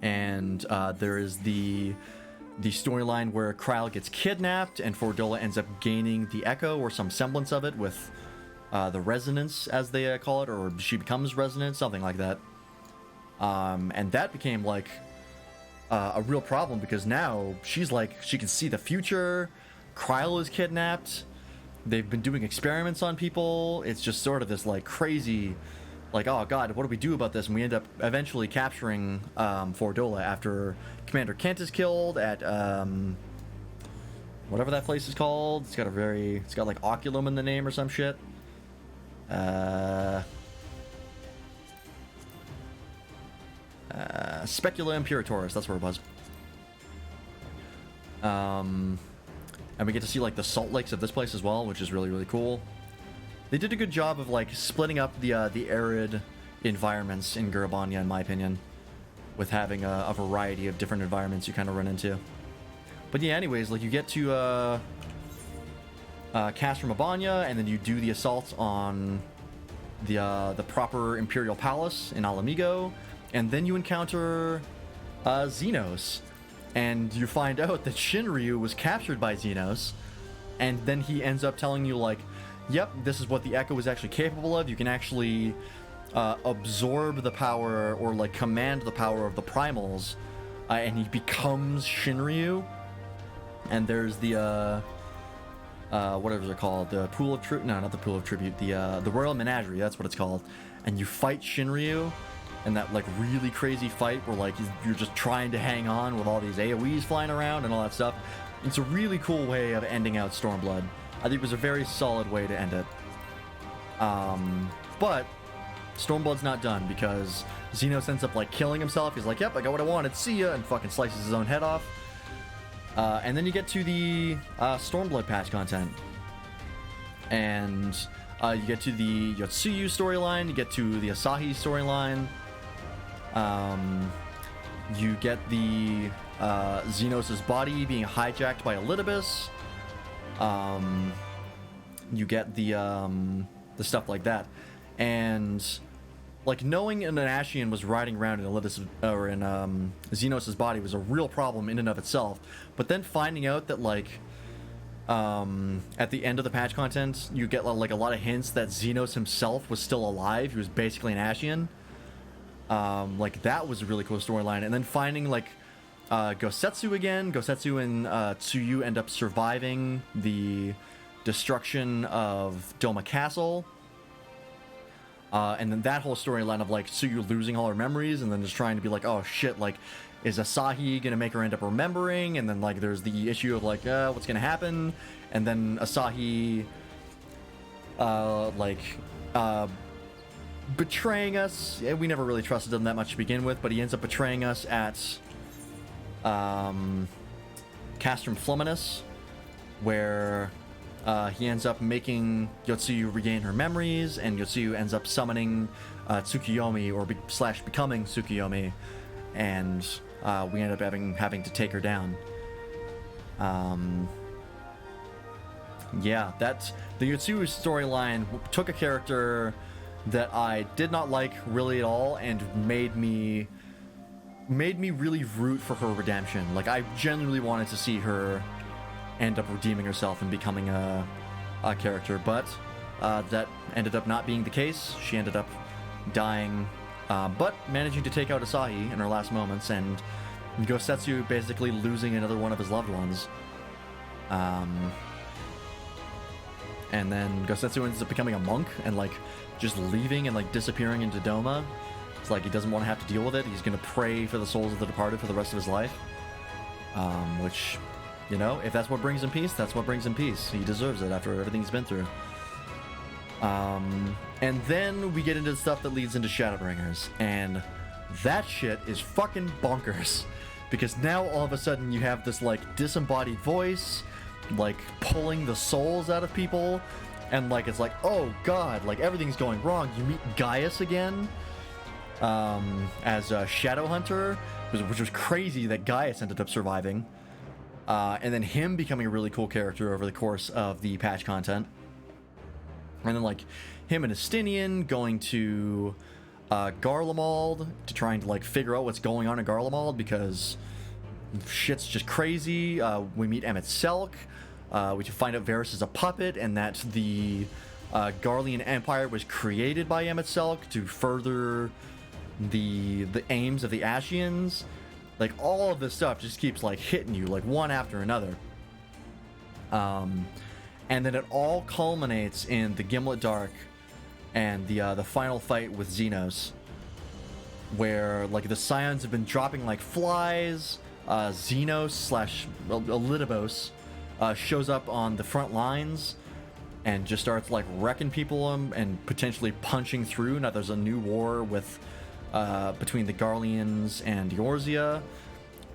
And there is the storyline where Kryle gets kidnapped, and Fordola ends up gaining the Echo, or some semblance of it, with the Resonance, as they call it, or she becomes Resonance, something like that. And that became, like... a real problem, because now she's like, she can see the future. Kryle is kidnapped. They've been doing experiments on people. It's just sort of this like crazy, like, oh god, what do we do about this? And we end up eventually capturing Fordola after Commander Kent is killed at whatever that place is called. It's got like Oculum in the name or some shit. Specula Imperatoris, that's where it was. And we get to see like the salt lakes of this place as well, which is really, really cool. They did a good job of like splitting up the arid environments in Gurabanya, in my opinion, with having a variety of different environments you kind of run into. But yeah, anyways, like you get to Castro Mabanya, and then you do the assault on the proper Imperial Palace in Alamigo. And then you encounter Xenos, and you find out that Shinryu was captured by Xenos, and then he ends up telling you, like, yep, this is what the Echo is actually capable of. You can actually absorb the power, or, like, command the power of the Primals, and he becomes Shinryu. And there's the, whatever they're called, the Pool of Tribute, no, not the Pool of Tribute, the Royal Menagerie, that's what it's called. And you fight Shinryu, and that like really crazy fight where like you're just trying to hang on with all these AoEs flying around and all that stuff. It's a really cool way of ending out Stormblood. I think it was a very solid way to end it. But Stormblood's not done, because Xenos ends up like killing himself. He's like, yep, I got what I wanted, see ya, and fucking slices his own head off. And then you get to the Stormblood patch content. And you get to the Yotsuyu storyline, you get to the Asahi storyline. You get the Xenos' body being hijacked by Elidibus. You get the stuff like that. And like knowing an Ashian was riding around in Elidibus, or in Xenos' body, was a real problem in and of itself. But then finding out that like at the end of the patch content, you get like a lot of hints that Xenos himself was still alive. He was basically an Ashian. Like that was a really cool storyline. And then finding like Gosetsu again. Gosetsu and Tsuyu end up surviving the destruction of Doma Castle. And then that whole storyline of like Tsuyu losing all her memories, and then just trying to be like, oh shit, like, is Asahi gonna make her end up remembering? And then like there's the issue of like, what's gonna happen? And then Asahi betraying us. We never really trusted him that much to begin with, but he ends up betraying us at Castrum Fluminus, where he ends up making Yotsuyu regain her memories, and Yotsuyu ends up summoning Tsukuyomi, or becoming Tsukuyomi, and we end up having to take her down. Yeah, that's the Yotsuyu storyline took a character that I did not like really at all and made me really root for her redemption. Like, I genuinely wanted to see her end up redeeming herself and becoming a character, but that ended up not being the case. She ended up dying, but managing to take out Asahi in her last moments, and Gosetsu basically losing another one of his loved ones. And then Gosetsu ends up becoming a monk and like just leaving and like disappearing into Doma. It's like he doesn't want to have to deal with it. He's gonna pray for the souls of the departed for the rest of his life. Which, you know, if that's what brings him peace, that's what brings him peace. He deserves it after everything he's been through. And then we get into the stuff that leads into Shadowbringers, and that shit is fucking bonkers. Because now all of a sudden you have this like disembodied voice, like pulling the souls out of people, and like it's like, oh god, like everything's going wrong. You meet Gaius again as a Shadow Hunter, which was crazy that Gaius ended up surviving, and then him becoming a really cool character over the course of the patch content, and then like him and Estinian going to Garlemald to trying to like figure out what's going on in Garlemald because shit's just crazy. We meet Emmett Selk. We find out Varys is a puppet and that the Garlean Empire was created by Emmett Selk to further the aims of the Ashians. Like, all of this stuff just keeps like hitting you like one after another. And then it all culminates in the Gimlet Dark and the final fight with Xenos, where like the Scions have been dropping like flies. Xenos slash Elidibos shows up on the front lines and just starts like wrecking people and potentially punching through. Now there's a new war with between the Garleans and Eorzea,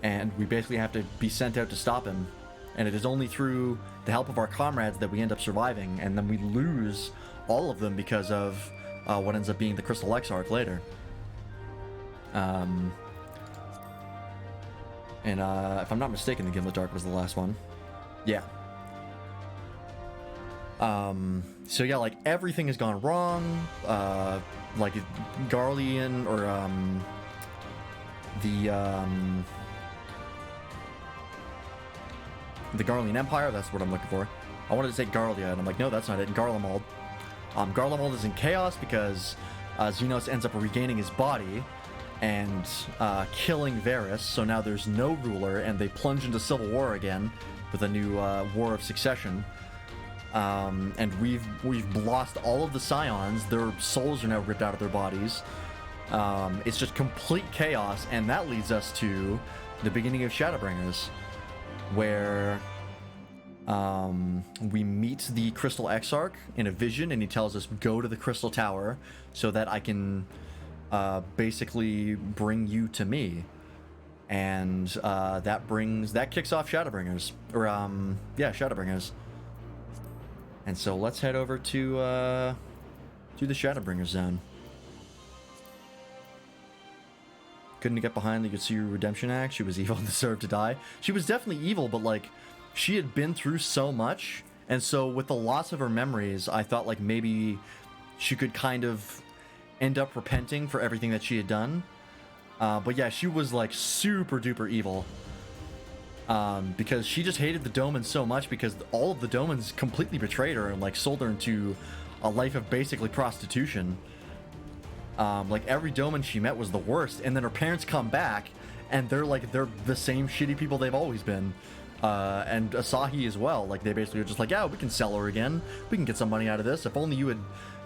and we basically have to be sent out to stop him. And it is only through the help of our comrades that we end up surviving, and then we lose all of them because of what ends up being the Crystal Exarch later. And if I'm not mistaken, the Gimlet Dark was the last one. Yeah. So yeah, like everything has gone wrong. Like Garlean or the Garlean Empire, that's what I'm looking for. I wanted to say Garlia, and I'm like, no, that's not it. Garlemald. Garlemald is in chaos because Xenos ends up regaining his body and killing Varys, so now there's no ruler, and they plunge into civil war again with a new war of succession. And we've lost all of the Scions. Their souls are now ripped out of their bodies. It's just complete chaos, and that leads us to the beginning of Shadowbringers, where we meet the Crystal Exarch in a vision, and he tells us, go to the Crystal Tower so that I can basically bring you to me. And that kicks off Shadowbringers, or Shadowbringers. And so let's head over to the Shadowbringers zone. Couldn't get behind the Yotsuyu Redemption Act. She was evil and deserved to die. She was definitely evil, but like she had been through so much, and so with the loss of her memories, I thought like maybe she could kind of end up repenting for everything that she had done. But yeah, she was like super duper evil. Because she just hated the Domans so much because all of the Domans completely betrayed her and like sold her into a life of basically prostitution. Like every Doman she met was the worst, and then her parents come back and they're the same shitty people they've always been. And Asahi as well. Like they basically were just like, yeah, we can sell her again. We can get some money out of this. If only you had,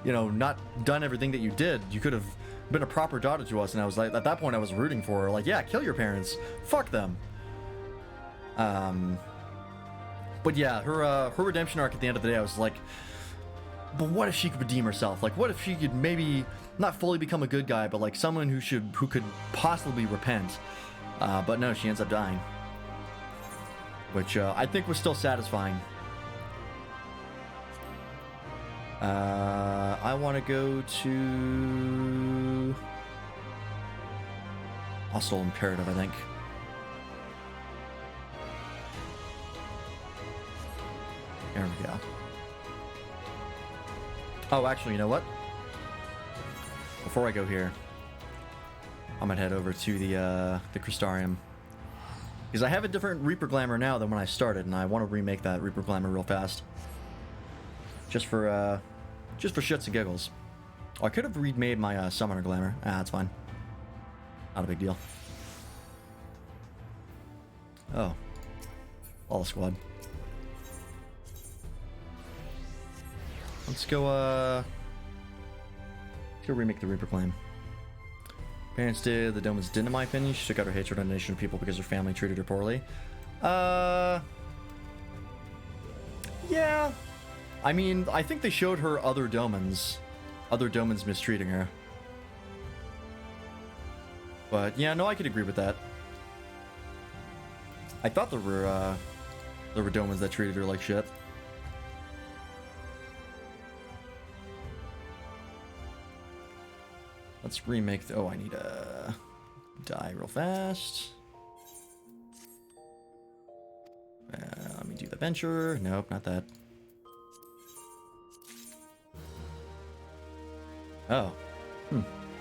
not done everything that you did, you could have been a proper daughter to us. And I was like, at that point I was rooting for her. Like, yeah, kill your parents. Fuck them. But yeah, her redemption arc at the end of the day, I was like, but what if she could redeem herself? Like, what if she could maybe not fully become a good guy, but like someone who could possibly repent? But no, she ends up dying, which I think was still satisfying. I want to go to Hostile Imperative, I think. There we go. Oh, actually, you know what? Before I go here, I'm gonna head over to the Crystarium. Because I have a different Reaper Glamour now than when I started, and I want to remake that Reaper Glamour real fast. Just for shits and giggles. Oh, I could have remade my Summoner Glamour. Ah, that's fine. Not a big deal. Oh. All the squad. Let's go remake the Reaper Claim. Parents did, the Domans didn't, in my opinion. She took out her hatred on a nation of people because her family treated her poorly. Yeah. I mean, I think they showed her other Domans mistreating her. But yeah, no, I could agree with that. I thought there were Domans that treated her like shit. Let's remake the... Oh, I need to die real fast. Let me do the venture. Nope, not that. Oh.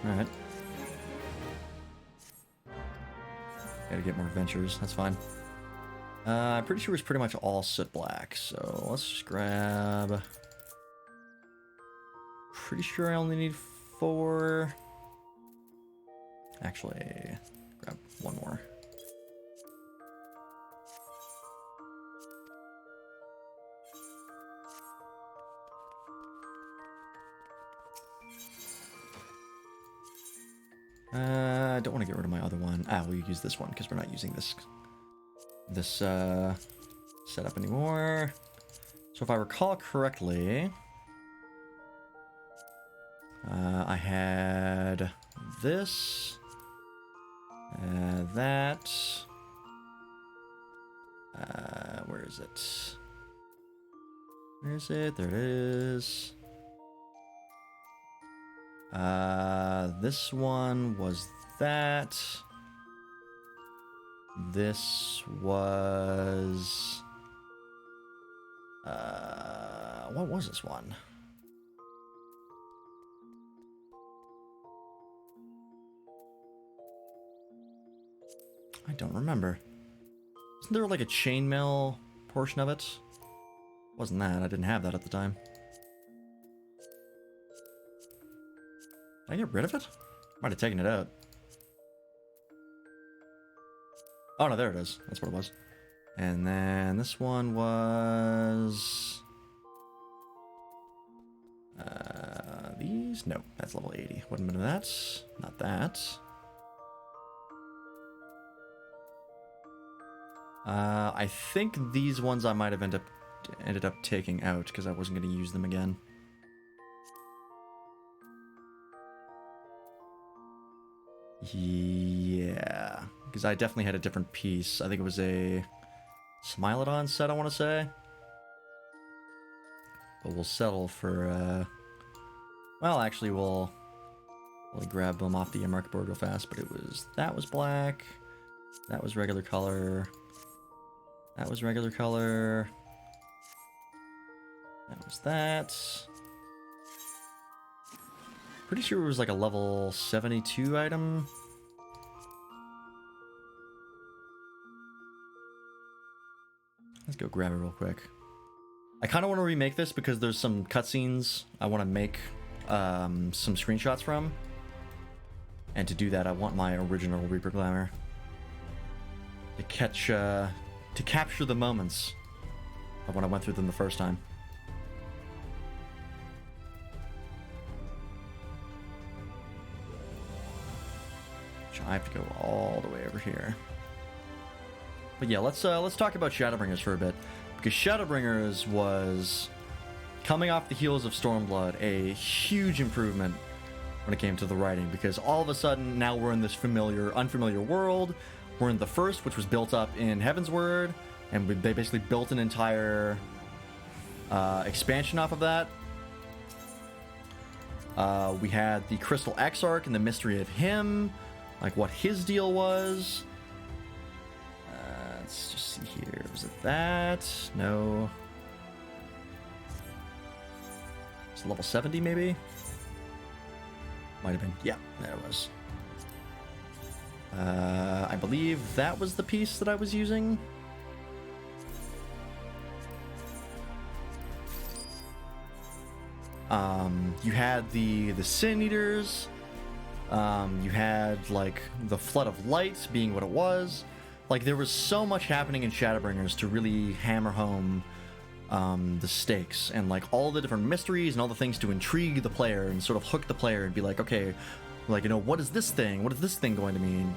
Alright. Gotta get more ventures. That's fine. I'm pretty sure it's pretty much all soot black. So let's just grab... Pretty sure I only need 4... Actually, grab one more. I don't want to get rid of my other one. We'll use this one because we're not using this setup anymore. So if I recall correctly, I had this. That. Where is it? Where is it? There it is. This one was that. This was... what was this one? I don't remember. Isn't there like a chainmail portion of it? Wasn't that? I didn't have that at the time. Did I get rid of it? Might have taken it out. Oh no, there it is. That's what it was. And then this one was... these? No, that's level 80. Wouldn't have been that. Not that. I think these ones I might have ended up taking out because I wasn't going to use them again. Yeah, because I definitely had a different piece. I think it was a Smilodon set, I want to say. But we'll settle for, well, actually, we'll grab them off the market board real fast. But that was black. That was regular color. That was regular color. That was that. Pretty sure it was like a level 72 item. Let's go grab it real quick. I kind of want to remake this because there's some cutscenes I want to make some screenshots from. And to do that, I want my original Reaper Glamour. To capture the moments of when I went through them the first time. I have to go all the way over here. But yeah, let's talk about Shadowbringers for a bit, because Shadowbringers was, coming off the heels of Stormblood, a huge improvement when it came to the writing, because all of a sudden now we're in this unfamiliar world. We're in the first, which was built up in Heavensward, and they basically built an entire expansion off of that. We had the Crystal Exarch and the mystery of him, like what his deal was. Let's just see here. Was it that? No. It's level 70 maybe? Might have been. Yeah, there it was. I believe that was the piece that I was using. You had the Sin Eaters. You had, like, the Flood of Light being what it was. Like, there was so much happening in Shadowbringers to really hammer home the stakes and, like, all the different mysteries and all the things to intrigue the player and sort of hook the player and be like, okay, like, you know, what is this thing? What is this thing going to mean?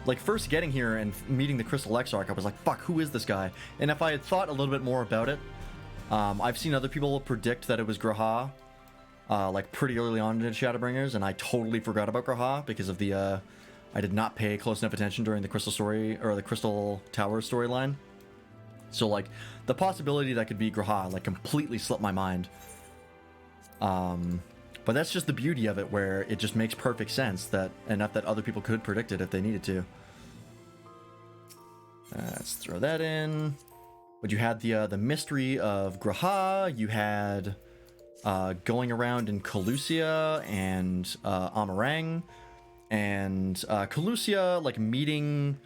Like first getting here and meeting the Crystal Exarch, I was like, fuck, who is this guy? And if I had thought a little bit more about it, I've seen other people predict that it was Graha, like pretty early on in Shadowbringers, and I totally forgot about Graha because of the, I did not pay close enough attention during the Crystal story, or the Crystal Tower storyline. So, like, the possibility that could be Graha, like, completely slipped my mind. But that's just the beauty of it, where it just makes perfect sense that enough that other people could predict it if they needed to. Let's throw that in. But you had the mystery of Graha. You had going around in Calusia and Amarang, and Calusia, like, meeting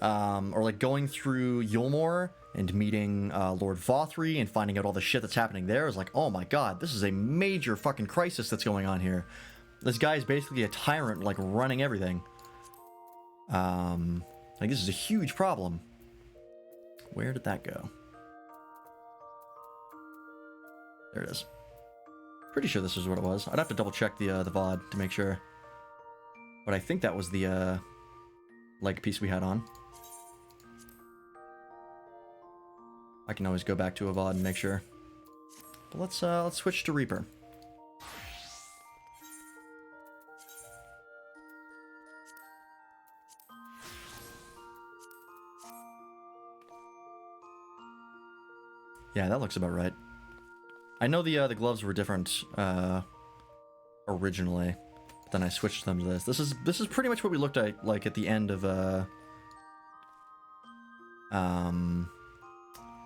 or like going through Yulmore and meeting Lord Vothri and finding out all the shit that's happening there is like, oh my god, this is a major fucking crisis that's going on here. This guy is basically a tyrant, like, running everything. Like, this is a huge problem. Where did that go? There it is. Pretty sure this is what it was. I'd have to double check the VOD to make sure. But I think that was the like piece we had on. I can always go back to a VOD and make sure. But let's switch to Reaper. Yeah, that looks about right. I know the gloves were different originally, but then I switched them to this. This is pretty much what we looked at, like, at the end of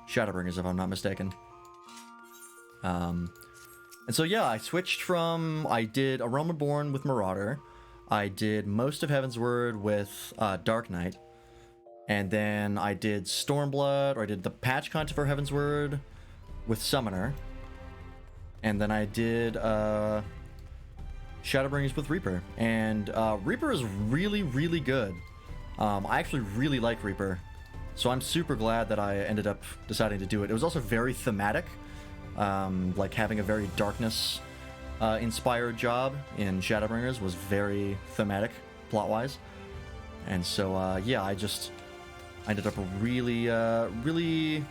Shadowbringers, if I'm not mistaken. And so yeah, I switched from, I did Aroma Born with Marauder, I did most of Heavensward with Dark Knight, and then I did Stormblood, or I did the patch content for Heavensward with Summoner, and then I did Shadowbringers with Reaper. And Reaper is really, really good. I actually really like Reaper, so I'm super glad that I ended up deciding to do it. It was also very thematic, like having a very darkness inspired job in Shadowbringers was very thematic plot-wise. And so yeah, I ended up really, really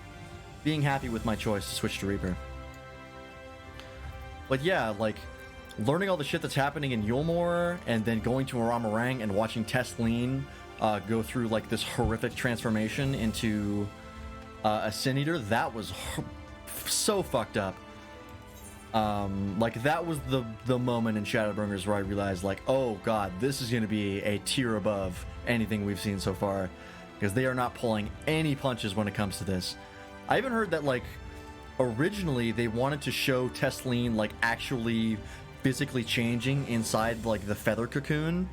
being happy with my choice to switch to Reaper. But yeah, like, learning all the shit that's happening in Yulmore, and then going to Aramarang and watching Tesleen go through, like, this horrific transformation into a Sin Eater, that was so fucked up. Like, that was the moment in Shadowbringers where I realized, like, oh god, this is going to be a tier above anything we've seen so far, because they are not pulling any punches when it comes to this. I even heard that, like, originally they wanted to show Tesleen, like, actually physically changing inside, like, the feather cocoon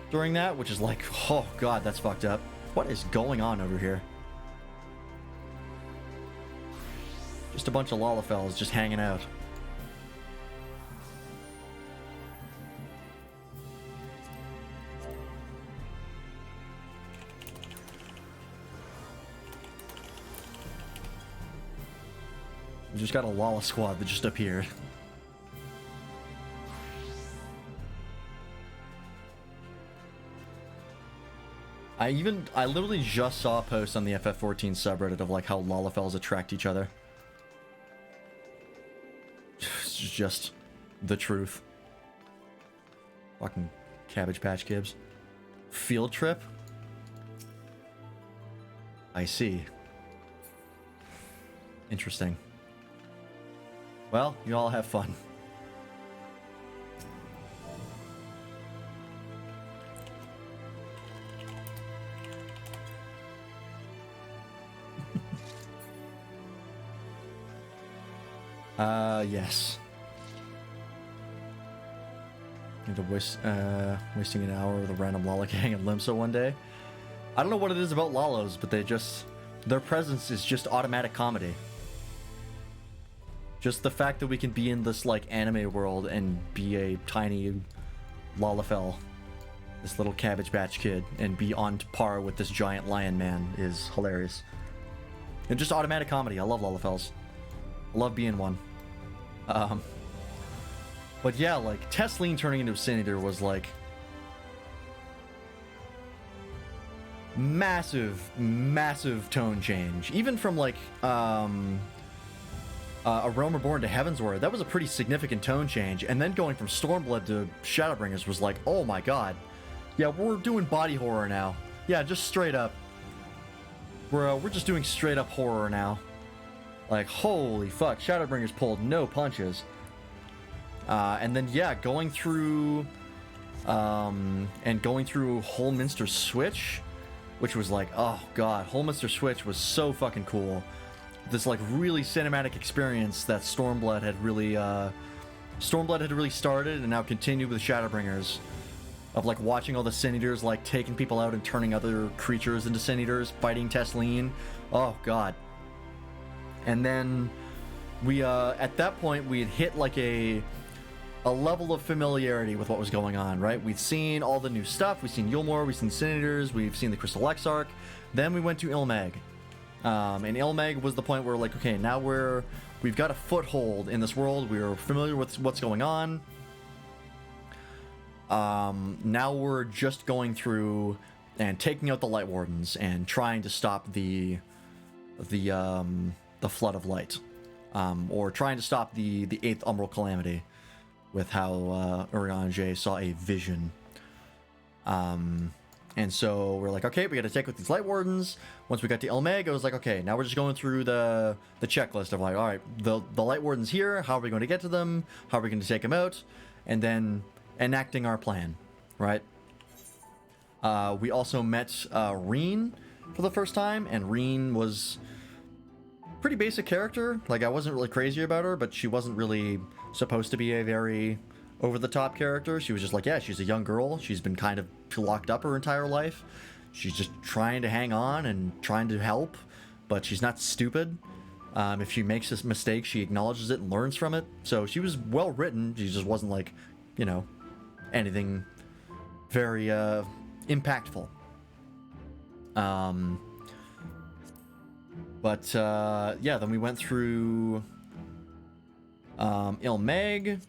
during that, which is like, oh god, that's fucked up. What is going on over here? Just a bunch of Lalafels just hanging out. We just got a Lala squad that just appeared. I literally just saw a post on the FF14 subreddit of, like, how Lalafels attract each other. It's just the truth. Fucking Cabbage Patch Kids. Field trip? I see. Interesting. Well, you all have fun. Yes. Into wasting an hour with a random lollygang in Limsa one day. I don't know what it is about Lalos, but their presence is just automatic comedy. Just the fact that we can be in this, like, anime world and be a tiny Lalafell, this little Cabbage Patch Kid, and be on par with this giant lion man is hilarious. And just automatic comedy. I love Lalafells. I love being one. But yeah, like, Tesleen turning into a Sin Eater was, like, massive tone change. Even from, like, A Realm Reborn to Heavensward, that was a pretty significant tone change. And then going from Stormblood to Shadowbringers was like, oh my god. Yeah, we're doing body horror now. Yeah, just straight up. We're just doing straight up horror now. Like, holy fuck, Shadowbringers pulled no punches. And then, yeah, going through Holminster Switch, which was like, oh god, Holminster Switch was so fucking cool. This, like, really cinematic experience that Stormblood had really started and now continued with Shadowbringers, of, like, watching all the Sin Eaters, like, taking people out and turning other creatures into Sin Eaters, fighting Tesleen. Oh god. And then we at that point we had hit, like, a level of familiarity with what was going on, right? We'd seen all the new stuff. We've seen Yulmore, we've seen Sin Eaters, we've seen the Crystal Exarch. Then we went to Ilmeg. And Ilmeg was the point where, like, okay, now we've got a foothold in this world. We're familiar with what's going on. Now we're just going through and taking out the Light Wardens and trying to stop the Flood of Light, or trying to stop the 8th Umbral Calamity, with how Urianger saw a vision. And so we're like, okay, we got to take with these Light Wardens. Once we got to Ilmeg, I was like, okay, now we're just going through the checklist of, like, all right, the Light Wardens here. How are we going to get to them? How are we going to take them out? And then enacting our plan, right? We also met Reen for the first time, and Reen was a pretty basic character. Like, I wasn't really crazy about her, but she wasn't really supposed to be a very over-the-top character. She was just like, yeah, she's a young girl. She's been kind of locked up her entire life. She's just trying to hang on and trying to help, but she's not stupid. If she makes a mistake, she acknowledges it and learns from it. So she was well written. She just wasn't, like, you know, anything very impactful. Yeah, then we went through Ilmeg.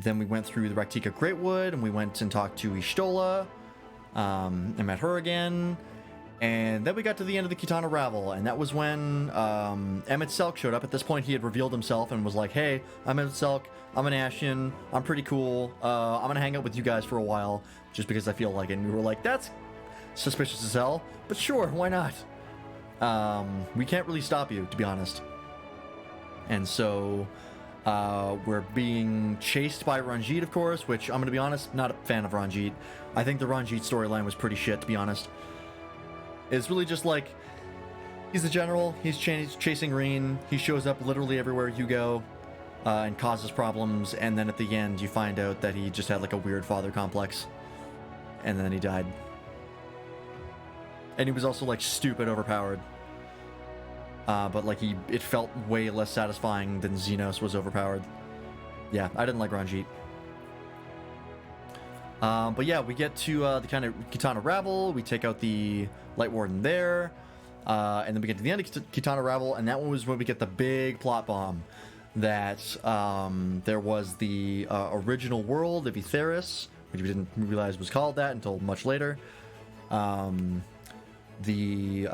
Then we went through the Raktika Greatwood, and we went and talked to Y'shtola, and met her again. And then we got to the end of the Kitana Ravel, and that was when Emmett Selk showed up. At this point, he had revealed himself and was like, hey, I'm Emmett Selk, I'm an Ashen, I'm pretty cool, I'm gonna hang out with you guys for a while, just because I feel like it. And we were like, that's suspicious as hell, but sure, why not? We can't really stop you, to be honest. And so we're being chased by Ranjit, of course, which, I'm gonna be honest, not a fan of Ranjit. I think the Ranjit storyline was pretty shit, to be honest. It's really just like, he's the general, he's chasing Reen, he shows up literally everywhere you go, and causes problems, and then at the end you find out that he just had, like, a weird father complex, and then he died. And he was also, like, stupid overpowered. But, like, it felt way less satisfying than Xenos was overpowered. Yeah, I didn't like Ranjit. But yeah, we get to the kind of Kitana Ravel, we take out the Light Warden there, and then we get to the end of Kitana Ravel, and that one was when we get the big plot bomb that there was the original world of Etheris, which we didn't realize was called that until much later. The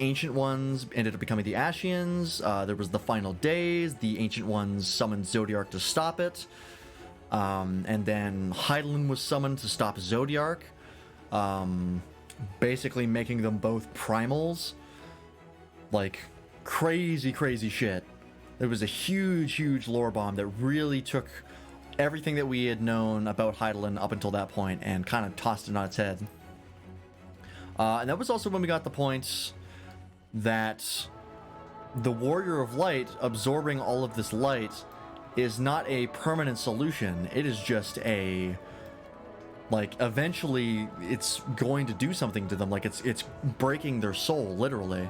Ancient Ones ended up becoming the Ashians. There was the Final Days. The Ancient Ones summoned Zodiark to stop it. And then Hydaelyn was summoned to stop Zodiark. Basically making them both primals. Like, crazy, crazy shit. It was a huge, huge lore bomb that really took everything that we had known about Hydaelyn up until that point and kind of tossed it on its head. And that was also when we got the point that the Warrior of Light absorbing all of this light is not a permanent solution. It is just a, like, eventually it's going to do something to them. Like, it's breaking their soul, literally.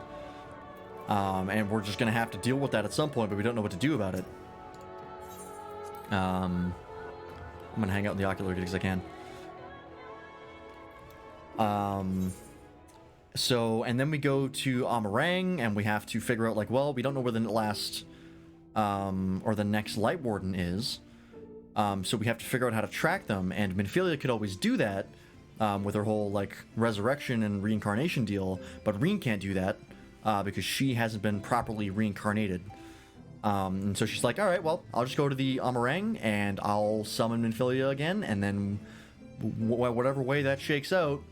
And we're just gonna have to deal with that at some point, but we don't know what to do about it. I'm gonna hang out in the ocular because I can. So, and then we go to Amarang, and we have to figure out, like, well, we don't know where the last, or the next Light Warden is. So we have to figure out how to track them, and Minfilia could always do that, with her whole, like, resurrection and reincarnation deal, but Reen can't do that, because she hasn't been properly reincarnated. And so she's like, alright, well, I'll just go to the Amarang, and I'll summon Minfilia again, and then whatever way that shakes out,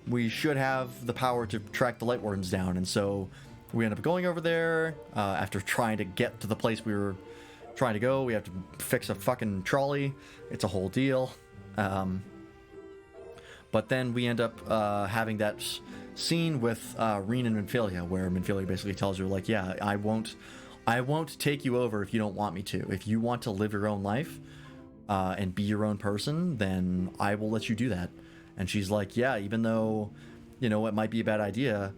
we should have the power to track the Light Wardens down. And so we end up going over there, after trying to get to the place we were trying to go. We have to fix a fucking trolley. It's a whole deal. But then we end up having that scene with Reen and Minfilia, where Minfilia basically tells her, like, yeah, I won't take you over if you don't want me to. If you want to live your own life and be your own person, then I will let you do that. And she's like, yeah, even though, you know, it might be a bad idea,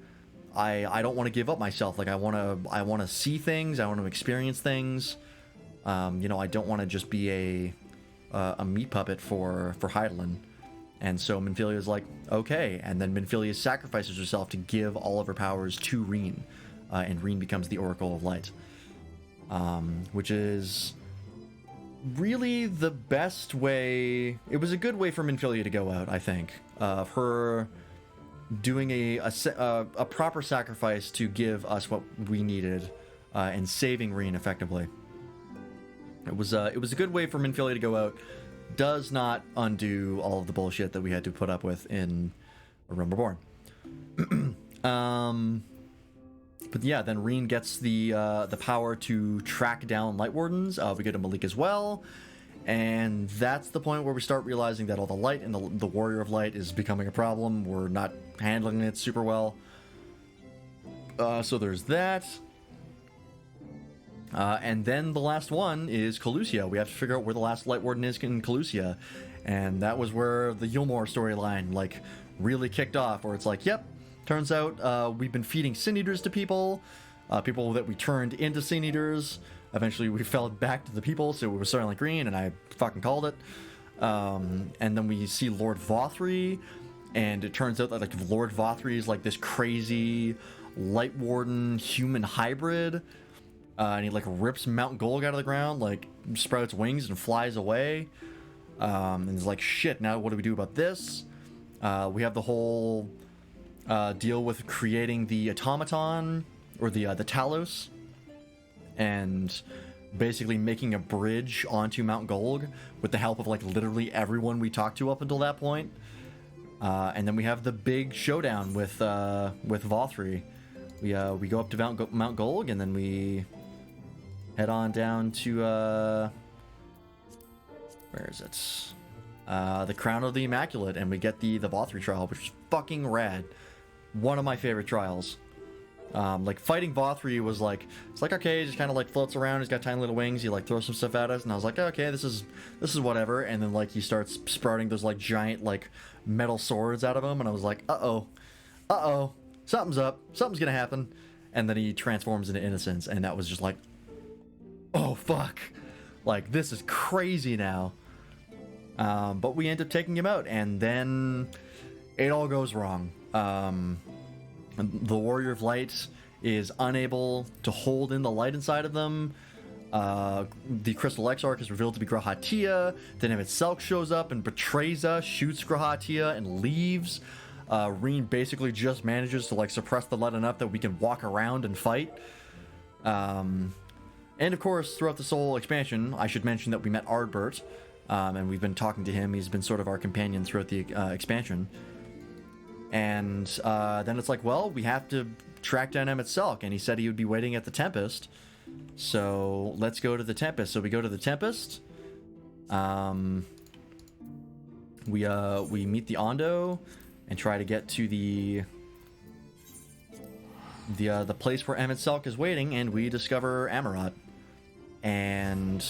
I don't want to give up myself. Like, I want to see things. I want to experience things. You know, I don't want to just be a meat puppet for Hydaelyn. And so Minfilia's like, okay. And then Minfilia sacrifices herself to give all of her powers to Reen. And Reen becomes the Oracle of Light. Which is really the best way. It was a good way for Minfilia to go out, I think. Of her doing a proper sacrifice to give us what we needed, and saving Reen effectively. It was a good way for Minfilia to go out. Does not undo all of the bullshit that we had to put up with in A Realm Reborn. But yeah, then Reen gets the power to track down Light Wardens. We get a Malik as well. And that's the point where we start realizing that all the light and the Warrior of Light is becoming a problem. We're not handling it super well. So there's that. And then the last one is Calusia. We have to figure out where the last Light Warden is in Calusia. And that was where the Yulmore storyline, like, really kicked off, where it's like, yep, turns out we've been feeding Sin Eaters to people that we turned into Sin Eaters. Eventually we fell back to the people, so we were starting like green, and I fucking called it. And then we see Lord Vothri, and it turns out that, like, Lord Vothri is like this crazy Light Warden human hybrid. And he, like, rips Mount Golg out of the ground, like, sprouts wings and flies away. And he's like, shit, now what do we do about this? We have the whole deal with creating the automaton, or the Talos, and basically making a bridge onto Mount Golg with the help of, like, literally everyone we talked to up until that point. And then we have the big showdown with Vothri. We go up to Mount Golg, and then we head on down to where is it? The Crown of the Immaculate, and we get the Vothri trial, which is fucking rad. One of my favorite trials. Like, fighting Vothri was like, it's like, okay, he just kind of, like, floats around, he's got tiny little wings, he, like, throws some stuff at us, and I was like, okay, this is whatever. And then, like, he starts sprouting those, like, giant, like, metal swords out of him, and I was like, uh-oh, something's up, something's gonna happen. And then he transforms into Innocence, and that was just like, oh fuck, like, this is crazy now. But we end up taking him out, and then it all goes wrong. The Warrior of Light is unable to hold in the light inside of them. The Crystal Exarch is revealed to be Grahatia. Then itself shows up and betrays us, shoots Grahatia, and leaves. Reen basically just manages to, like, suppress the light enough that we can walk around and fight. And of course, throughout this whole expansion, I should mention that we met Ardbert, and we've been talking to him. He's been sort of our companion throughout the expansion. And then it's like, well, we have to track down Emmett Selk, and he said he would be waiting at the Tempest. So let's go to the Tempest. So we go to the Tempest. We meet the Ondo and try to get to the the place where Emmett Selk is waiting, and we discover Amarat, and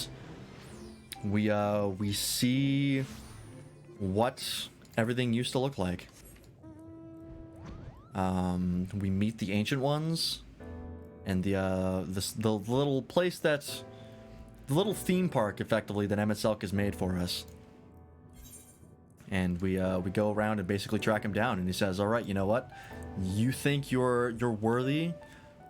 we see what everything used to look like. We meet the Ancient Ones, and the little place that's the little theme park, effectively, that Emmett Selk has made for us. And we go around and basically track him down, and he says, "All right, you know what? You think you're worthy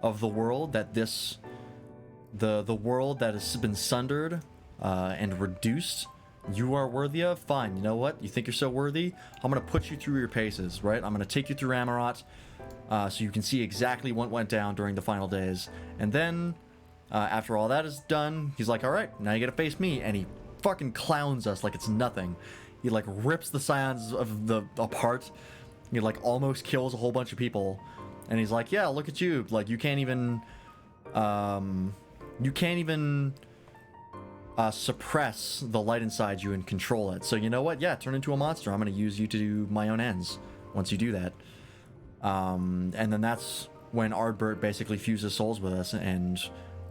of the world that the world that has been sundered and reduced. You are worthy of? Fine. You know what? You think you're so worthy? I'm gonna put you through your paces, right? I'm gonna take you through Amarat, so you can see exactly what went down during the final days. And then, after all that is done, he's like, all right, now you gotta face me." And he fucking clowns us like it's nothing. He like rips the Scions of the apart. He like almost kills a whole bunch of people. And he's like, yeah, look at you. Like you can't even suppress the light inside you and control it. So you know what? Yeah, turn into a monster. I'm going to use you to do my own ends once you do that. And then that's when Ardbert basically fuses souls with us, and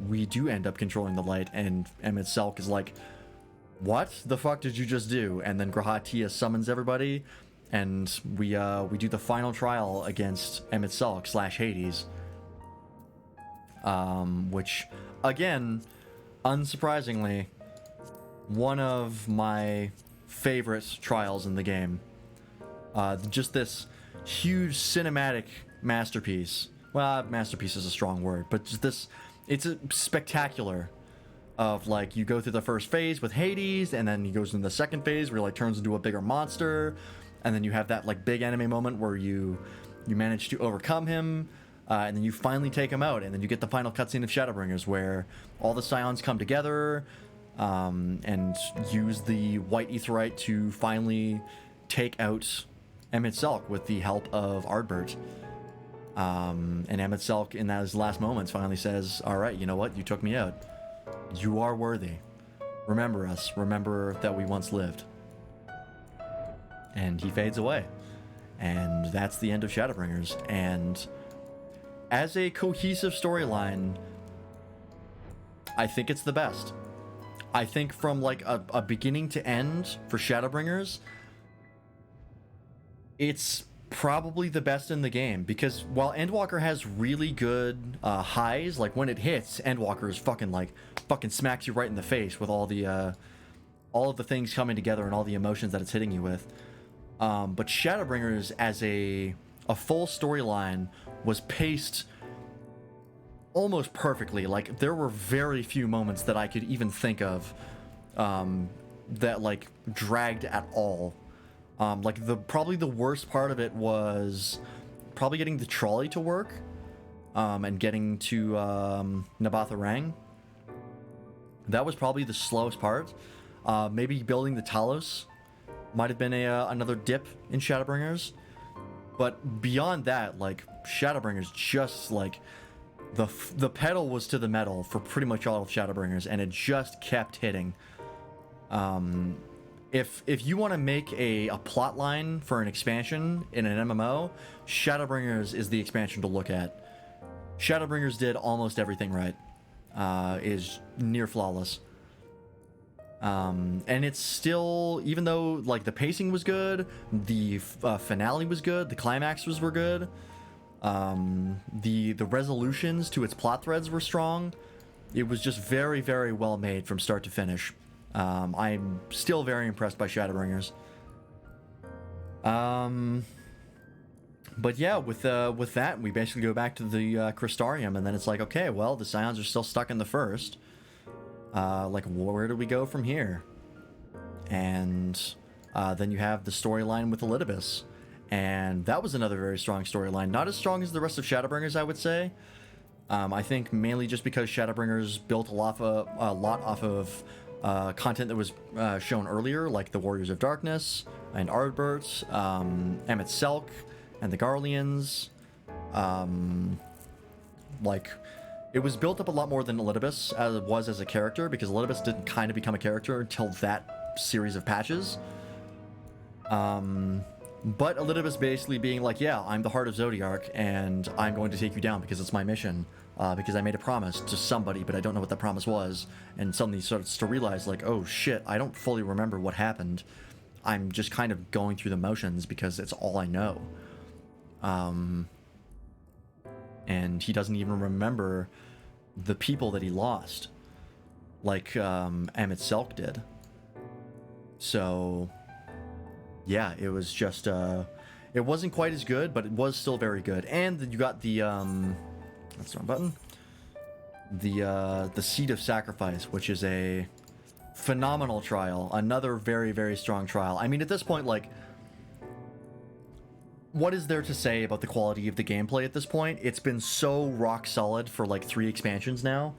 we do end up controlling the light. And Emmett Selk is like, what the fuck did you just do? And then Grahatia summons everybody, and we do the final trial against Emmett Selk / Hades. Which, again, unsurprisingly, one of my favorite trials in the game. Just this huge cinematic masterpiece. Well, masterpiece is a strong word, but just this, it's a spectacular. Of like, you go through the first phase with Hades, and then he goes into the second phase where he like turns into a bigger monster, and then you have that like big anime moment where you manage to overcome him, and then you finally take him out, and then you get the final cutscene of Shadowbringers where all the Scions come together and use the white aetheryte to finally take out Emmett Selk with the help of Ardbert. And Emmett Selk in those last moments finally says, all right, you know what, you took me out. You are worthy. Remember us. Remember that we once lived. And he fades away. And that's the end of Shadowbringers. And as a cohesive storyline, I think it's the best. I think from like a beginning to end for Shadowbringers, it's probably the best in the game, because while Endwalker has really good highs, like when it hits, Endwalker is fucking smacks you right in the face with all of the things coming together and all the emotions that it's hitting you with. But Shadowbringers as a full storyline was paced almost perfectly. Like there were very few moments that I could even think of that like dragged at all. Like probably the worst part of it was probably getting the trolley to work, and getting to Nabatharang. That was probably the slowest part. Maybe building the Talos might have been another dip in Shadowbringers, but beyond that, like Shadowbringers, just like the pedal was to the metal for pretty much all of Shadowbringers, and it just kept hitting. If you want to make a plot line for an expansion in an MMO, Shadowbringers is the expansion to look at. Shadowbringers did almost everything right. Is near flawless. And it's still, even though like the pacing was good, the finale was good, the climaxes were good, the resolutions to its plot threads were strong. It was just very, very well made from start to finish. I'm still very impressed by Shadowbringers. But yeah, with that, we basically go back to the Crystarium, and then it's like, okay, well, the Scions are still stuck in the first. Like, where do we go from here? And then you have the storyline with Elidibus, and that was another very strong storyline. Not as strong as the rest of Shadowbringers, I would say. I think mainly just because Shadowbringers built a lot off of content that was shown earlier, like the Warriors of Darkness and Ardbert, Emmett Selk, and the Garleans. Like, it was built up a lot more than Elidibus as it was as a character, because Elidibus didn't kind of become a character until that series of patches. But Elidibus basically being like, yeah, I'm the heart of Zodiark, and I'm going to take you down because it's my mission. Because I made a promise to somebody, but I don't know what that promise was. And suddenly starts to realize, like, oh shit, I don't fully remember what happened. I'm just kind of going through the motions because it's all I know. And he doesn't even remember the people that he lost, like Amit Selk did. So, yeah, it was just, it wasn't quite as good, but it was still very good. And you got the, that's the wrong button. The Seed of Sacrifice, which is a phenomenal trial. Another very, very strong trial. I mean, at this point, like, what is there to say about the quality of the gameplay at this point? It's been so rock solid for, like, 3 expansions now.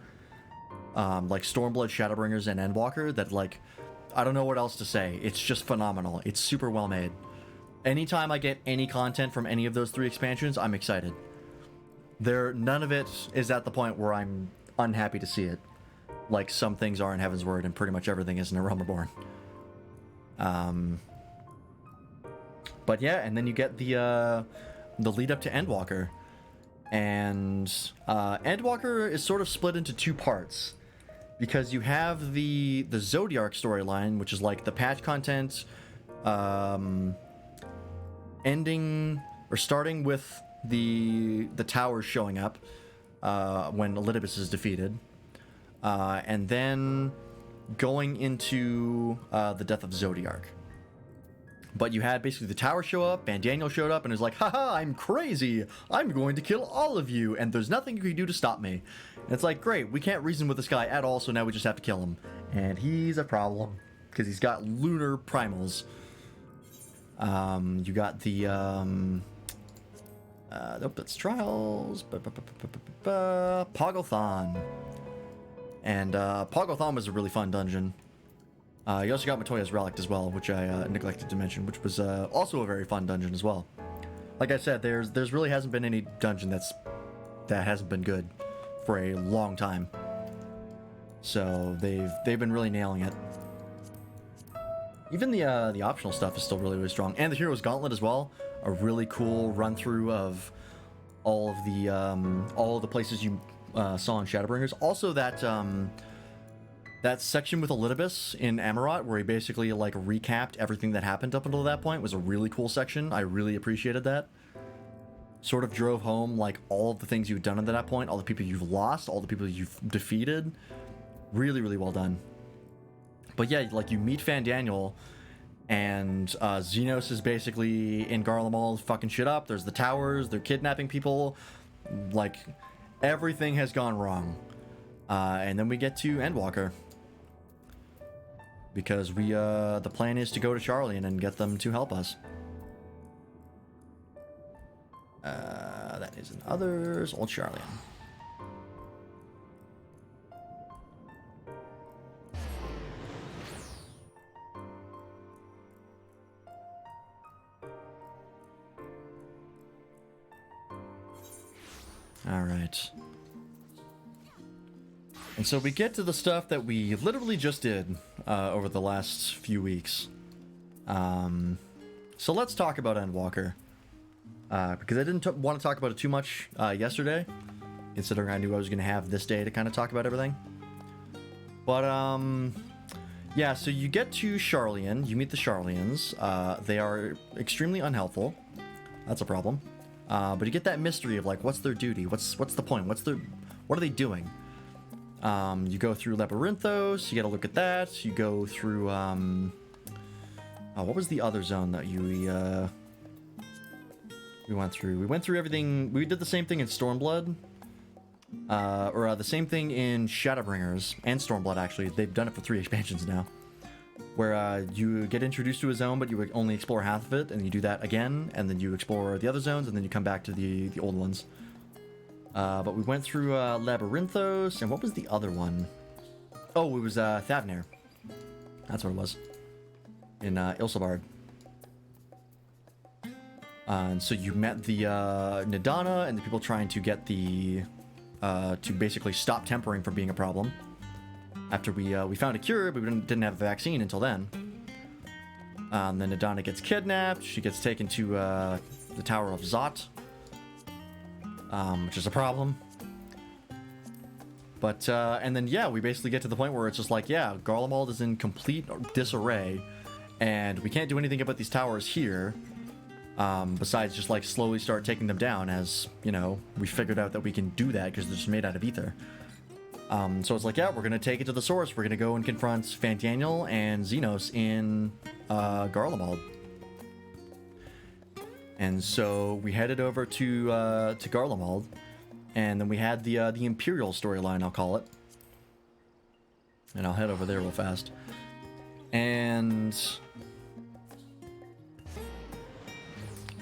Like Stormblood, Shadowbringers, and Endwalker, that, like, I don't know what else to say. It's just phenomenal. It's super well made. Anytime I get any content from any of those 3 expansions, I'm excited. None of it is at the point where I'm unhappy to see it. Like some things are in Heaven's Word, and pretty much everything is in A Realm Reborn. But yeah, and then you get the lead up to Endwalker. And Endwalker is sort of split into 2 parts. Because you have the Zodiark storyline, which is like the patch content, ending or starting with the towers showing up when Elidibus is defeated, and then going into the death of Zodiark. But you had basically the tower show up, and Daniel showed up and was like, haha, I'm crazy! I'm going to kill all of you, and there's nothing you can do to stop me. And it's like, great, we can't reason with this guy at all, so now we just have to kill him. And he's a problem, because he's got lunar primals. You got the, nope, that's Trials, Pogglethon. And Pogglethon was a really fun dungeon. You also got Matoya's Relic as well, which I neglected to mention, which was also a very fun dungeon as well. Like I said, there's really hasn't been any dungeon that hasn't been good for a long time. So they've been really nailing it. Even the optional stuff is still really, really strong. And the Hero's Gauntlet as well, a really cool run through of all of the places you saw in Shadowbringers. Also that section with Elidibus in Amarot, where he basically like recapped everything that happened up until that point, was a really cool section. I really appreciated that. Sort of drove home like all of the things you've done at that point, all the people you've lost, all the people you've defeated. Really, really well done. But yeah, like you meet Fandaniel, and Xenos is basically in Garlemald fucking shit up. There's the towers, they're kidnapping people. Like, everything has gone wrong. And then we get to Endwalker. Because the plan is to go to Charlian and get them to help us. That is in others. Old Charlian. Alright. And so we get to the stuff that we literally just did over the last few weeks. So let's talk about Endwalker. Because I didn't want to talk about it too much yesterday, considering I knew I was going to have this day to kind of talk about everything. But, yeah, so you get to Charlian, you meet the Charlians. They are extremely unhelpful. That's a problem. But you get that mystery of, like, what's their duty? What's the point? What are they doing? You go through Labyrinthos, you get a look at that. You go through, what was the other zone that we went through? We went through everything. We did the same thing in Stormblood. Or the same thing in Shadowbringers and Stormblood, actually. They've done it for 3 expansions now. Where you get introduced to a zone, but you only explore half of it, and you do that again, and then you explore the other zones, and then you come back to the old ones. But we went through Labyrinthos, and what was the other one? Oh, it was Thavnair. That's what it was. In Ilsabard. And so you met the Nidana and the people trying to get to basically stop tempering from being a problem. After we found a cure, but we didn't have a vaccine until then. Then Adana gets kidnapped. She gets taken to the Tower of Zot, which is a problem. But, and then, yeah, we basically get to the point where it's just like, yeah, Garlemald is in complete disarray, and we can't do anything about these towers here, besides just, like, slowly start taking them down, as, you know, we figured out that we can do that because they're just made out of ether. So it's like, yeah, we're going to take it to the source. We're going to go and confront Fandaniel and Xenos in Garlemald. And so we headed over to Garlemald, and then we had the Imperial storyline, I'll call it. And I'll head over there real fast. And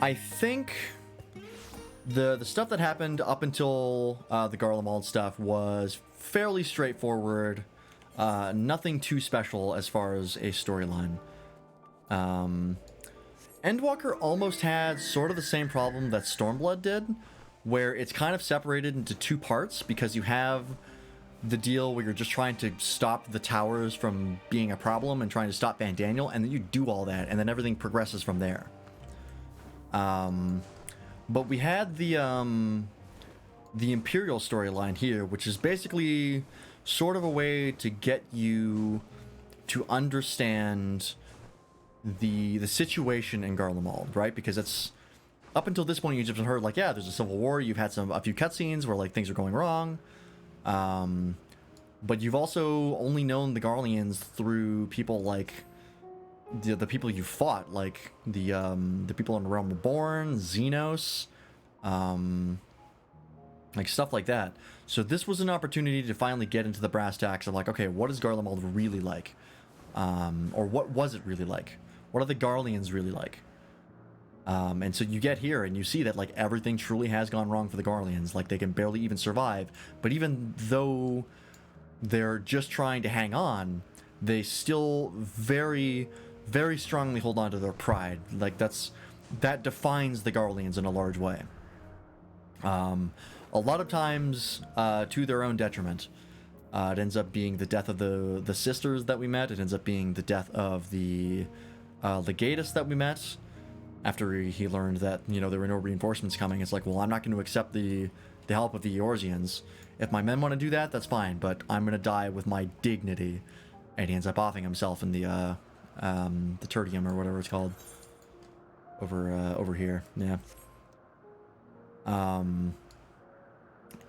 I think the stuff that happened up until the Garlemald stuff was fairly straightforward. Nothing too special as far as a storyline. Endwalker almost had sort of the same problem that Stormblood did, where it's kind of separated into two parts, because you have the deal where you're just trying to stop the towers from being a problem and trying to stop Fandaniel, and then you do all that, and then everything progresses from there. But we had the Imperial storyline here, which is basically sort of a way to get you to understand the situation in Garlemald, right? Because it's up until this point, you've just heard like, yeah, there's a civil war. You've had a few cutscenes where like things are going wrong, but you've also only known the Garleans through people like the people you fought, like the people in Realm Reborn, Xenos, like stuff like that. So this was an opportunity to finally get into the brass tacks of like, okay, what is Garlemald really like, or what was it really like? What are the Garleans really like? And so you get here and you see that like everything truly has gone wrong for the Garleans. Like they can barely even survive. But even though they're just trying to hang on, they still very, very strongly hold on to their pride. Like that defines the Garleans in a large way. A lot of times to their own detriment. It ends up being the death of the sisters that we met. It ends up being the death of the Legatus that we met. After he learned that, you know, there were no reinforcements coming, it's like, well, I'm not going to accept the help of the Eorzeans. If my men want to do that, that's fine, but I'm going to die with my dignity. And he ends up offing himself in the tertium or whatever it's called over here. Yeah.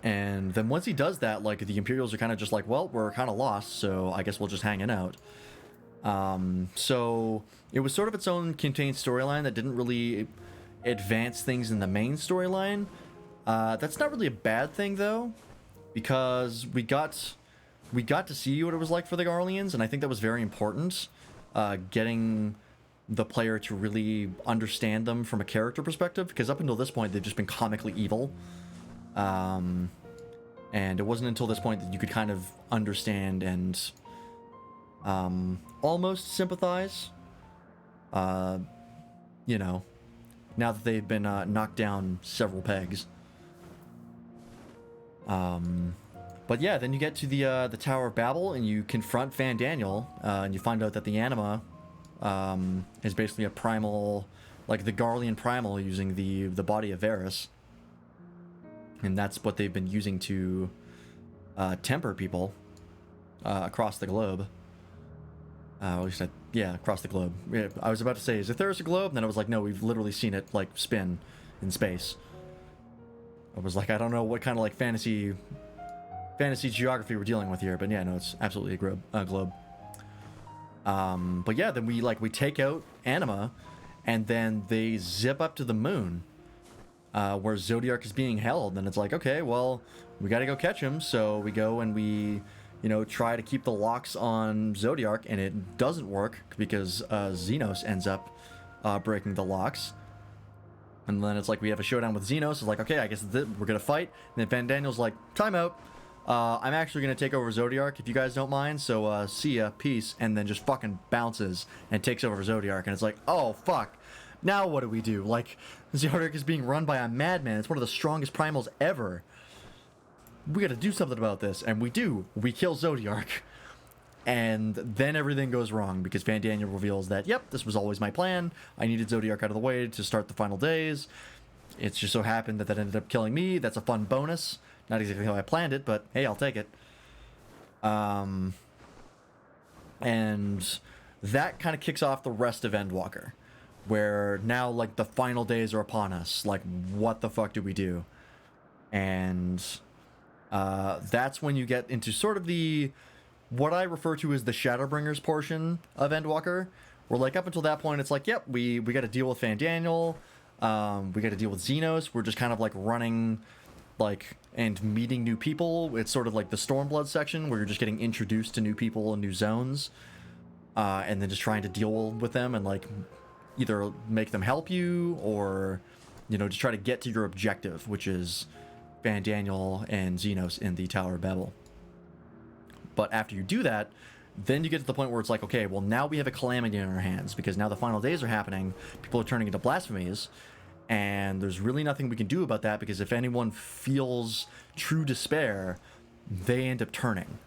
And then once he does that, like the Imperials are kind of just like, well, we're kind of lost, so I guess we'll just hang it out. So it was sort of its own contained storyline that didn't really advance things in the main storyline. That's not really a bad thing though, because we got to see what it was like for the Garleans, and I think that was very important. Getting the player to really understand them from a character perspective, because up until this point they've just been comically evil. And it wasn't until this point that you could kind of understand and almost sympathize, you know, now that they've been knocked down several pegs. But yeah, then you get to the Tower of Babel and you confront Fandaniel, and you find out that the Anima is basically a primal, like the Garlean primal using the body of Varys. And that's what they've been using to temper people across the globe. At least across the globe. Yeah, I was about to say, is Etheris a globe? And then I was like, no, we've literally seen it like spin in space. I was like, I don't know what kind of like fantasy geography we're dealing with here, but yeah, no, it's absolutely a globe. But yeah, then we take out Anima, and then they zip up to the moon, where Zodiark is being held, and it's like, okay, well, we got to go catch him. So we go and we, you know, try to keep the locks on Zodiark, and it doesn't work because Xenos ends up breaking the locks. And then it's like we have a showdown with Xenos. It's like, okay, I guess we're gonna fight. And then Fandaniel's like, time out. I'm actually gonna take over Zodiark if you guys don't mind. So see ya, peace. And then just fucking bounces and takes over Zodiark. And it's like, oh fuck. Now what do we do? Like, Zodiark is being run by a madman. It's one of the strongest primals ever. We gotta do something about this. And we do. We kill Zodiark. And then everything goes wrong because Van Daniel reveals that, yep, this was always my plan. I needed Zodiark out of the way to start the final days. It's just so happened that ended up killing me. That's a fun bonus. Not exactly how I planned it, but hey, I'll take it. And that kind of kicks off the rest of Endwalker, where now, like, the final days are upon us. Like, what the fuck do we do? And that's when you get into sort of what I refer to as the Shadowbringers portion of Endwalker, where, like, up until that point, it's like, yep, we got to deal with Van Daniel, we got to deal with Xenos, we're just kind of, like, running, like, and meeting new people. It's sort of like the Stormblood section, where you're just getting introduced to new people and new zones, and then just trying to deal with them and, like, either make them help you, or, you know, just try to get to your objective, which is Van Daniel and Xenos in the Tower of Babel. But after you do that, then you get to the point where it's like, okay, well, now we have a calamity in our hands, because now the final days are happening, people are turning into blasphemies, and there's really nothing we can do about that, because if anyone feels true despair, they end up turning.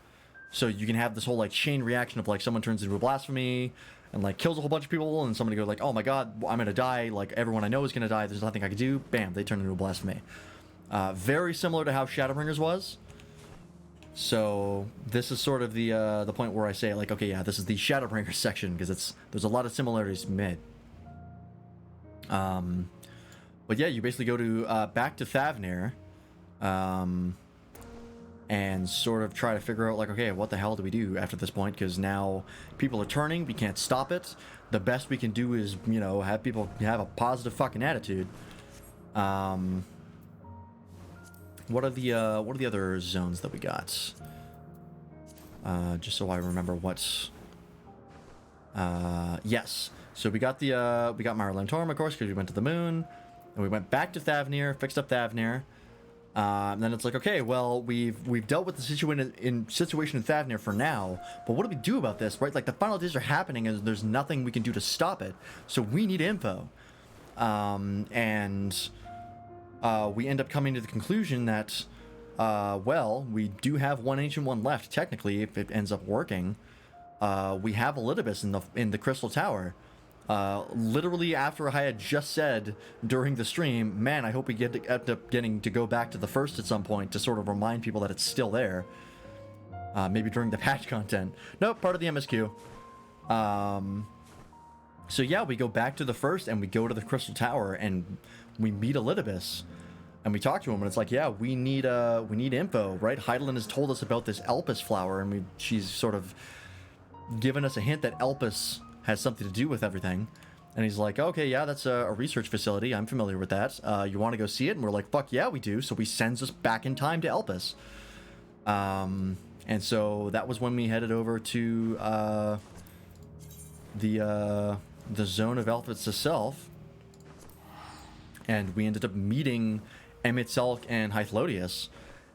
So you can have this whole, like, chain reaction of, like, someone turns into a blasphemy and, like, kills a whole bunch of people, and somebody goes like, oh my god, I'm gonna die, like, everyone I know is gonna die, there's nothing I can do, bam, they turn into a blasphemy. Very similar to how Shadowbringers was. So this is sort of the point where I say, like, okay, yeah, this is the Shadowbringers section, because there's a lot of similarities made. But yeah, you basically go to back to Thavnir, and sort of try to figure out, like, okay, what the hell do we do after this point? Because now people are turning, we can't stop it. The best we can do is, you know, have people have a positive fucking attitude. What are the other zones that we got? Just so I remember what. Yes. So we got Mara Lantorum, of course, because we went to the moon, and we went back to Thavnir, fixed up Thavnir. And then it's like, okay, well, we've dealt with the situation in Thavnir for now, but what do we do about this, right? Like, the final days are happening, and there's nothing we can do to stop it. So we need info. We end up coming to the conclusion that, well, we do have one ancient one left, technically, if it ends up working. We have Elidibus in the Crystal Tower. Literally after I had just said during the stream, man, I hope we end up getting to go back to the first at some point to sort of remind people that it's still there. Maybe during the patch content. Nope, part of the MSQ. So yeah, we go back to the first, and we go to the Crystal Tower, and we meet Elidibus, and we talk to him, and it's like, yeah, we need info, right? Hydaelyn has told us about this Elpis flower, and she's sort of given us a hint that Elpis has something to do with everything. And he's like, okay, yeah, that's a research facility, I'm familiar with that. You want to go see it? And we're like, fuck yeah, we do. So he sends us back in time to Elpis. And so that was when we headed over to the zone of Elpis itself, and we ended up meeting Emitzelk and Hythlodius,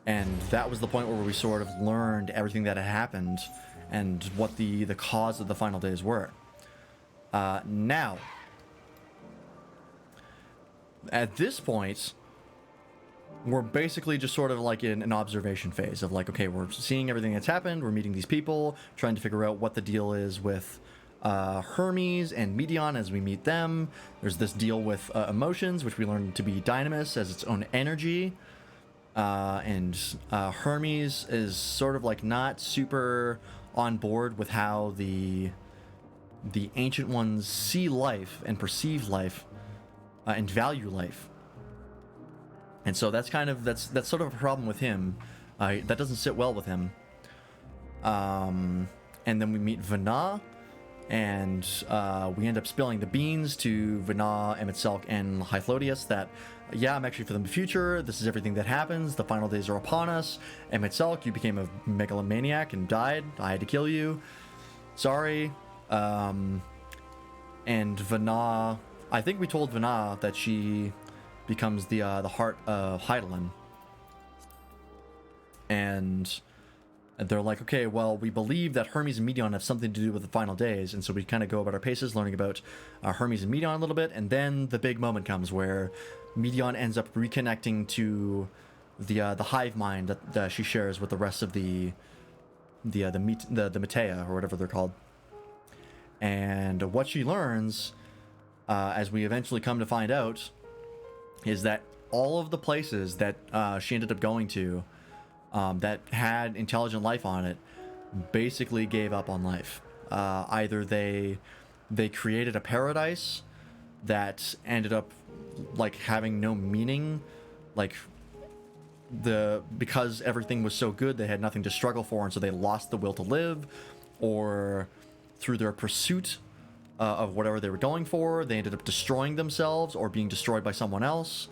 and that was the point where we sort of learned everything that had happened and what the cause of the final days were. Now, at this point, we're basically just sort of like in an observation phase of, like, okay, we're seeing everything that's happened, we're meeting these people, trying to figure out what the deal is with Hermes and Medion as we meet them. There's this deal with emotions, which we learned to be Dynamis as its own energy, and Hermes is sort of like not super on board with how the ancient ones see life and perceive life and value life, and so that's sort of a problem with him. That doesn't sit well with him. And then we meet Vana, and we end up spilling the beans to Vana, Emitzelk, and Hythlodius that, yeah, I'm actually from the future. This is everything that happens. The final days are upon us. Emitzelk, you became a megalomaniac and died. I had to kill you. Sorry. And Vana, I think we told Vana that she becomes the heart of Hydaelyn. And they're like, okay, well, we believe that Hermes and Medion have something to do with the final days, and so we kind of go about our paces, learning about Hermes and Medion a little bit, and then the big moment comes where Medion ends up reconnecting to the hive mind that she shares with the rest of the the Matea, or whatever they're called. And what she learns, as we eventually come to find out, is that all of the places that she ended up going to that had intelligent life on it basically gave up on life. Either they created a paradise that ended up like having no meaning, like because everything was so good they had nothing to struggle for, and so they lost the will to live, or through their pursuit of whatever they were going for, they ended up destroying themselves or being destroyed by someone else.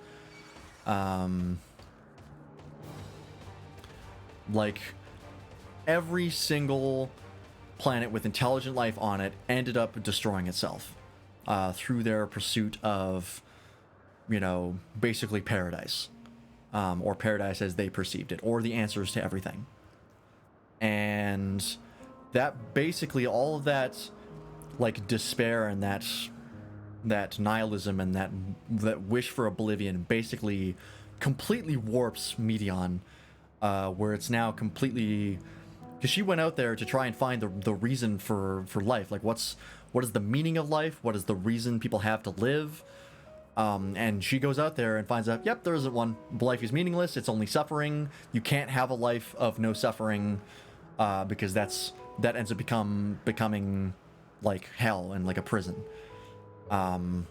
Like every single planet with intelligent life on it ended up destroying itself through their pursuit of, you know, basically paradise, or paradise as they perceived it, or the answers to everything. And that basically, all of that like despair and that nihilism and that wish for oblivion basically completely warps Medion, where it's now completely, because she went out there to try and find the reason for life. Like what is the meaning of life? What is the reason people have to live? And she goes out there and finds out, yep, there isn't one. Life is meaningless. It's only suffering. You can't have a life of no suffering, because that ends up becoming like hell and like a prison. And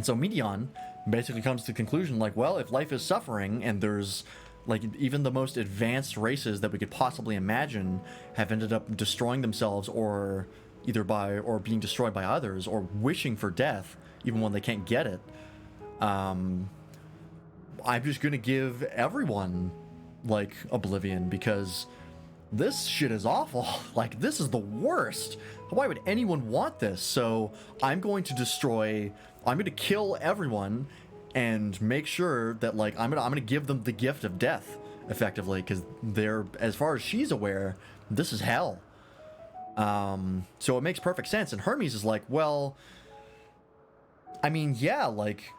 so Medion basically comes to the conclusion, like, well, if life is suffering and there's like even the most advanced races that we could possibly imagine have ended up destroying themselves, or being destroyed by others, or wishing for death even when they can't get it, I'm just gonna give everyone like oblivion, because this shit is awful. Like, this is the worst. Why would anyone want this? So I'm going to kill everyone and make sure that like I'm gonna give them the gift of death, effectively, because they're, as far as she's aware, this is hell. So it makes perfect sense. And Hermes is like, well, I mean, yeah, like,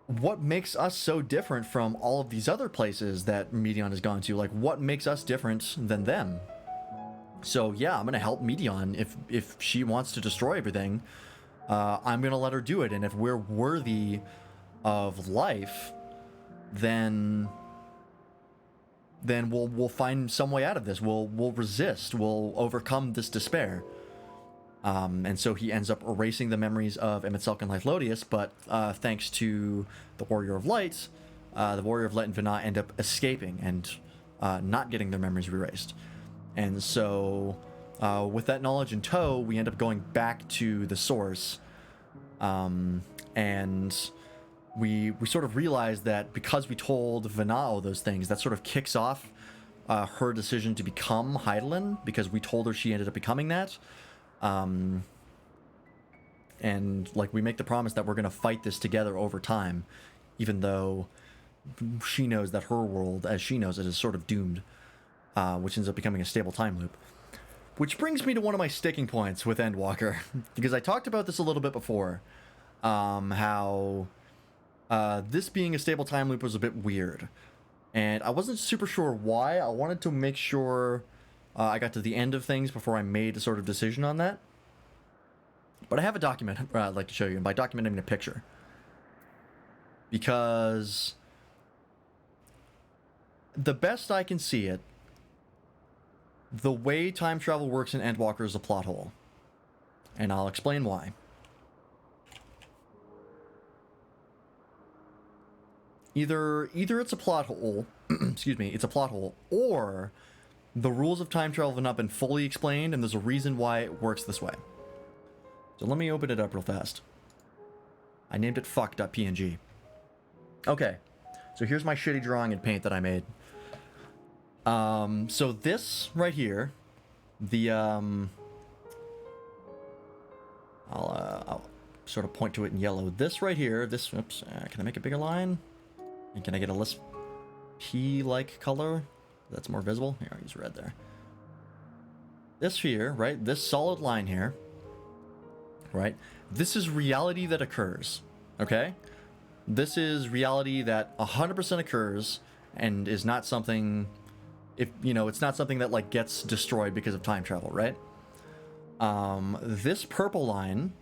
what makes us so different from all of these other places that Medion has gone to? Like, what makes us different than them? So yeah, I'm gonna help Medion. If she wants to destroy everything, I'm gonna let her do it. And if we're worthy of life, then we'll find some way out of this. We'll resist. We'll overcome this despair. And so he ends up erasing the memories of Emet-Selch and Hythlodius, but thanks to the Warrior of Light, the Warrior of Light and Vana end up escaping and not getting their memories erased. And so with that knowledge in tow, we end up going back to the source, and we sort of realize that because we told Vana all those things, that sort of kicks off her decision to become Hydaelyn, because we told her she ended up becoming that. And like, we make the promise that we're going to fight this together over time, even though she knows that her world, as she knows it, is sort of doomed, which ends up becoming a stable time loop. Which brings me to one of my sticking points with Endwalker, because I talked about this a little bit before, how this being a stable time loop was a bit weird, and I wasn't super sure why. I wanted to make sure I got to the end of things before I made a sort of decision on that. But I have a document I'd like to show you, and by document I mean a picture. Because the best I can see it, the way time travel works in Endwalker is a plot hole. And I'll explain why. Either it's a plot hole, excuse me, it's a plot hole, or the rules of time travel have not been fully explained, and there's a reason why it works this way. So let me open it up real fast. I named it fuck.png. Okay, so here's my shitty drawing in Paint that I made. So this right here, the I'll sort of point to it in yellow. This right here, this, oops, can I make a bigger line? And can I get a less P-like color that's more visible? Here, I'll use red there. This here, right, this solid line here, right, this is reality that occurs, okay? This is reality that 100% occurs and is not something if, you know, it's not something that, like, gets destroyed because of time travel, right? This purple line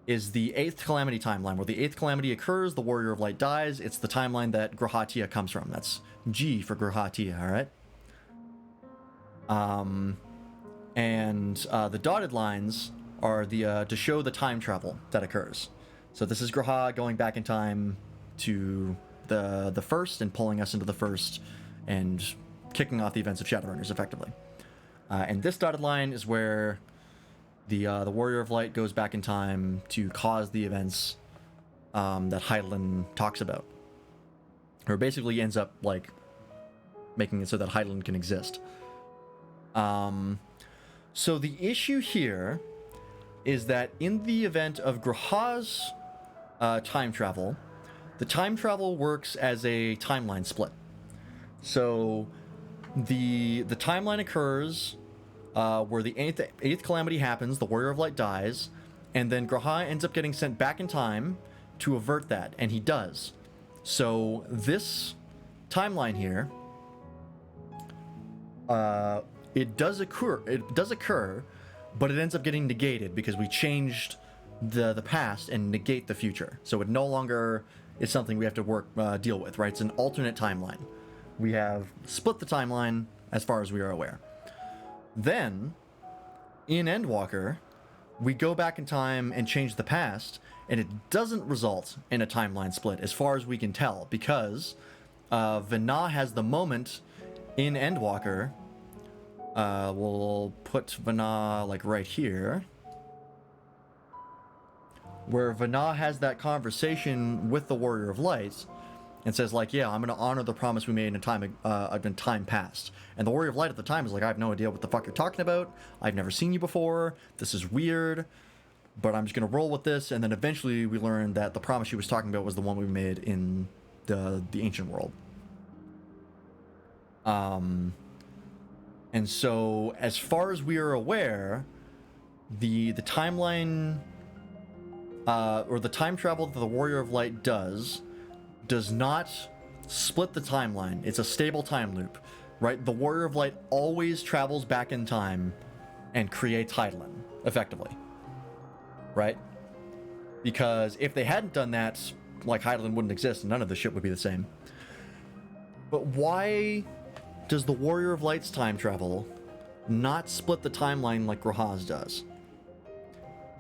is the 8th Calamity timeline, where the 8th Calamity occurs, the Warrior of Light dies. It's the timeline that Grahatia comes from. That's G for Grahatia, all right? And the dotted lines are the to show the time travel that occurs. So this is Graha going back in time to the first and pulling us into the first and kicking off the events of Shadowrunners, effectively. And this dotted line is where the Warrior of Light goes back in time to cause the events that Hydaelyn talks about. Or basically ends up, like, making it so that Hydaelyn can exist. So the issue here is that in the event of Graha's time travel, the time travel works as a timeline split. So the timeline occurs where the 8th Calamity happens, the Warrior of Light dies, and then Graha ends up getting sent back in time to avert that, and he does. So this timeline here, it does occur, but it ends up getting negated because we changed the past and negate the future. So it no longer is something we have to deal with, right? It's an alternate timeline. We have split the timeline as far as we are aware. Then, in Endwalker, we go back in time and change the past, and it doesn't result in a timeline split, as far as we can tell, because Vana has the moment in Endwalker. We'll put Vana, like, right here, where Vana has that conversation with the Warrior of Light, and says, like, yeah, I'm going to honor the promise we made in time past. And the Warrior of Light at the time is like, I have no idea what the fuck you're talking about. I've never seen you before. This is weird, but I'm just going to roll with this. And then eventually we learn that the promise she was talking about was the one we made in the ancient world. And so, as far as we are aware, the timeline, or the time travel that the Warrior of Light does not split the timeline. It's a stable time loop, right? The Warrior of Light always travels back in time and creates Hydaelyn, effectively, right? Because if they hadn't done that, like, Hydaelyn wouldn't exist and none of the shit would be the same. But why does the Warrior of Light's time travel not split the timeline like Graha's does?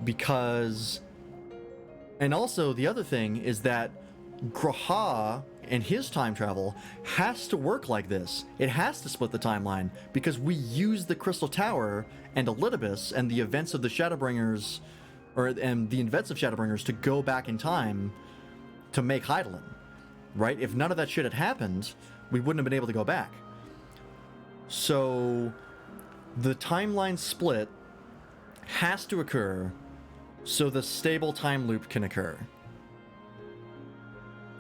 Because... And also, the other thing is that Graha and his time travel has to work like this. It has to split the timeline, because we use the Crystal Tower and Elidibus and the events of the Shadowbringers, and the events of Shadowbringers to go back in time to make Hydaelyn, right? If none of that shit had happened, we wouldn't have been able to go back. So the timeline split has to occur so the stable time loop can occur.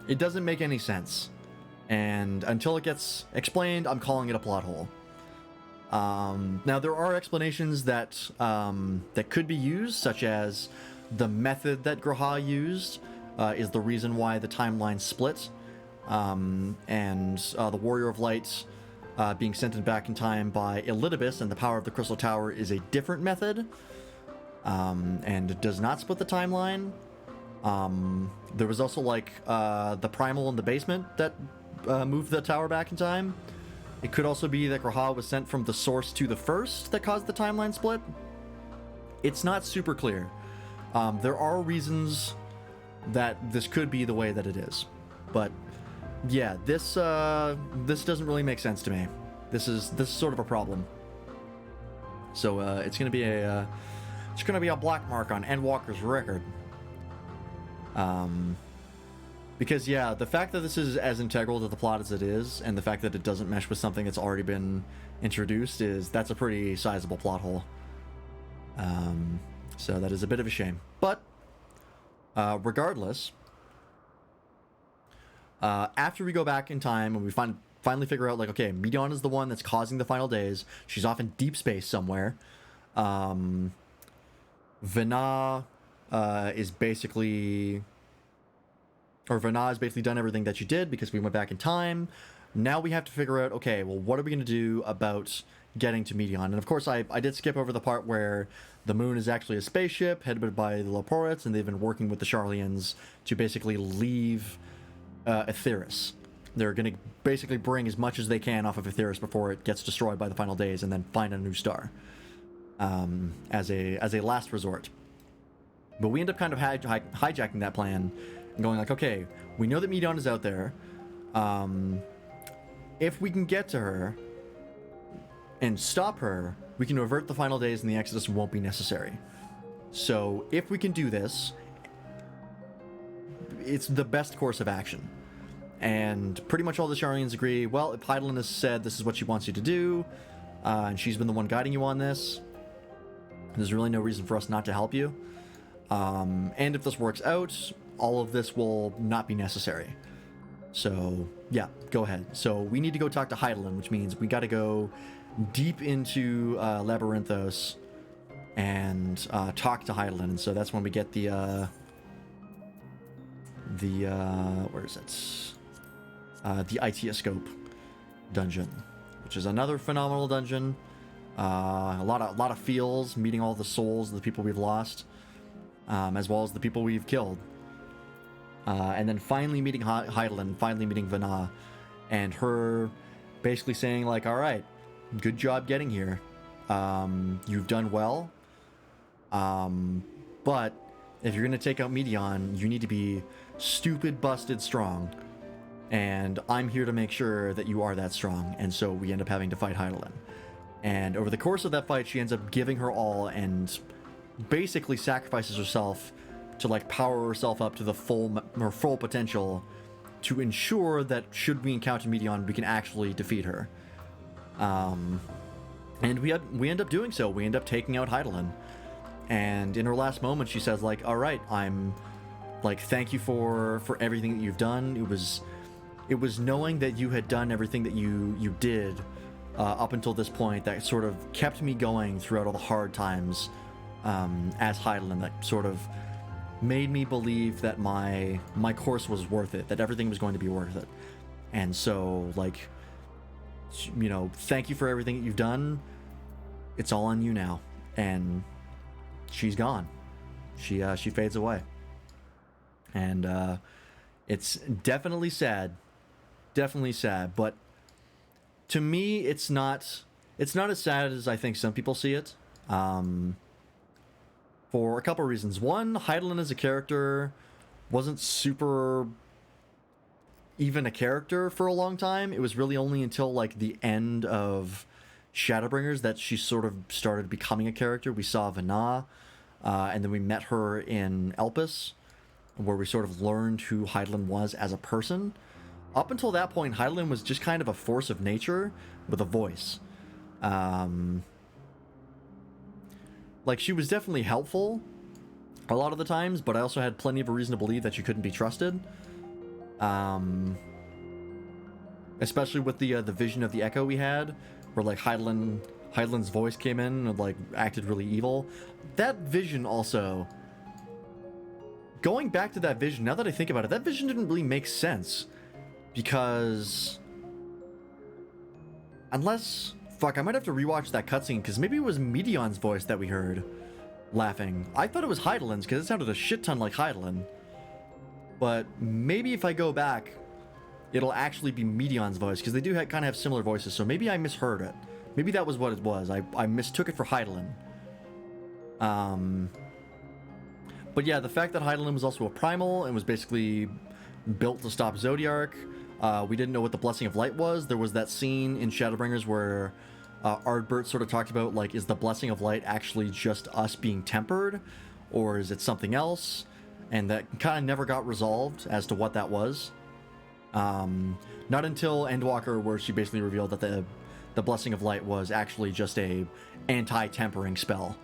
It doesn't make any sense. And until it gets explained, I'm calling it a plot hole. Now, there are explanations that could be used, such as the method that Graha used is the reason why the timeline split. And the Warrior of Light being sent back in time by Elidibus and the power of the Crystal Tower is a different method. And it does not split the timeline. There was also, like, the Primal in the basement that moved the tower back in time. It could also be that Graha was sent from the source to the first that caused the timeline split. It's not super clear. There are reasons that this could be the way that it is. But yeah, this doesn't really make sense to me. This is sort of a problem. So it's gonna be a black mark on Endwalker's record. Because, yeah, the fact that this is as integral to the plot as it is, and the fact that it doesn't mesh with something that's already been introduced, that's a pretty sizable plot hole. So that is a bit of a shame. But, regardless, after we go back in time and we finally figure out, like, okay, Midian is the one that's causing the final days. She's off in deep space somewhere. Vana has basically done everything that she did because we went back in time. Now we have to figure out, okay, well, what are we going to do about getting to Medion? And of course, I did skip over the part where the moon is actually a spaceship headed by the Leporets, and they've been working with the Sharlayans to basically leave Aetheris. They're going to basically bring as much as they can off of Aetheris before it gets destroyed by the final days, and then find a new star as a last resort. But we end up kind of hijacking that plan and going like, okay, we know that Medion is out there. If we can get to her and stop her, we can avert the final days and the Exodus won't be necessary. So if we can do this, it's the best course of action. And pretty much all the Sharlayans agree, well, if Hydaelyn has said this is what she wants you to do, and she's been the one guiding you on this, there's really no reason for us not to help you. And if this works out, all of this will not be necessary. So, yeah, go ahead. So we need to go talk to Hydaelyn, which means we got to go deep into Labyrinthos and talk to Hydaelyn. And so that's when we get the where is it? The Itioscope dungeon, which is another phenomenal dungeon. A lot of feels, meeting all the souls of the people we've lost, as well as the people we've killed. And then finally meeting Hydaelyn, finally meeting Vana, and her basically saying like, all right, good job getting here. You've done well. But if you're going to take out Medion, you need to be stupid, busted strong. And I'm here to make sure that you are that strong. And so we end up having to fight Hydaelyn. And over the course of that fight, she ends up giving her all and basically sacrifices herself to like power herself up to the full potential to ensure that should we encounter Medion, we can actually defeat her. And we end up doing so. We end up taking out Hydaelyn. And in her last moment, she says like, all right, I'm like, thank you for everything that you've done. It was knowing that you had done everything that you did up until this point that sort of kept me going throughout all the hard times as Hydaelyn, that sort of made me believe that my course was worth it, that everything was going to be worth it. And so, like, you know, thank you for everything that you've done. It's all on you now. And she's gone. She fades away. And it's definitely sad. Definitely sad. But to me, it's not as sad as I think some people see it. For a couple of reasons. One, Hydaelyn as a character wasn't super even a character for a long time. It was really only until like the end of Shadowbringers that she sort of started becoming a character. We saw Vana, and then we met her in Elpis, where we sort of learned who Hydaelyn was as a person. Up until that point, Hydaelyn was just kind of a force of nature with a voice. Like, she was definitely helpful a lot of the times, but I also had plenty of a reason to believe that she couldn't be trusted. Especially with the vision of the Echo we had, where like Hydaelyn's voice came in and like acted really evil. That vision also, going back to that vision, now that I think about it, that vision didn't really make sense. Because unless, fuck, I might have to rewatch that cutscene, because maybe it was Medion's voice that we heard laughing. I thought it was Hydaelyn's, because it sounded a shit ton like Hydaelyn. But maybe if I go back, it'll actually be Medion's voice, because they do kind of have similar voices, so maybe I misheard it. Maybe that was what it was. I mistook it for Hydaelyn. But yeah, the fact that Hydaelyn was also a primal and was basically built to stop Zodiark. We didn't know what the Blessing of Light was. There was that scene in Shadowbringers where Ardbert sort of talked about, like, is the Blessing of Light actually just us being tempered? Or is it something else? And that kind of never got resolved as to what that was. Not until Endwalker, where she basically revealed that the Blessing of Light was actually just a anti-tempering spell.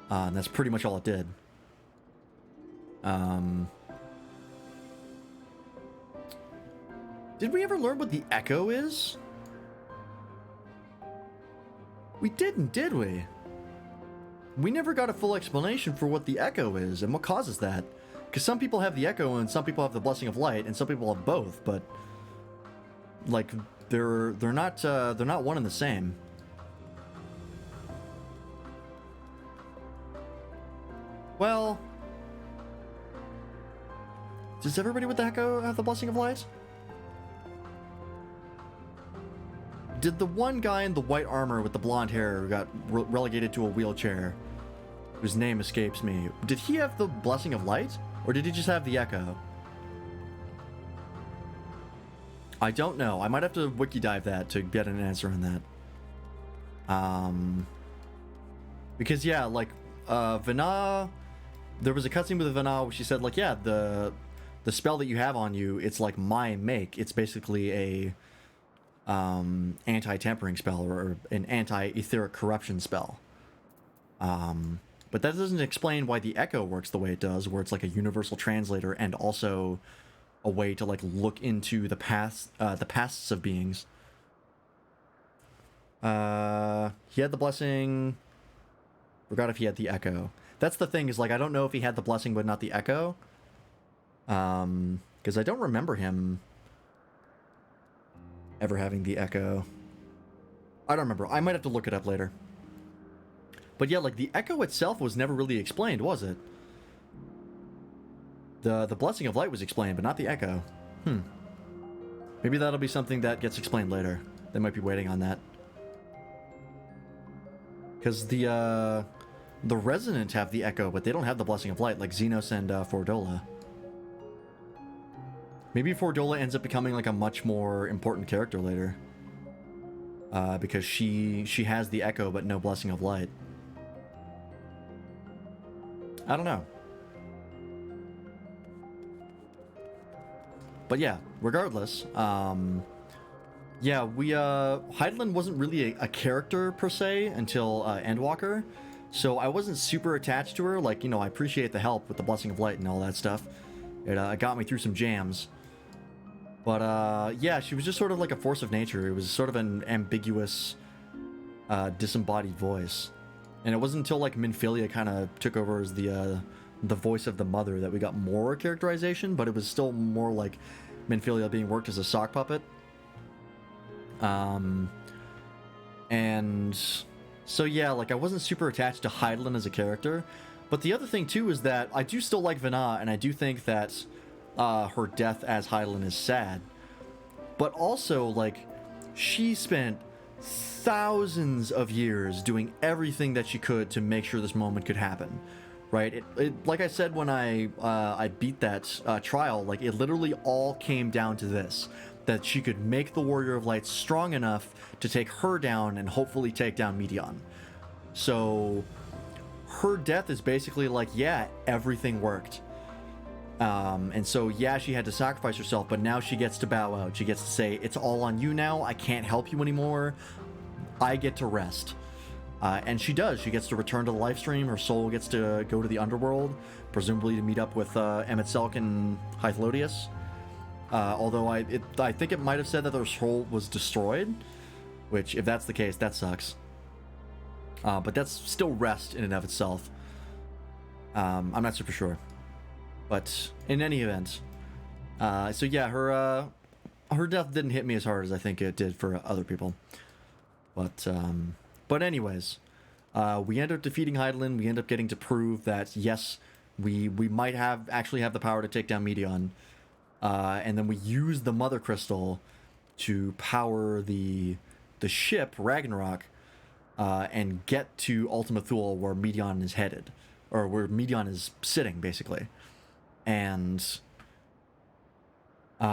And that's pretty much all it did. Did we ever learn what the Echo is? We didn't, did we? We never got a full explanation for what the Echo is and what causes that. Because some people have the Echo and some people have the Blessing of Light and some people have both, but like they're not one and the same. Well, does everybody with the Echo have the Blessing of Light? Did the one guy in the white armor with the blonde hair who got relegated to a wheelchair, whose name escapes me, did he have the Blessing of Light? Or did he just have the Echo? I don't know. I might have to wiki dive that to get an answer on that. Because yeah, like Vana, there was a cutscene with Vana where she said like, yeah, the spell that you have on you, it's like my make. It's basically a anti-tampering spell or an anti-etheric corruption spell. But that doesn't explain why the Echo works the way it does, where it's like a universal translator and also a way to like look into the pasts of beings. He had the blessing. Forgot if he had the Echo. That's the thing, is like I don't know if he had the blessing but not the Echo. Because I don't remember him ever having the Echo. I don't remember. I might have to look it up later. But yeah, like the Echo itself was never really explained, was it? The Blessing of Light was explained, but not the Echo. Maybe that'll be something that gets explained later. They might be waiting on that. Because the Resonant have the Echo, but they don't have the Blessing of Light, like Xenos and Fordola. Maybe Fordola ends up becoming like a much more important character later. Because she has the Echo, but no Blessing of Light. I don't know. But yeah, regardless, yeah, Hydaelyn wasn't really a character per se until Endwalker, so I wasn't super attached to her. Like, you know, I appreciate the help with the Blessing of Light and all that stuff. It got me through some jams. But yeah, she was just sort of like a force of nature. It was sort of an ambiguous, disembodied voice. And it wasn't until like Minfilia kind of took over as the voice of the mother that we got more characterization, but it was still more like Minfilia being worked as a sock puppet. And so yeah, like I wasn't super attached to Hydaelyn as a character. But the other thing too is that I do still like Vana, and I do think that her death as Hydaelyn is sad. But also, like, she spent thousands of years doing everything that she could to make sure this moment could happen, right? Like I said when I beat that trial, like it literally all came down to this, that she could make the Warrior of Light strong enough to take her down and hopefully take down Medion. So her death is basically like, yeah, everything worked. And so yeah, she had to sacrifice herself, but now she gets to bow out. She gets to say, it's all on you now. I can't help you anymore. I get to rest. And she does. She gets to return to the life stream. Her soul gets to go to the underworld, presumably to meet up with Emmett Selk and Hythlodius. Although I think it might have said that their soul was destroyed, which, if that's the case, that sucks. But that's still rest in and of itself. I'm not super sure. But in any event, so yeah, her death didn't hit me as hard as I think it did for other people. But anyways, we end up defeating Hydaelyn. We end up getting to prove that yes, we might actually have the power to take down Medion. And then we use the Mother Crystal to power the ship Ragnarok, and get to Ultima Thule, where Medion is headed, or where Medion is sitting, basically. And we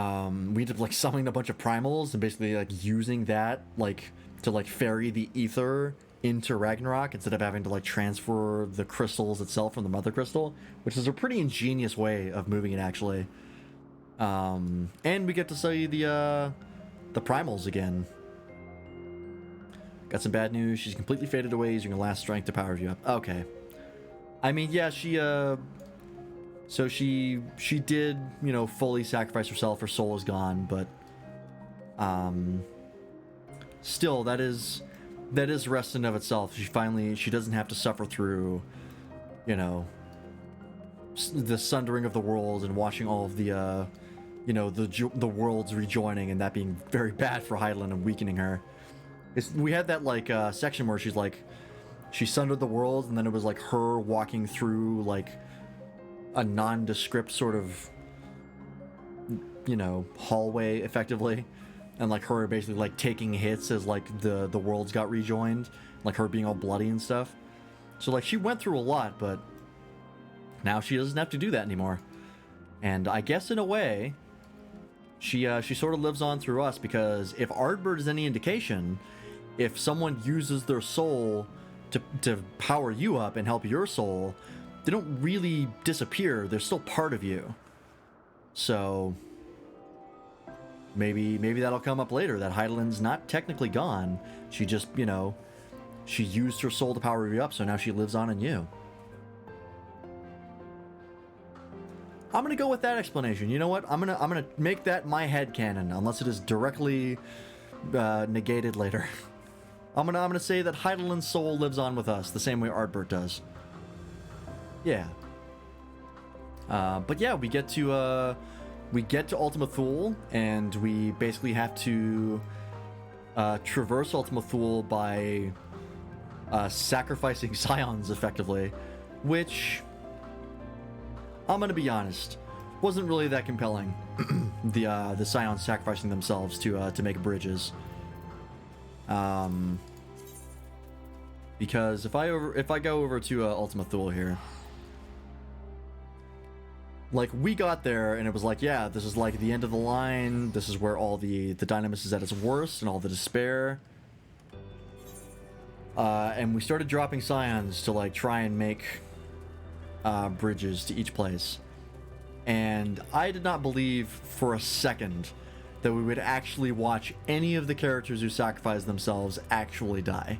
end up like summoning a bunch of primals and basically like using that like to like ferry the ether into Ragnarok instead of having to like transfer the crystals itself from the Mother Crystal, which is a pretty ingenious way of moving it, actually. And we get to see the primals again. Got some bad news. She's completely faded away using her last strength to power you up. Okay. I mean, yeah, so she did, you know, fully sacrifice herself. Her soul is gone, but still, that is rest in of itself. She doesn't have to suffer through, you know, the sundering of the world and watching all of the you know, the worlds rejoining and that being very bad for Hydaelyn and weakening her. We had that like section where she's like, she sundered the worlds, and then it was like her walking through like a nondescript sort of, you know, hallway effectively, and like her basically like taking hits as like the worlds got rejoined, like her being all bloody and stuff. So like she went through a lot, but now she doesn't have to do that anymore. And I guess in a way, she sort of lives on through us, because if Ardbird is any indication, if someone uses their soul to power you up and help your soul, they don't really disappear. They're still part of you. So maybe that'll come up later, that Hydaelyn's not technically gone. She just, you know, she used her soul to power you up, so now she lives on in you. I'm gonna go with that explanation. You know what? I'm gonna make that my headcanon, unless it is directly negated later. I'm gonna say that Hydaelyn's soul lives on with us, the same way Ardbert does. Yeah. But yeah, we get to Ultima Thule, and we basically have to traverse Ultima Thule by sacrificing scions effectively, which, I'm gonna be honest, wasn't really that compelling. The scions sacrificing themselves to make bridges. Because if I go over to Ultima Thule here, like, we got there and it was like, yeah, this is like the end of the line. This is where all the Dynamis is at its worst and all the despair. And we started dropping scions to like try and make bridges to each place. And I did not believe for a second that we would actually watch any of the characters who sacrificed themselves actually die.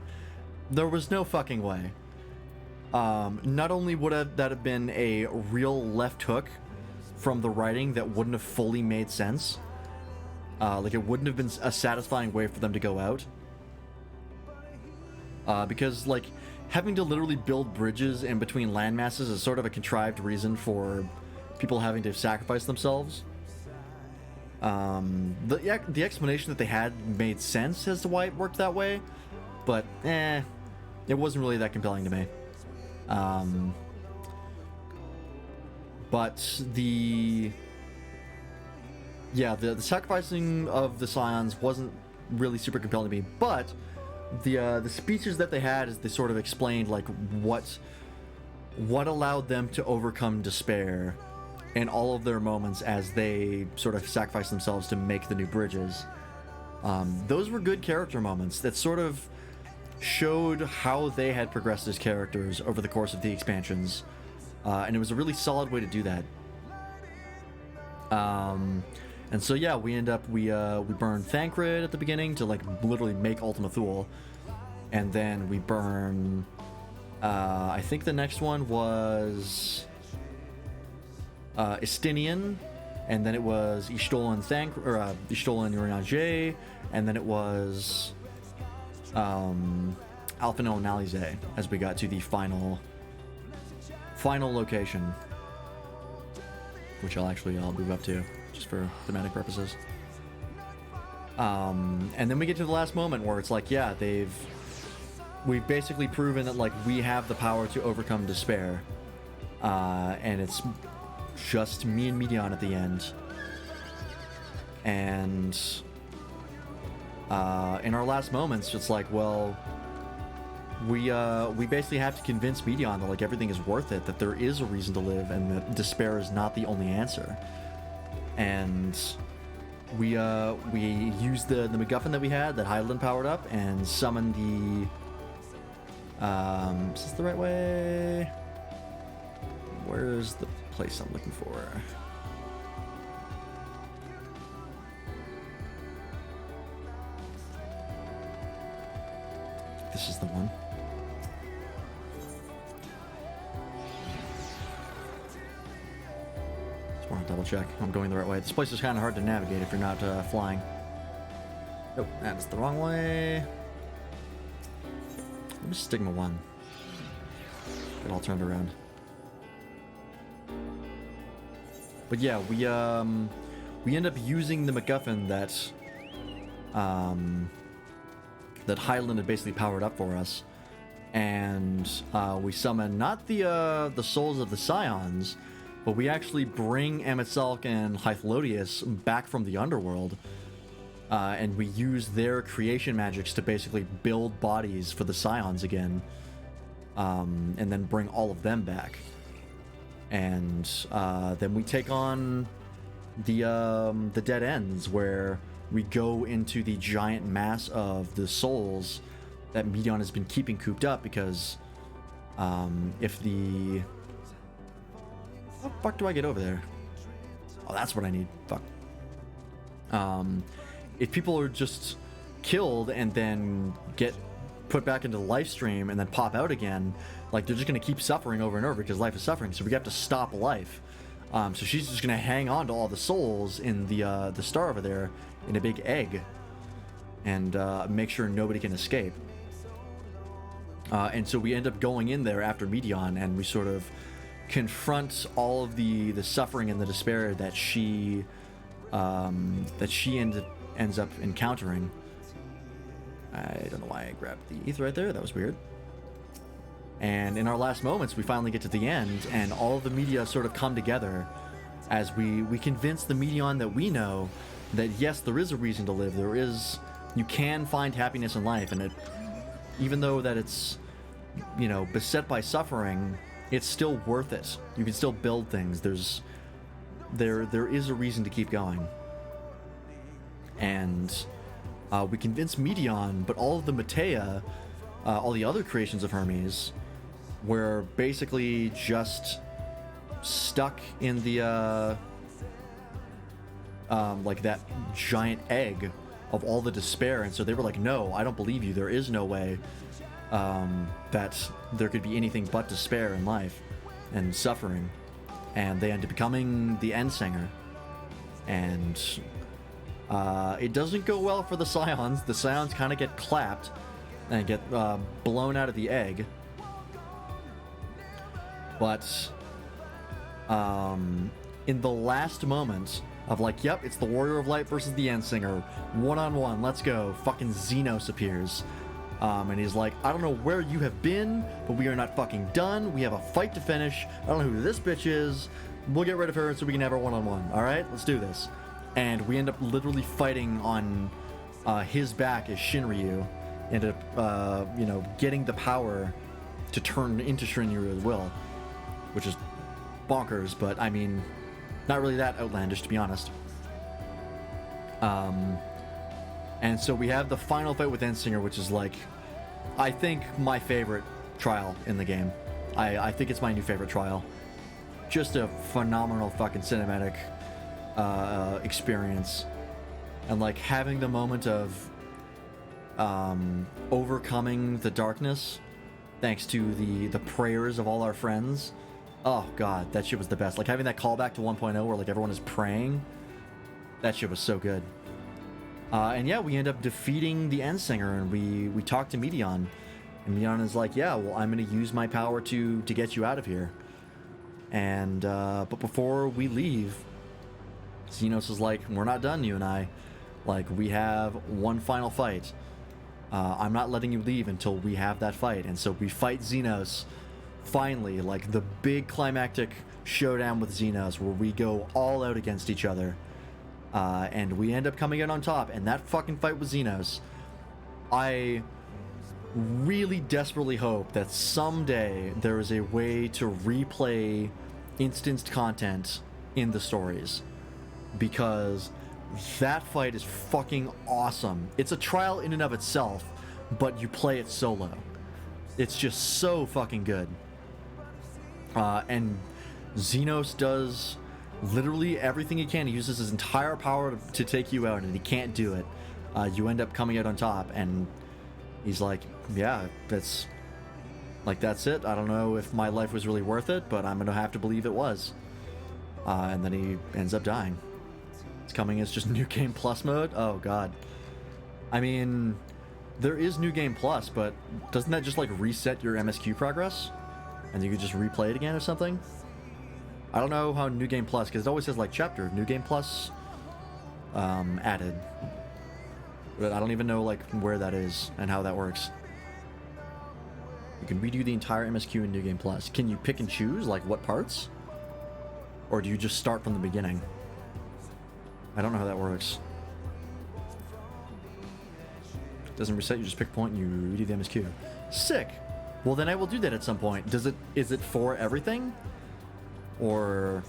There was no fucking way. Not only would that have been a real left hook from the writing that wouldn't have fully made sense, like it wouldn't have been a satisfying way for them to go out, because like having to literally build bridges in between landmasses is sort of a contrived reason for people having to sacrifice themselves. The explanation that they had made sense as to why it worked that way, but it wasn't really that compelling to me. But the sacrificing of the scions wasn't really super compelling to me, but the speeches that they had, as they sort of explained like what allowed them to overcome despair in all of their moments as they sort of sacrificed themselves to make the new bridges. Those were good character moments that sort of showed how they had progressed as characters over the course of the expansions, and it was a really solid way to do that. And so yeah, we burn Thancred at the beginning to like literally make Ultima Thule, and then we burn I think the next one was Estinian, and then it was Ishtolan Urianger, and then it was Alphino and Alize as we got to the final location, which I'll move up to just for thematic purposes. And then we get to the last moment where it's like, yeah, we've basically proven that like we have the power to overcome despair, and it's just me and Medion at the end. And in our last moments, it's like, well, we basically have to convince Medion that like everything is worth it, that there is a reason to live, and that despair is not the only answer. And we used the MacGuffin that we had, that Hydaelyn powered up, and summoned the is this the right way? Where's the place I'm looking for? This is the one. Just want to double check I'm going the right way. This place is kind of hard to navigate if you're not flying. Nope, that's the wrong way. Let me Stigma 1. Get all turned around. But yeah, we end up using the MacGuffin that that Hydaelyn had basically powered up for us, and we summon not the souls of the Scions, but we actually bring Amitselk and Hythlodius back from the underworld, and we use their creation magics to basically build bodies for the Scions again, and then bring all of them back. And then we take on the dead ends, where we go into the giant mass of the souls that Medion has been keeping cooped up, because if the... How the fuck do I get over there? Oh, that's what I need. Fuck. If people are just killed and then get put back into the life stream and then pop out again, like, they're just going to keep suffering over and over because life is suffering, so we have to stop life. So she's just going to hang on to all the souls in the star over there in a big egg, and make sure nobody can escape. And so we end up going in there after Medion, and we sort of confront all of the suffering and the despair that she ends up encountering. I don't know why I grabbed the ether right there. That was weird. And in our last moments, we finally get to the end, and all of the media sort of come together as we convince the Medion that we know that yes, there is a reason to live. You can find happiness in life, and even though that it's, you know, beset by suffering, it's still worth it. You can still build things. There is a reason to keep going. And we convince Medion, but all of the Matea, all the other creations of Hermes, were basically just stuck in the like that giant egg of all the despair, and so they were like, no, I don't believe you. There is no way that there could be anything but despair in life and suffering. And they end up becoming the Endsinger, and it doesn't go well for the Scions. The Scions kind of get clapped and get blown out of the egg. But in the last moment of like, yep, it's the Warrior of Light versus the Endsinger, one-on-one, let's go, fucking Xenos appears. And he's like, I don't know where you have been, but we are not fucking done. We have a fight to finish. I don't know who this bitch is. We'll get rid of her so we can have her one-on-one. All right, let's do this. And we end up literally fighting on his back as Shinryu. Ended up, you know, getting the power to turn into Shinryu as well, which is bonkers, but I mean, not really that outlandish, to be honest. And so we have the final fight with Endsinger, which is like, I think my favorite trial in the game. I think it's my new favorite trial. Just a phenomenal fucking cinematic experience, and like having the moment of overcoming the darkness thanks to the prayers of all our friends. Oh god, that shit was the best. Like having that callback to 1.0 where like everyone is praying. That shit was so good. And yeah, we end up defeating the Endsinger, and we talk to Medion, and Medion is like, yeah, well, I'm going to use my power to get you out of here. And but before we leave, Xenos is like, we're not done, you and I. Like, we have one final fight. I'm not letting you leave until we have that fight. And so we fight Xenos, finally, like the big climactic showdown with Xenos, where we go all out against each other. And we end up coming out on top. And that fucking fight with Xenos, I really desperately hope that someday there is a way to replay instanced content in the stories, because that fight is fucking awesome. It's a trial in and of itself, but you play it solo. It's just so fucking good. And Xenos does literally everything he can. He uses his entire power to take you out, and he can't do it. You end up coming out on top, and he's like, yeah, that's it. I don't know if my life was really worth it, but I'm gonna have to believe it was. And then he ends up dying. It's coming as just New Game Plus mode. Oh god. I mean, there is New Game Plus, but doesn't that just like reset your MSQ progress? And you could just replay it again or something? I don't know how New Game Plus, because it always says like chapter, New Game Plus added. But I don't even know like where that is and how that works. You can redo the entire MSQ in New Game Plus. Can you pick and choose like what parts? Or do you just start from the beginning? I don't know how that works. It doesn't reset, you just pick a point and you redo the MSQ. Sick! Well then I will do that at some point. Is it for everything? Or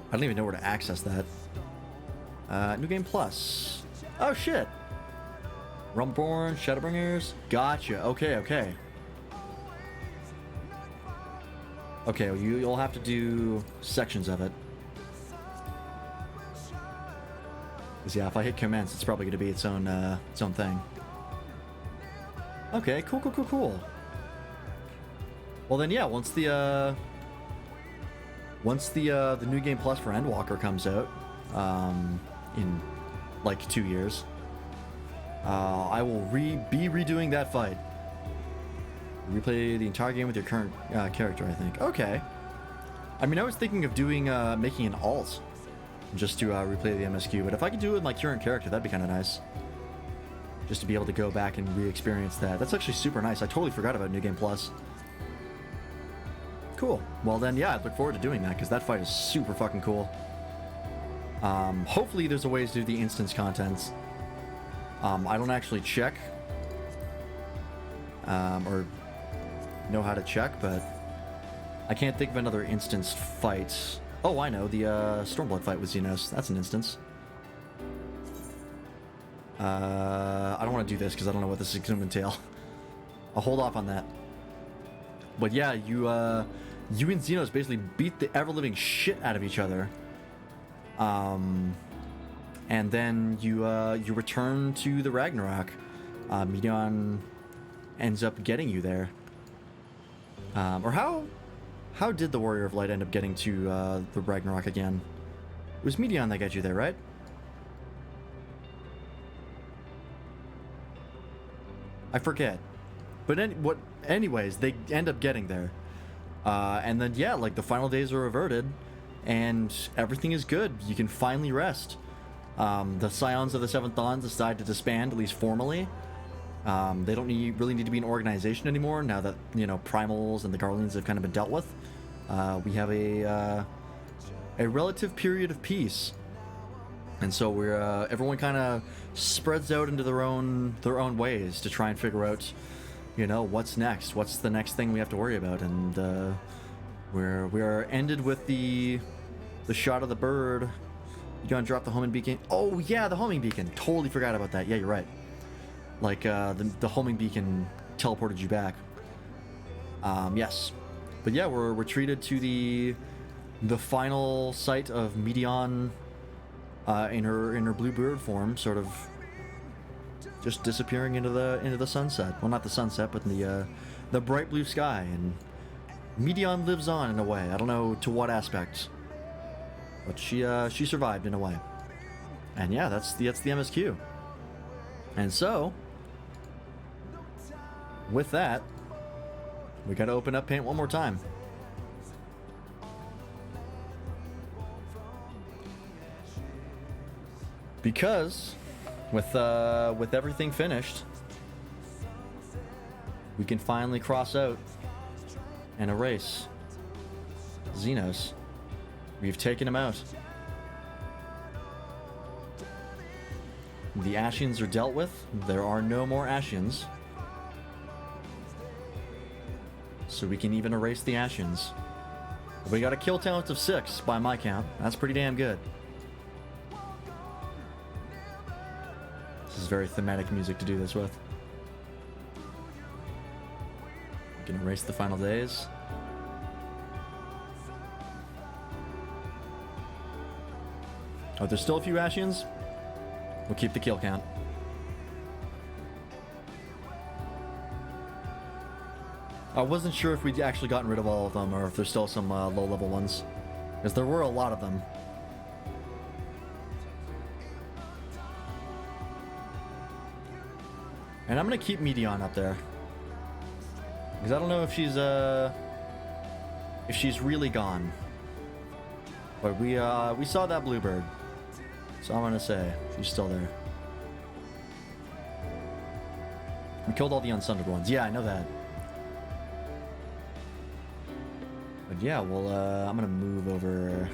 I don't even know where to access that. New Game Plus. Oh shit! Rumbleborn, Shadowbringers. Gotcha. Okay, okay. Okay, well, you'll have to do sections of it. Because yeah, if I hit commence, it's probably going to be its own thing. Okay, cool, cool, cool, cool. Well then, yeah, once the New Game Plus for Endwalker comes out, in like 2 years, I will be redoing that fight. Replay the entire game with your current character, I think. Okay. I mean, I was thinking of doing making an alt just to replay the MSQ, but if I could do it with my current character, that'd be kind of nice. Just to be able to go back and re-experience that. That's actually super nice. I totally forgot about New Game Plus. Cool. Well then, yeah, I look forward to doing that, because that fight is super fucking cool. Hopefully there's a way to do the instance contents. I don't actually check, or know how to check, but I can't think of another instance fight. Oh, I know, the Stormblood fight with Xenos. That's an instance. I don't want to do this because I don't know what this is going to entail. I'll hold off on that. But yeah, you and Xenos basically beat the ever-living shit out of each other. And then you return to the Ragnarok. Medion ends up getting you there. Or how did the Warrior of Light end up getting to the Ragnarok again? It was Medion that got you there, right? I forget. But anyways, they end up getting there. And then, yeah, like the final days are averted. And everything is good. You can finally rest. The Scions of the Seventh Dawn decide to disband, at least formally. They don't really need to be an organization anymore now that, you know, Primals and the Guardians have kind of been dealt with. We have a relative period of peace. And so we're everyone kind of spreads out into their own ways to try and figure out, you know, what's next. What's the next thing we have to worry about? And we are ended with the shot of the bird. You gonna drop the homing beacon? Oh yeah, the homing beacon. Totally forgot about that. Yeah, you're right. Like the homing beacon teleported you back. Yes, but yeah, we're treated to the final sight of Medion in her blue bird form, sort of just disappearing into the sunset. Well, not the sunset, but in the bright blue sky. And Medion lives on in a way. I don't know to what aspect, but she survived in a way. And yeah, that's the MSQ. And so, with that, we gotta open up Paint one more time. Because with everything finished, we can finally cross out and erase Xenos. We've taken him out. The Ashians are dealt with. There are no more Ashians. So we can even erase the Ashians. We got a kill count of 6 by my count. That's pretty damn good. This is very thematic music to do this with. We can erase the final days. Oh, there's still a few Ashians? We'll keep the kill count. I wasn't sure if we'd actually gotten rid of all of them or if there's still some low-level ones. Because there were a lot of them. And I'm going to keep Medion up there. Because I don't know if she's really gone. But we saw that bluebird. So I'm gonna say, she's still there. We killed all the unsundered ones. Yeah, I know that. But yeah, well, I'm gonna move over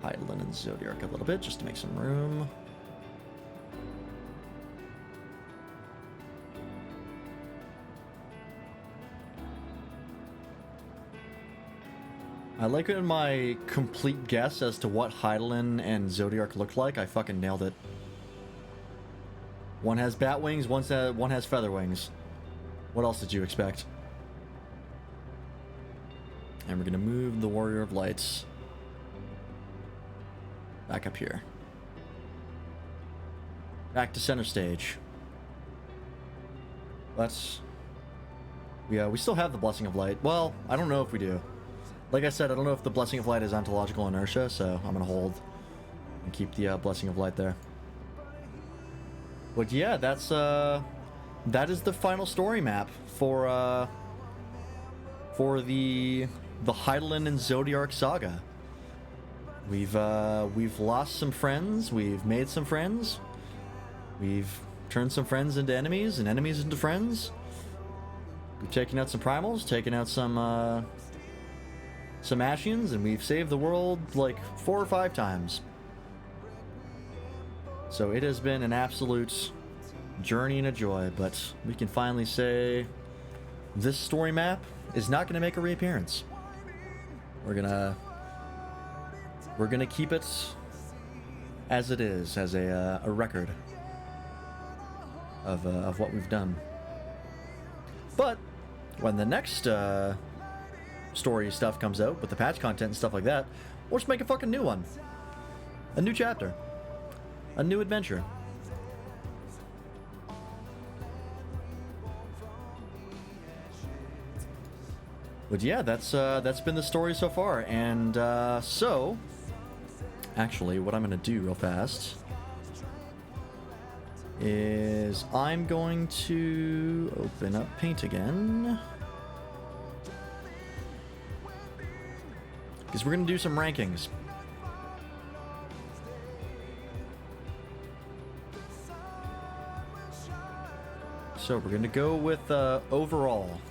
Hydaelyn and Zodiark a little bit just to make some room. I like it in my complete guess as to what Hydaelyn and Zodiark look like. I fucking nailed it. One has bat wings, one has feather wings. What else did you expect? And we're gonna move the Warrior of Lights back up here. Back to center stage. We still have the Blessing of Light. Well, I don't know if we do. Like I said, I don't know if the Blessing of Light is ontological inertia, so I'm gonna hold and keep the Blessing of Light there. But yeah, that is the final story map for the Hydaelyn and Zodiark saga. We've lost some friends, we've made some friends, we've turned some friends into enemies and enemies into friends. We've taken out some primals, taken out some Ashians, and we've saved the world like 4 or 5 times. So it has been an absolute journey and a joy, but we can finally say this story map is not going to make a reappearance. We're gonna keep it as it is, as a record of what we've done. But when the next story stuff comes out with the patch content and stuff like that, we'll just make a fucking new one. A new chapter. A new adventure. But yeah, that's been the story so far. And so, actually, what I'm gonna do real fast is I'm going to open up Paint again. Because we're going to do some rankings. So we're going to go with overall.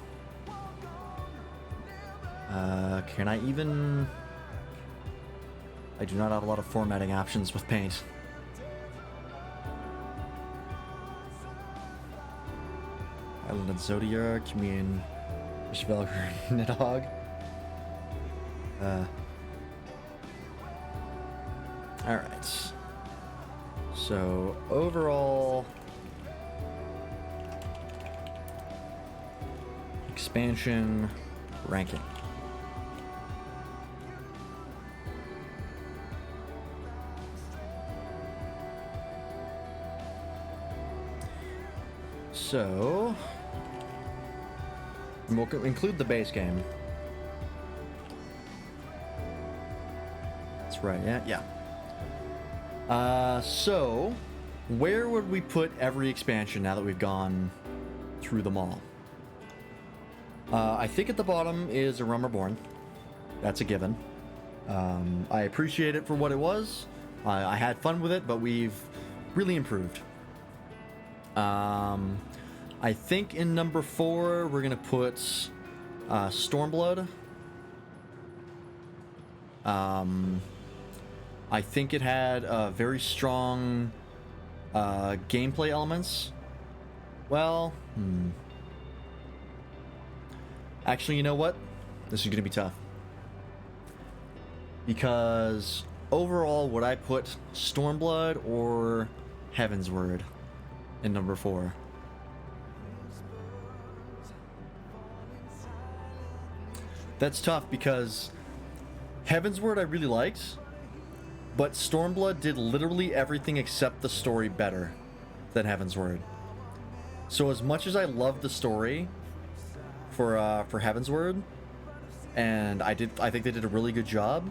Can I even... I do not have a lot of formatting options with Paint. Island and Zodiark, you mean Ishvelger and Nidhogg? Alright. So, overall... expansion ranking. So... we'll include the base game. That's right, yeah. So, where would we put every expansion now that we've gone through them all? I think at the bottom is A Realm Reborn. That's a given. I appreciate it for what it was. I had fun with it, but we've really improved. I think in number 4, we're going to put Stormblood. I think it had very strong gameplay elements. Well, actually, you know what? This is going to be tough. Because overall, would I put Stormblood or Heavensward in number 4? That's tough because Heavensward I really liked, but Stormblood did literally everything except the story better than Heavensward. So as much as I love the story for Heavensward, and I think they did a really good job,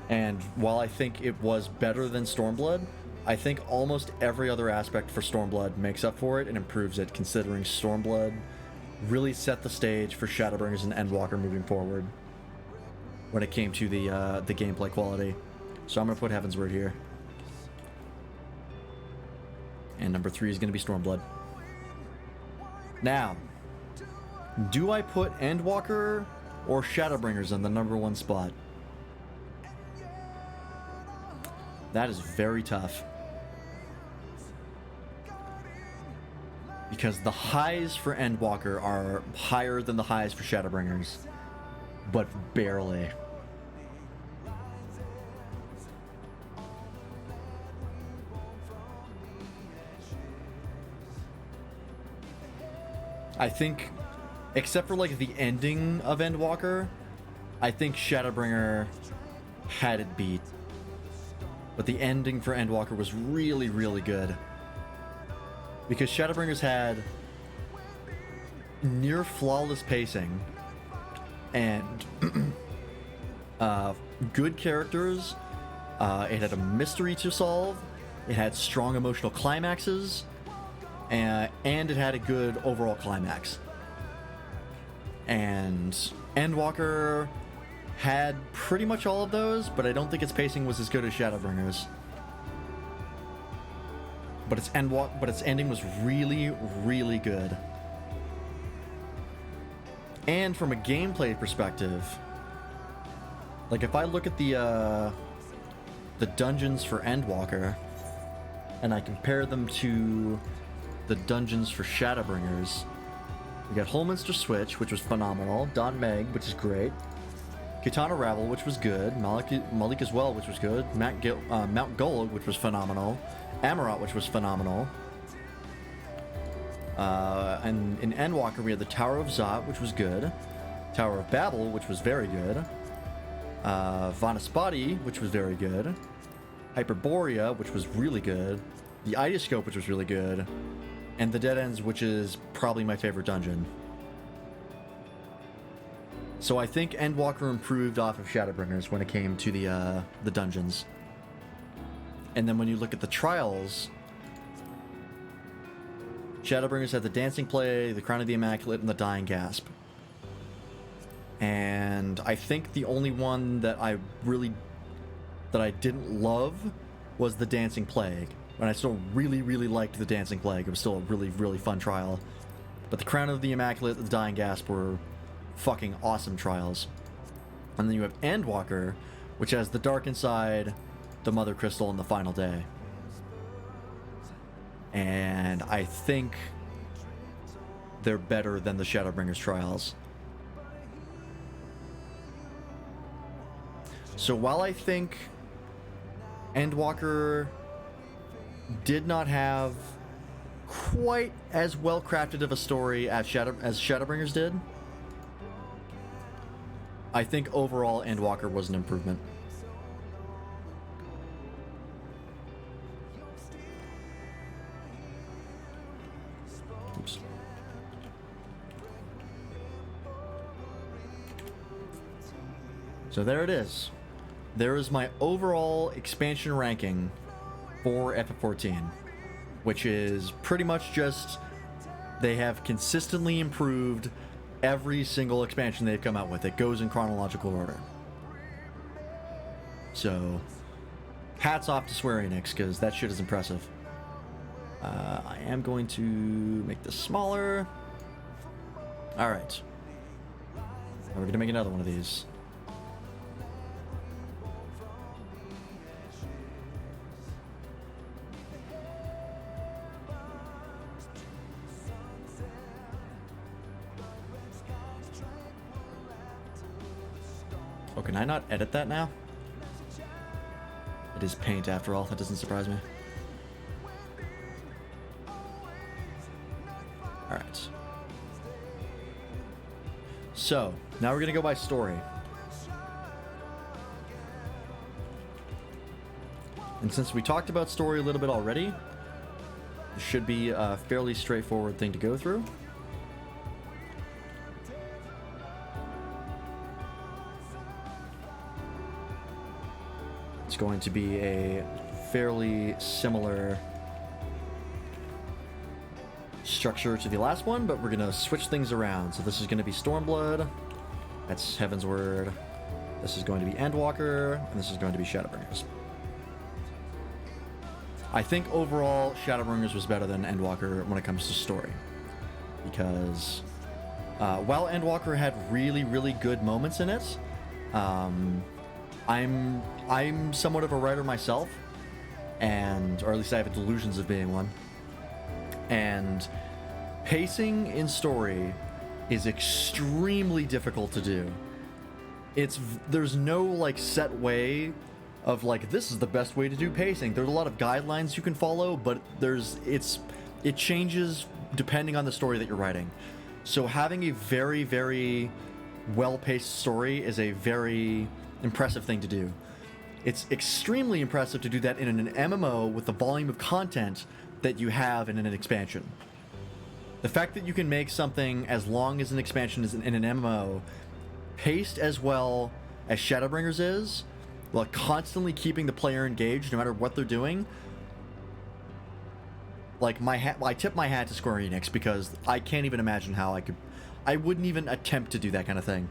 and while I think it was better than Stormblood, I think almost every other aspect for Stormblood makes up for it and improves it, considering Stormblood really set the stage for Shadowbringers and Endwalker moving forward. when it came to the gameplay quality. So I'm gonna put Heaven's Word here. And number 3 is gonna be Stormblood. Now, do I put Endwalker or Shadowbringers in the number 1 spot? That is very tough. Because the highs for Endwalker are higher than the highs for Shadowbringers. But barely. I think, except for like the ending of Endwalker, I think Shadowbringer had it beat. But the ending for Endwalker was really, really good. Because Shadowbringers had near flawless pacing and good characters. It had a mystery to solve. It had strong emotional climaxes. And it had a good overall climax. And Endwalker had pretty much all of those, but I don't think its pacing was as good as Shadowbringers. But its ending was really, really good. And from a gameplay perspective, like if I look at the dungeons for Endwalker, and I compare them to the dungeons for Shadowbringers, we got Holminster Switch, which was phenomenal, Don Meg, which is great, Kitana Ravel, which was good, Malik as well, which was good, Mount Gold, which was phenomenal, Amarot, which was phenomenal, and in Endwalker we had the Tower of Zot, which was good, Tower of Babel, which was very good, Vanaspati, which was very good, Hyperborea, which was really good, the Ideoscope, which was really good, and the Dead Ends, which is probably my favorite dungeon. So I think Endwalker improved off of Shadowbringers when it came to the dungeons. And then when you look at the trials, Shadowbringers had the Dancing Play, the Crown of the Immaculate, and the Dying Gasp. And I think the only one that I didn't love was the Dancing Plague. And I still really, really liked the Dancing Plague. It was still a really, really fun trial. But the Crown of the Immaculate and the Dying Gasp were fucking awesome trials. And then you have Endwalker, which has the Dark Inside, the Mother Crystal, and the Final Day. And I think they're better than the Shadowbringers trials. So while I think Endwalker did not have quite as well crafted of a story as Shadowbringers did, I think overall Endwalker was an improvement. Oops. So there it is. There is my overall expansion ranking for FF14, which is pretty much just they have consistently improved every single expansion they've come out with. It goes in chronological order. So hats off to Square Enix, because that shit is impressive. I am going to make this smaller. Alright. We're going to make another one of these. Oh, can I not edit that now? It is paint after all, that doesn't surprise me. Alright. So, now we're gonna go by story. And since we talked about story a little bit already, it should be a fairly straightforward thing to go through. It's going to be a fairly similar structure to the last one, but we're going to switch things around. So this is going to be Stormblood. That's Heaven's Word. This is going to be Endwalker, and this is going to be Shadowbringers. I think overall, Shadowbringers was better than Endwalker when it comes to story. Because while Endwalker had really, really good moments in it, I'm somewhat of a writer myself, and or at least I have delusions of being one. And pacing in story is extremely difficult to do. There's no like set way of like this is the best way to do pacing. There's a lot of guidelines you can follow, but it changes depending on the story that you're writing. So having a very, very well-paced story is a very impressive thing to do. It's extremely impressive to do that in an MMO with the volume of content that you have in an expansion. The fact that you can make something as long as an expansion is in an MMO paced as well as Shadowbringers is, while constantly keeping the player engaged no matter what they're doing. Like I tip my hat to Square Enix, because I can't even imagine how I wouldn't even attempt to do that kind of thing.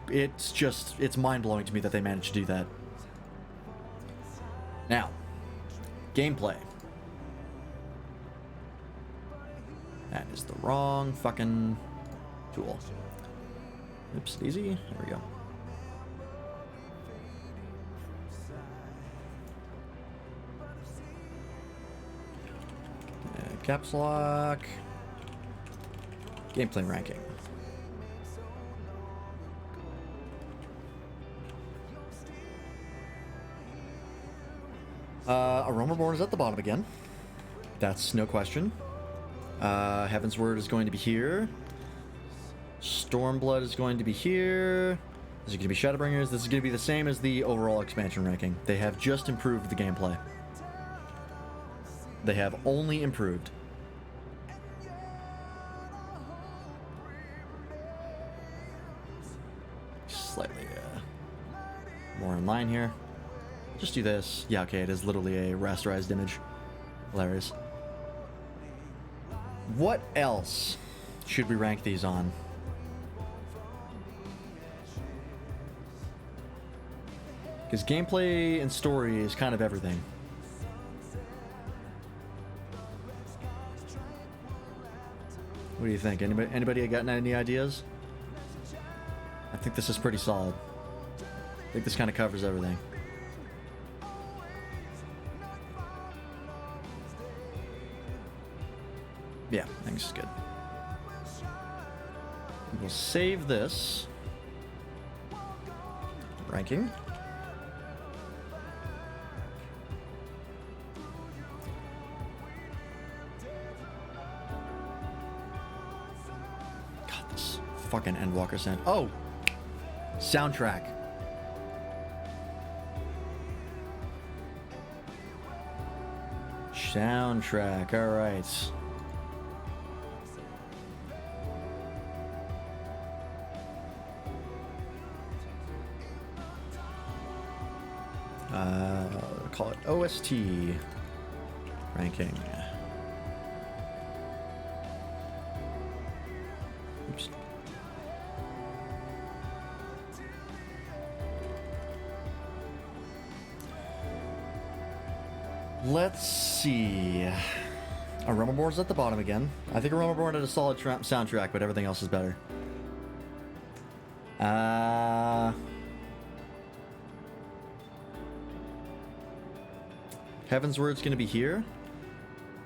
It's mind-blowing to me that they managed to do that. Now, gameplay. That is the wrong fucking tool. Oops, easy. There we go. Caps lock. Gameplay ranking. Aromaborn is at the bottom again. That's no question. Heaven's Word is going to be here. Stormblood is going to be here. This is going to be Shadowbringers. This is going to be the same as the overall expansion ranking. They have just improved the gameplay. They have only improved. Slightly more in line here. Just do this. Yeah, okay, it is literally a rasterized image. Hilarious. What else should we rank these on? Because gameplay and story is kind of everything. What do you think? Anybody got any ideas? I think this is pretty solid. I think this kind of covers everything. Yeah, I think this is good. We'll save this. Ranking. God, this fucking Endwalker sound. Oh! Soundtrack. Soundtrack, alright. Call it OST ranking. Oops. Let's see. Aromaborn's at the bottom again. I think Aromaborn had a solid soundtrack, but everything else is better. Heaven's Word's going to be here.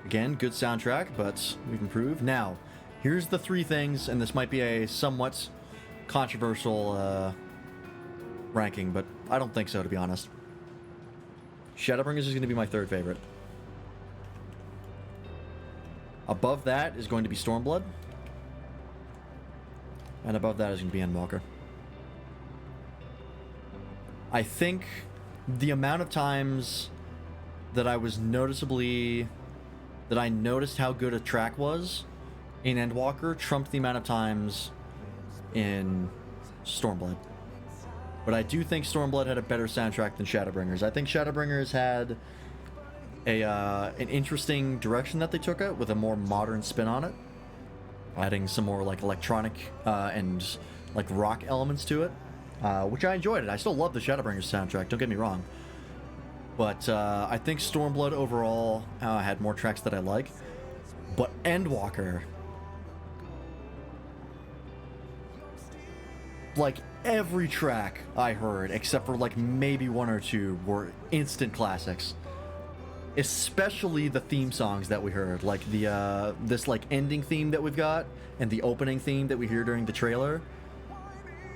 Again, good soundtrack, but we've improved. Now, here's the three things, and this might be a somewhat controversial ranking, but I don't think so, to be honest. Shadowbringers is going to be my third favorite. Above that is going to be Stormblood. And above that is going to be Endwalker. I think the amount of times that I noticed how good a track was in Endwalker trumped the amount of times in Stormblood. But I do think Stormblood had a better soundtrack than Shadowbringers. I think Shadowbringers had an interesting direction that they took it with a more modern spin on it, adding some more like electronic and like rock elements to it. which I enjoyed it. I still love the Shadowbringers soundtrack, don't get me wrong. But I think Stormblood overall had more tracks that I like. But Endwalker, like every track I heard, except for like maybe one or two, were instant classics. Especially the theme songs that we heard, like the this like ending theme that we've got, and the opening theme that we hear during the trailer.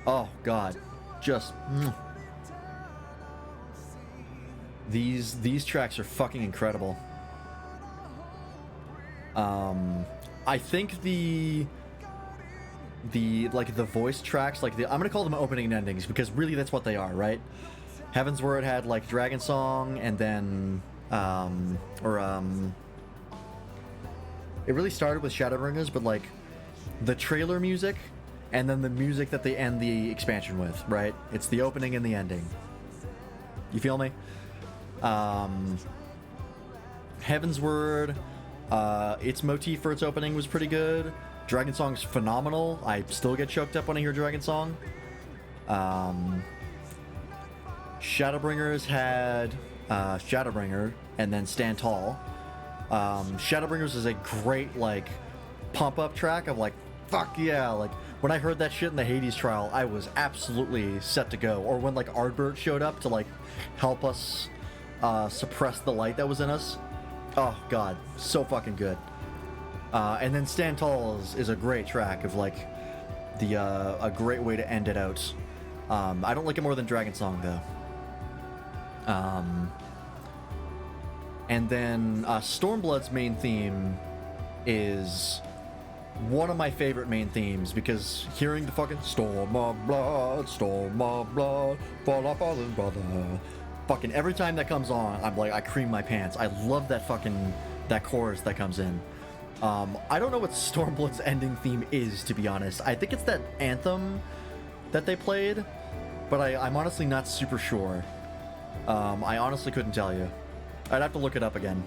Oh God, just these tracks are fucking incredible. I think the like the voice tracks, like I'm gonna call them opening and endings because really that's what they are, right? Heaven's Word had like Dragon Song, and then it really started with Shadowbringers, but like the trailer music and then the music that they end the expansion with, right? It's the opening and the ending. You feel me? Heaven's Word, its motif for its opening was pretty good. Dragon Song's phenomenal. I still get choked up when I hear Dragon Song. Shadowbringers had Shadowbringer and then Stand Tall. Shadowbringers is a great like pump up track of like fuck yeah, like when I heard that shit in the Hades trial, I was absolutely set to go. Or when like Ardbert showed up to like help us suppress the light that was in us. Oh God, so fucking good. And then Stand Tall is a great track of like the a great way to end it out. I don't like it more than Dragon Song though. And then Stormblood's main theme is one of my favorite main themes because hearing the fucking Storm of Blood, fall off father's brother. Fucking every time that comes on, I'm like, I cream my pants. I love that fucking, that chorus that comes in. I don't know what Stormblood's ending theme is, to be honest. I think it's that anthem that they played, but I'm honestly not super sure. I honestly couldn't tell you. I'd have to look it up again.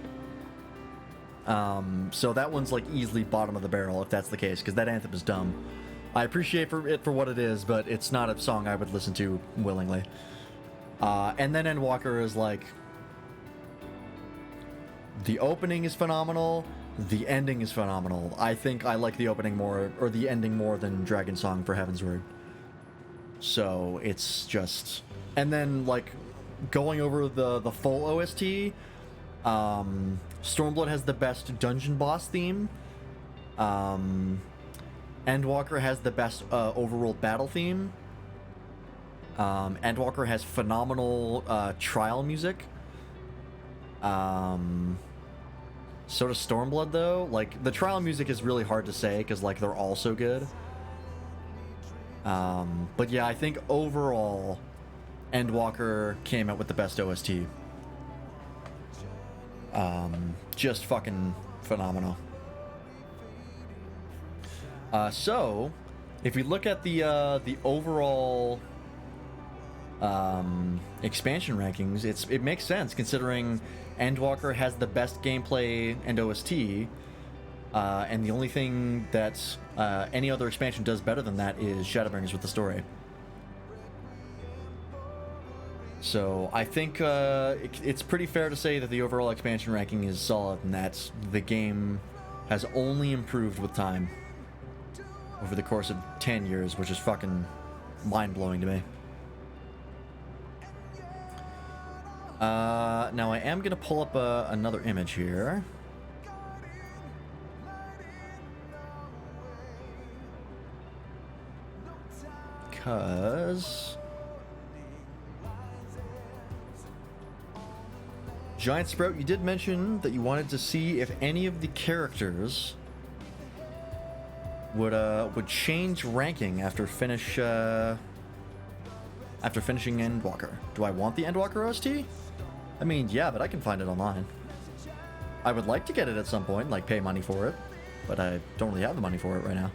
So that one's like easily bottom of the barrel if that's the case, because that anthem is dumb. I appreciate it for what it is, but it's not a song I would listen to willingly. And then Endwalker is like, the opening is phenomenal, the ending is phenomenal. I think I like the opening more, or the ending more than Dragon Song for Heaven's Word. So it's just, and then like going over the full OST, Stormblood has the best dungeon boss theme. Endwalker has the best overworld battle theme. Endwalker has phenomenal trial music. So does Stormblood though. Like the trial music is really hard to say because like they're all so good. But yeah, I think overall Endwalker came out with the best OST. Just fucking phenomenal. So if we look at the overall expansion rankings, it makes sense considering Endwalker has the best gameplay and OST, and the only thing that any other expansion does better than that is Shadowbringers with the story. So I think it's pretty fair to say that the overall expansion ranking is solid, and that the game has only improved with time over the course of 10 years, which is fucking mind-blowing to me. Now I am going to pull up another image here. Because Giant Sprout, you did mention that you wanted to see if any of the characters would change ranking after finishing Endwalker. Do I want the Endwalker OST? I mean, yeah, but I can find it online. I would like to get it at some point, like pay money for it, but I don't really have the money for it right now.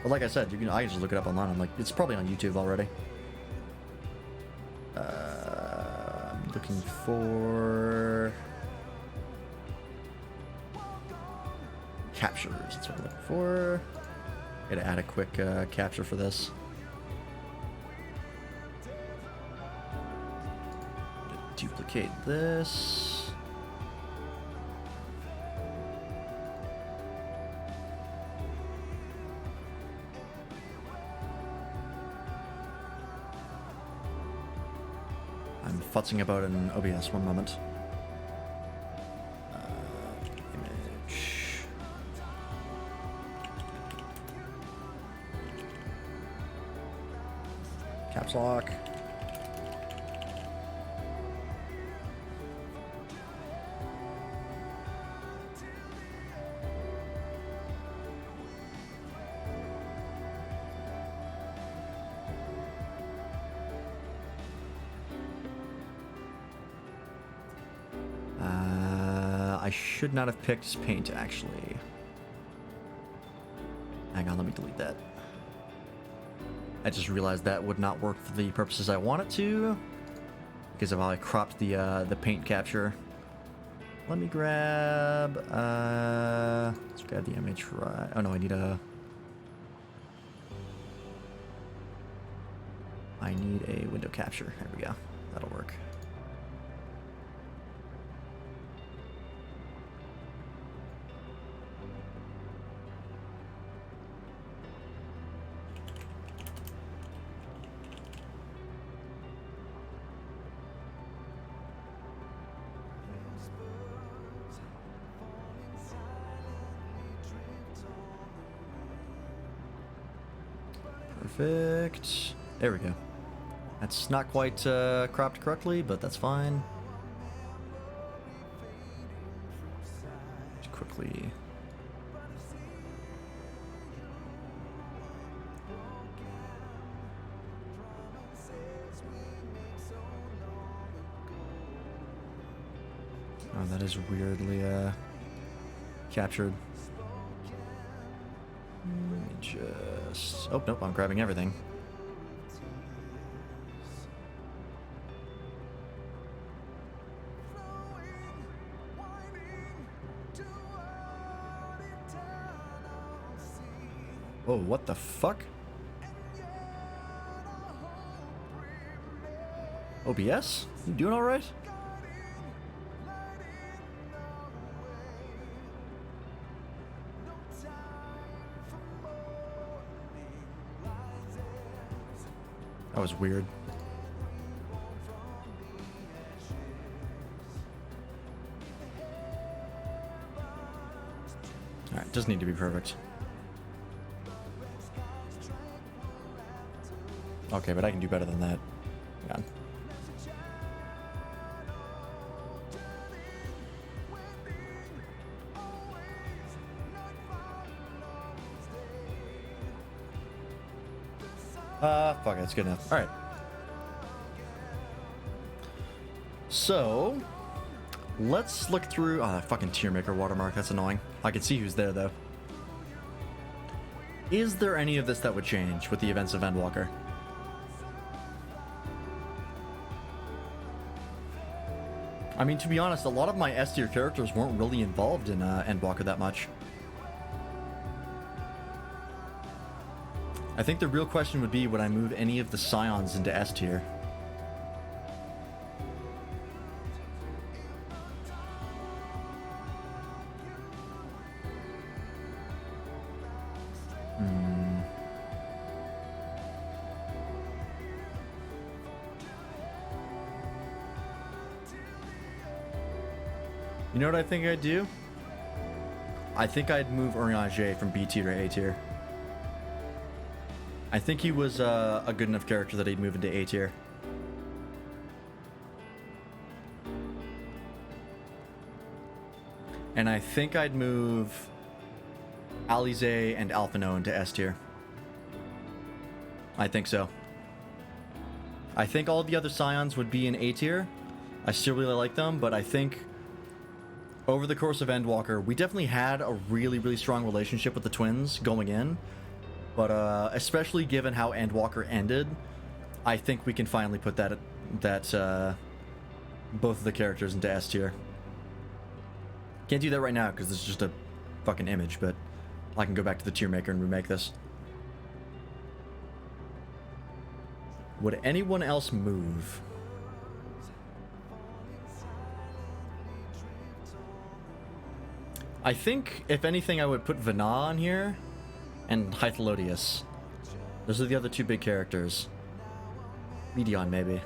But like I said, I can just look it up online. I'm like, it's probably on YouTube already. I'm looking for captures. That's what I'm looking for. Gotta add a quick capture for this. Duplicate this. I'm futzing about in OBS, one moment. Image. Caps lock. I should not have picked paint, actually. Hang on, let me delete that. I just realized that would not work for the purposes I want it to, because of how I cropped the paint capture. Let me grab, let's grab the image right. Oh no, I need a window capture. There we go. That'll work. Perfect. There we go. That's not quite cropped correctly, but that's fine. Just quickly. Oh, that is weirdly captured. Just... Oh, nope, I'm grabbing everything. Whoa, what the fuck? OBS? You doing alright? That was weird. Alright, doesn't need to be perfect. Okay, but I can do better than that. Hang on. Fuck it, it's good enough. Alright. So, let's look through... Oh, that fucking tier maker watermark, that's annoying. I can see who's there, though. Is there any of this that would change with the events of Endwalker? I mean, to be honest, a lot of my S tier characters weren't really involved in Endwalker that much. I think the real question would be, would I move any of the Scions into S tier? You know what I think I'd do? I think I'd move Urianger from B tier to A tier. I think he was a good enough character that he'd move into A tier. And I think I'd move Alize and Alphino into S tier. I think so. I think all the other Scions would be in A tier. I still really like them, but I think over the course of Endwalker, we definitely had a really, really strong relationship with the twins going in. But especially given how Endwalker ended, I think we can finally put that both of the characters into S tier. Can't do that right now because this is just a fucking image, but I can go back to the tier maker and remake this. Would anyone else move? I think, if anything, I would put Vana on here and Hydaelyn. Those are the other two big characters. Medion, maybe.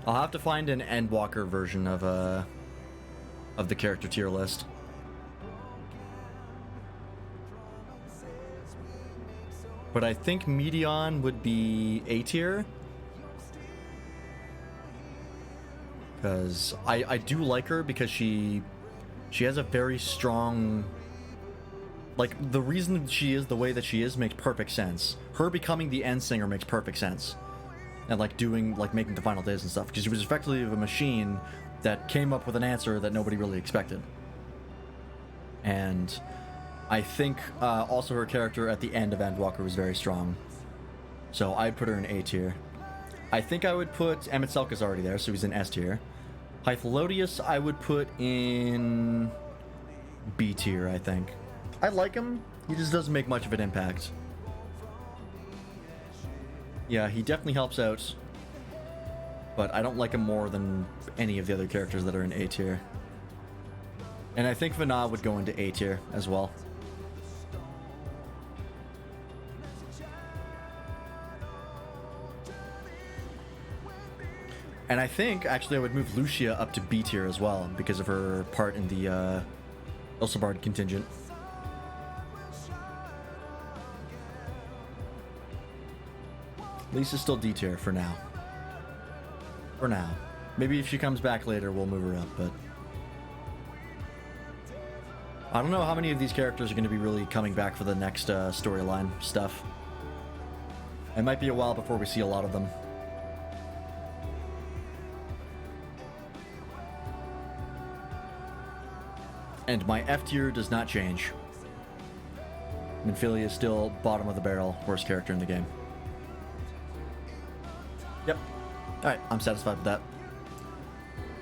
I'll have to find an Endwalker version of the character tier list. But I think Medion would be A tier. Because I do like her because she has a very strong... Like, the reason that she is the way that she is makes perfect sense. Her becoming the end singer makes perfect sense. And, like, making the final days and stuff. Because she was effectively a machine that came up with an answer that nobody really expected. And I think also her character at the end of Endwalker was very strong. So I'd put her in A tier. I think I would put... Emet-Selka's already there, so he's in S tier. Hydaelyn I would put in B tier, I think. I like him, he just doesn't make much of an impact. Yeah, he definitely helps out, but I don't like him more than any of the other characters that are in A tier. And I think Vana would go into A tier as well. And I think, actually, I would move Lucia up to B tier as well, because of her part in the Ilsabard contingent. Lisa's still D tier for now. For now. Maybe if she comes back later, we'll move her up, but... I don't know how many of these characters are going to be really coming back for the next storyline stuff. It might be a while before we see a lot of them. And my F tier does not change. Minfilia is still bottom of the barrel, worst character in the game. Yep. Alright, I'm satisfied with that.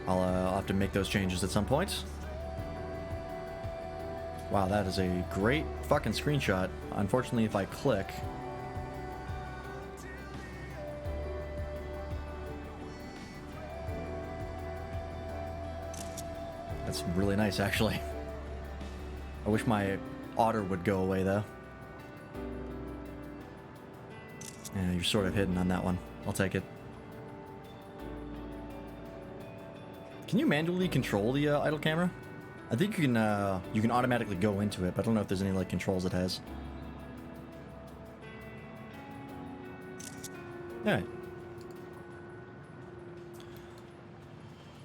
I'll have to make those changes at some point. Wow, that is a great fucking screenshot. Unfortunately, if I click... That's really nice, actually. I wish my otter would go away, though. Yeah, you're sort of hidden on that one. I'll take it. Can you manually control the idle camera? I think you can automatically go into it, but I don't know if there's any like controls it has. Alright.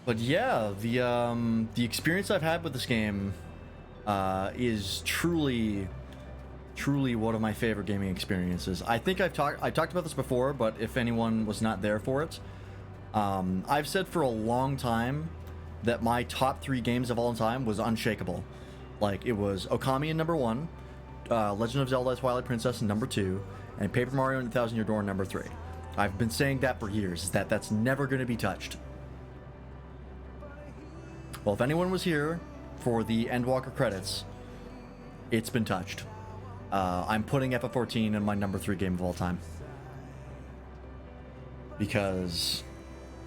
But yeah, the experience I've had with this game is truly one of my favorite gaming experiences. I think I talked about this before, but if anyone was not there for it, I've said for a long time that my top 3 games of all time was unshakable. Like, it was Okami in number 1, Legend of Zelda Twilight Princess in number 2, and Paper Mario and the Thousand Year Door in number 3. I've been saying that for years, that's never going to be touched. Well, if anyone was here for the Endwalker credits, it's been touched. I'm putting FF14 in my number 3 game of all time. Because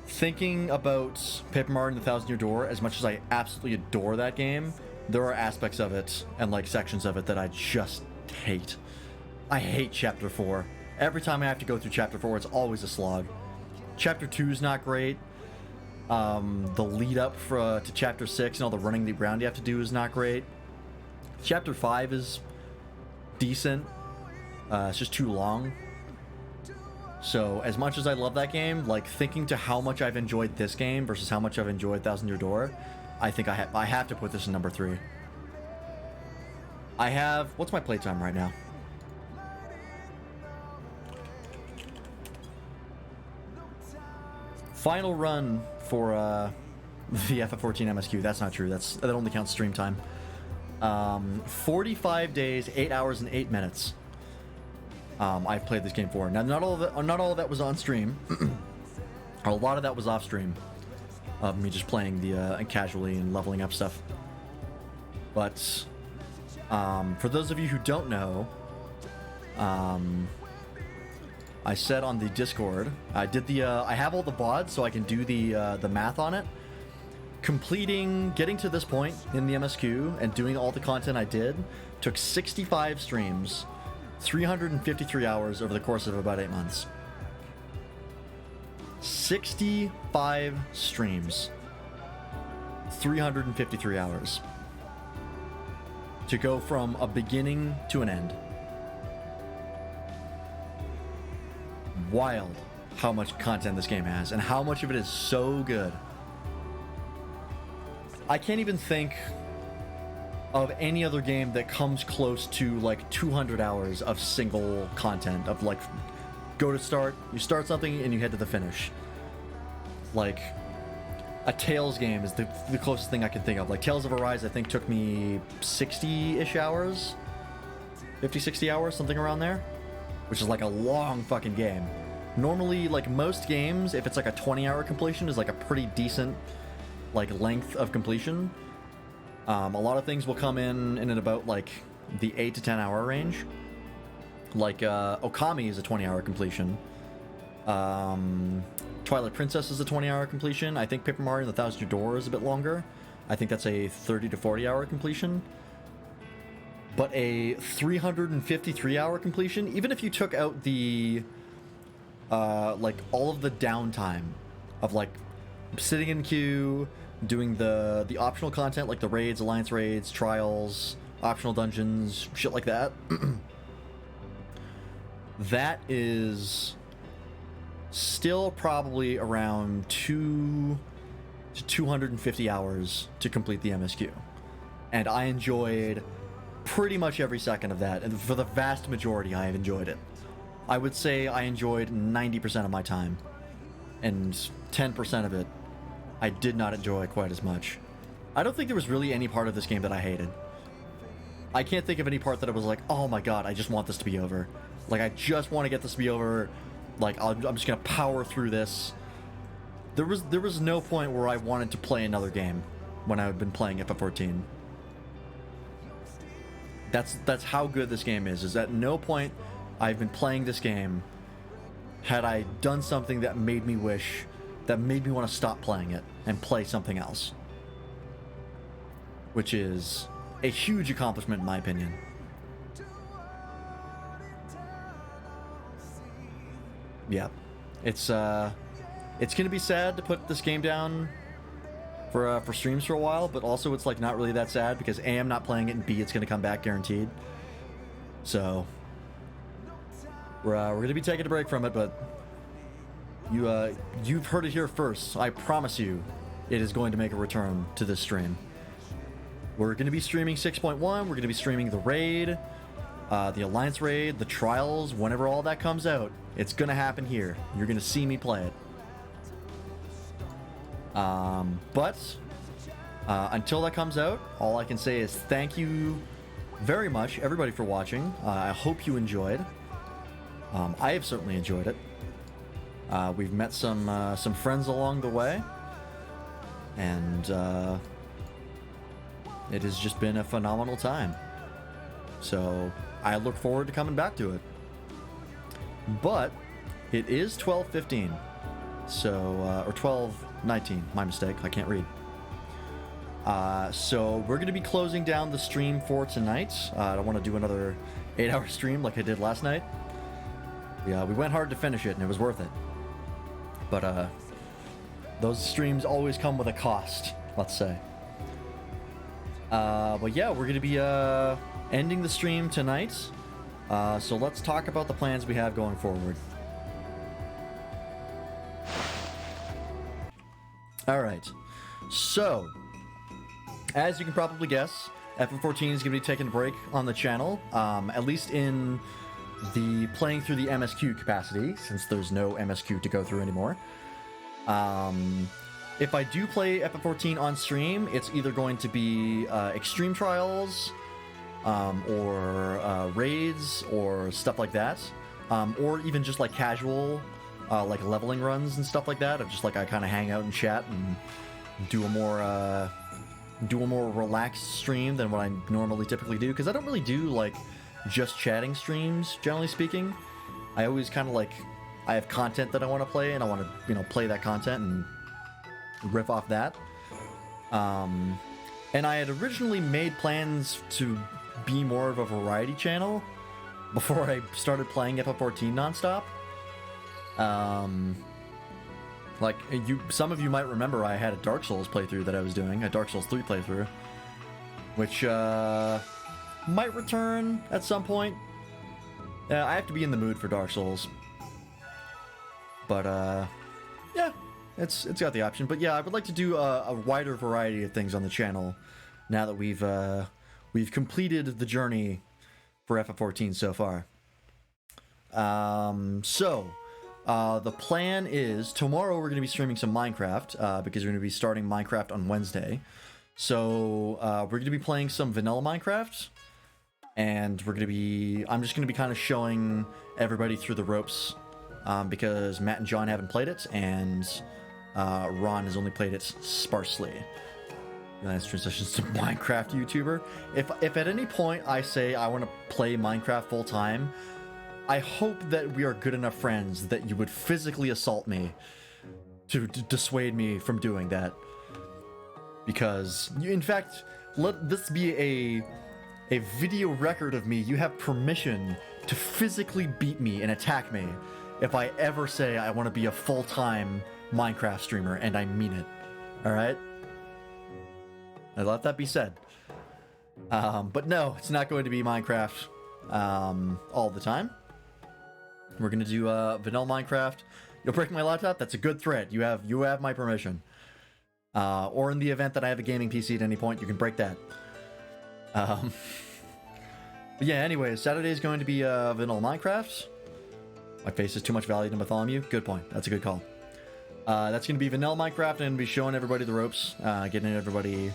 thinking about Paper Mario and the Thousand Year Door, as much as I absolutely adore that game, there are aspects of it and like sections of it that I just hate. I hate Chapter 4. Every time I have to go through Chapter 4, it's always a slog. Chapter 2 is not great. The lead up to Chapter 6 and all the running around you have to do is not great. Chapter 5 is decent. It's just too long. So, as much as I love that game, like, thinking to how much I've enjoyed this game versus how much I've enjoyed Thousand Year Door, I think I have to put this in number 3. I have... What's my playtime right now? Final run for the FF14 MSQ. That's not true. That only counts stream time. 45 days, 8 hours, and 8 minutes. I've played this game for. Now, not all of that was on stream. A lot of that was off stream. Me just playing the casually and leveling up stuff. But for those of you who don't know, I said on the Discord, I have all the VODs so I can do the math on it. getting to this point in the MSQ and doing all the content I did took 65 streams, 353 hours over the course of about 8 months. 65 streams, 353 hours to go from a beginning to an end. Wild how much content this game has and how much of it is so good. I can't even think of any other game that comes close to like 200 hours of single content, of like go to start, you start something and you head to the finish. Like a Tales game is the closest thing I can think of. Like Tales of Arise I think took me 60-ish hours, 50, 60 hours, something around there, which is like a long fucking game. Normally, like most games, if it's like a 20-hour completion, is like a pretty decent like length of completion. A lot of things will come in at about like the 8 to 10 hour range. Like Okami is a 20-hour completion. Twilight Princess is a 20-hour completion. I think Paper Mario and the Thousand Year Door is a bit longer. I think that's a 30 to 40-hour completion. But a 353-hour completion, even if you took out the like all of the downtime of like sitting in queue, doing the optional content like the raids, alliance raids, trials, optional dungeons, shit like that. That is still probably around 2 to 250 hours to complete the MSQ. And I enjoyed pretty much every second of that, and for the vast majority I have enjoyed it. I would say I enjoyed 90% of my time, and 10% of it I did not enjoy quite as much. I don't think there was really any part of this game that I hated. I can't think of any part that I was like, oh my god, I just want this to be over. Like, I just want to get this to be over. Like, I'm just gonna power through this. There was no point where I wanted to play another game when I had been playing FF14. That's how good this game is at no point I've been playing this game had I done something that made me want to stop playing it and play something else. Which is a huge accomplishment in my opinion. Yeah. It's gonna be sad to put this game down for streams for a while, but also it's like not really that sad because A, I'm not playing it, and B, it's gonna come back guaranteed. So we're gonna be taking a break from it, but you've heard it here first. I promise you, it is going to make a return to this stream. We're gonna be streaming 6.1. We're gonna be streaming the raid, the alliance raid, the trials. Whenever all that comes out, it's gonna happen here. You're gonna see me play it. But until that comes out, all I can say is thank you very much, everybody, for watching. I hope you enjoyed. I have certainly enjoyed it. We've met some friends along the way, and it has just been a phenomenal time. So I look forward to coming back to it. But it is 12:15, so or 12:19. My mistake. I can't read. So we're going to be closing down the stream for tonight. I don't want to do another 8-hour stream like I did last night. Yeah, we went hard to finish it, and it was worth it. But those streams always come with a cost, let's say. But yeah, we're going to be ending the stream tonight. So let's talk about the plans we have going forward. Alright, so as you can probably guess, FF14 is going to be taking a break on the channel, at least in the playing through the MSQ capacity, since there's no MSQ to go through anymore. If I do play FF14 on stream, it's either going to be extreme trials, or raids, or stuff like that, or even just like casual like leveling runs and stuff like that, of just like I kind of hang out and chat and do a more relaxed stream than what I normally typically do, because I don't really do like just chatting streams, generally speaking. I always kind of like, I have content that I want to play, and I want to, play that content and riff off that. And I had originally made plans to be more of a variety channel before I started playing FF14 nonstop. Like, some of you might remember I had a Dark Souls playthrough that I was doing, a Dark Souls 3 playthrough, which might return at some point. I have to be in the mood for Dark Souls. But, yeah, it's got the option. But yeah, I would like to do a wider variety of things on the channel now that we've completed the journey for FF14 so far. The plan is tomorrow we're going to be streaming some Minecraft because we're going to be starting Minecraft on Wednesday. So we're going to be playing some vanilla Minecraft, and I'm just going to be kind of showing everybody through the ropes because Matt and John haven't played it, and Ron has only played it sparsely. Nice transitions to Minecraft YouTuber. If at any point I say I want to play Minecraft full time, I hope that we are good enough friends that you would physically assault me to dissuade me from doing that. Because, in fact, let this be a video record of me. You have permission to physically beat me and attack me if I ever say I want to be a full-time Minecraft streamer, and I mean it. Alright? I let that be said. But no, it's not going to be Minecraft all the time. We're going to do vanilla Minecraft. You'll break my laptop? That's a good threat. You have my permission. Or in the event that I have a gaming PC at any point, you can break that. But yeah, anyways, Saturday is going to be vanilla Minecraft. My face is too much value to Bartholomew. Good point. That's a good call. That's going to be vanilla Minecraft, and be showing everybody the ropes, getting everybody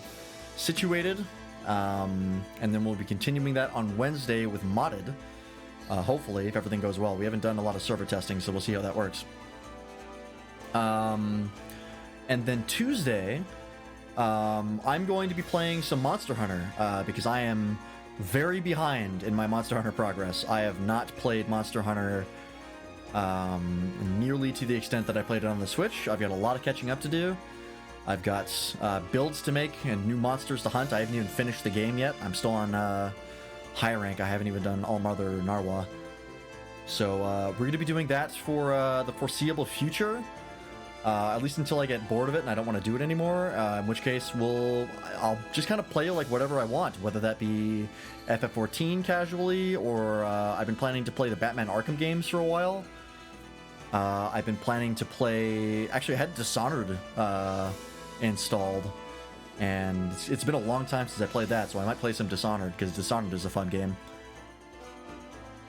situated. And then we'll be continuing that on Wednesday with modded. Hopefully, if everything goes well. We haven't done a lot of server testing, so we'll see how that works. And then Tuesday, I'm going to be playing some Monster Hunter, because I am very behind in my Monster Hunter progress. I have not played Monster Hunter nearly to the extent that I played it on the Switch. I've got a lot of catching up to do. I've got builds to make and new monsters to hunt. I haven't even finished the game yet. I'm still on high rank. I haven't even done All Mother Narwa. So we're going to be doing that for the foreseeable future. At least until I get bored of it and I don't want to do it anymore, in which case I'll just kind of play like whatever I want, whether that be FF14 casually, or I've been planning to play the Batman Arkham games for a while. I've been planning to play, actually I had Dishonored installed, and it's been a long time since I played that, so I might play some Dishonored, because Dishonored is a fun game.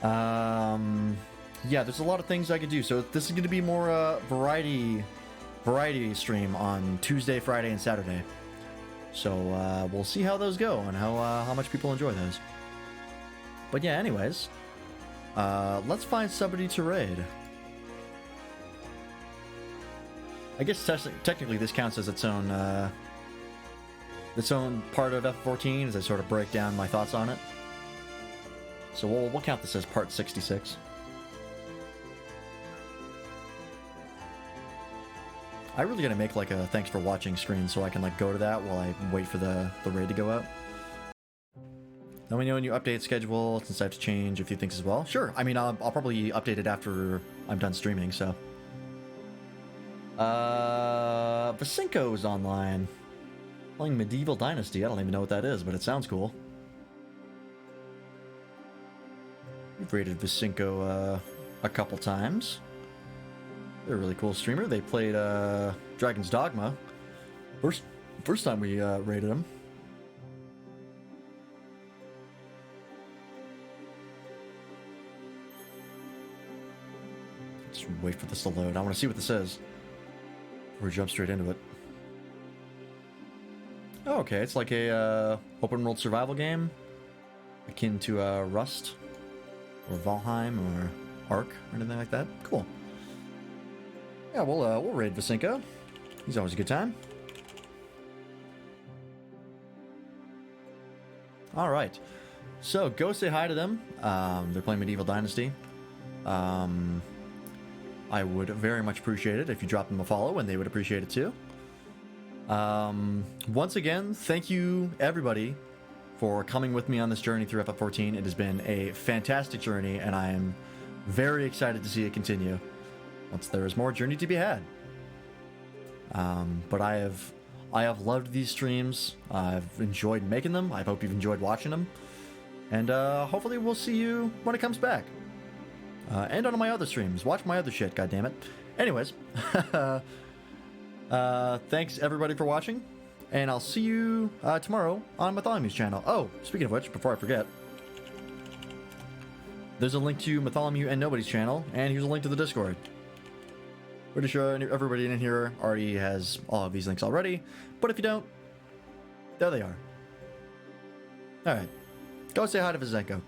Yeah, there's a lot of things I could do, so this is going to be more variety stream on Tuesday, Friday, and Saturday. So we'll see how those go and how much people enjoy those. But yeah, anyways, let's find somebody to raid. I guess technically this counts as its own part of F14 as I sort of break down my thoughts on it. So we'll count this as part 66. I really gotta make like a thanks for watching screen so I can like go to that while I wait for the raid to go up. Let me know when you update schedule, since I have to change a few things as well. Sure, I mean I'll probably update it after I'm done streaming, so. Vasinko is online. Playing Medieval Dynasty. I don't even know what that is, but it sounds cool. We've rated Vasinko a couple times. They're a really cool streamer. They played Dragon's Dogma. First time we rated them. Just wait for this to load. I want to see what this is before we jump straight into it. Oh, okay, it's like a open world survival game akin to Rust or Valheim or Ark or anything like that. Cool. Yeah, we'll raid Vasinko. He's always a good time. All right, so go say hi to them. They're playing Medieval Dynasty. I would very much appreciate it if you drop them a follow, and they would appreciate it too. Once again, thank you everybody for coming with me on this journey through FF14. It has been a fantastic journey, and I am very excited to see it continue once there is more journey to be had. But I have loved these streams. I've enjoyed making them. I hope you've enjoyed watching them. And hopefully we'll see you when it comes back. And on my other streams. Watch my other shit, goddammit. Anyways, thanks everybody for watching. And I'll see you tomorrow on Bartholomew's channel. Oh, speaking of which, before I forget, there's a link to Bartholomew and Nobody's channel, and here's a link to the Discord. Pretty sure everybody in here already has all of these links already, but if you don't, there they are. Alright, go say hi to Vizenko.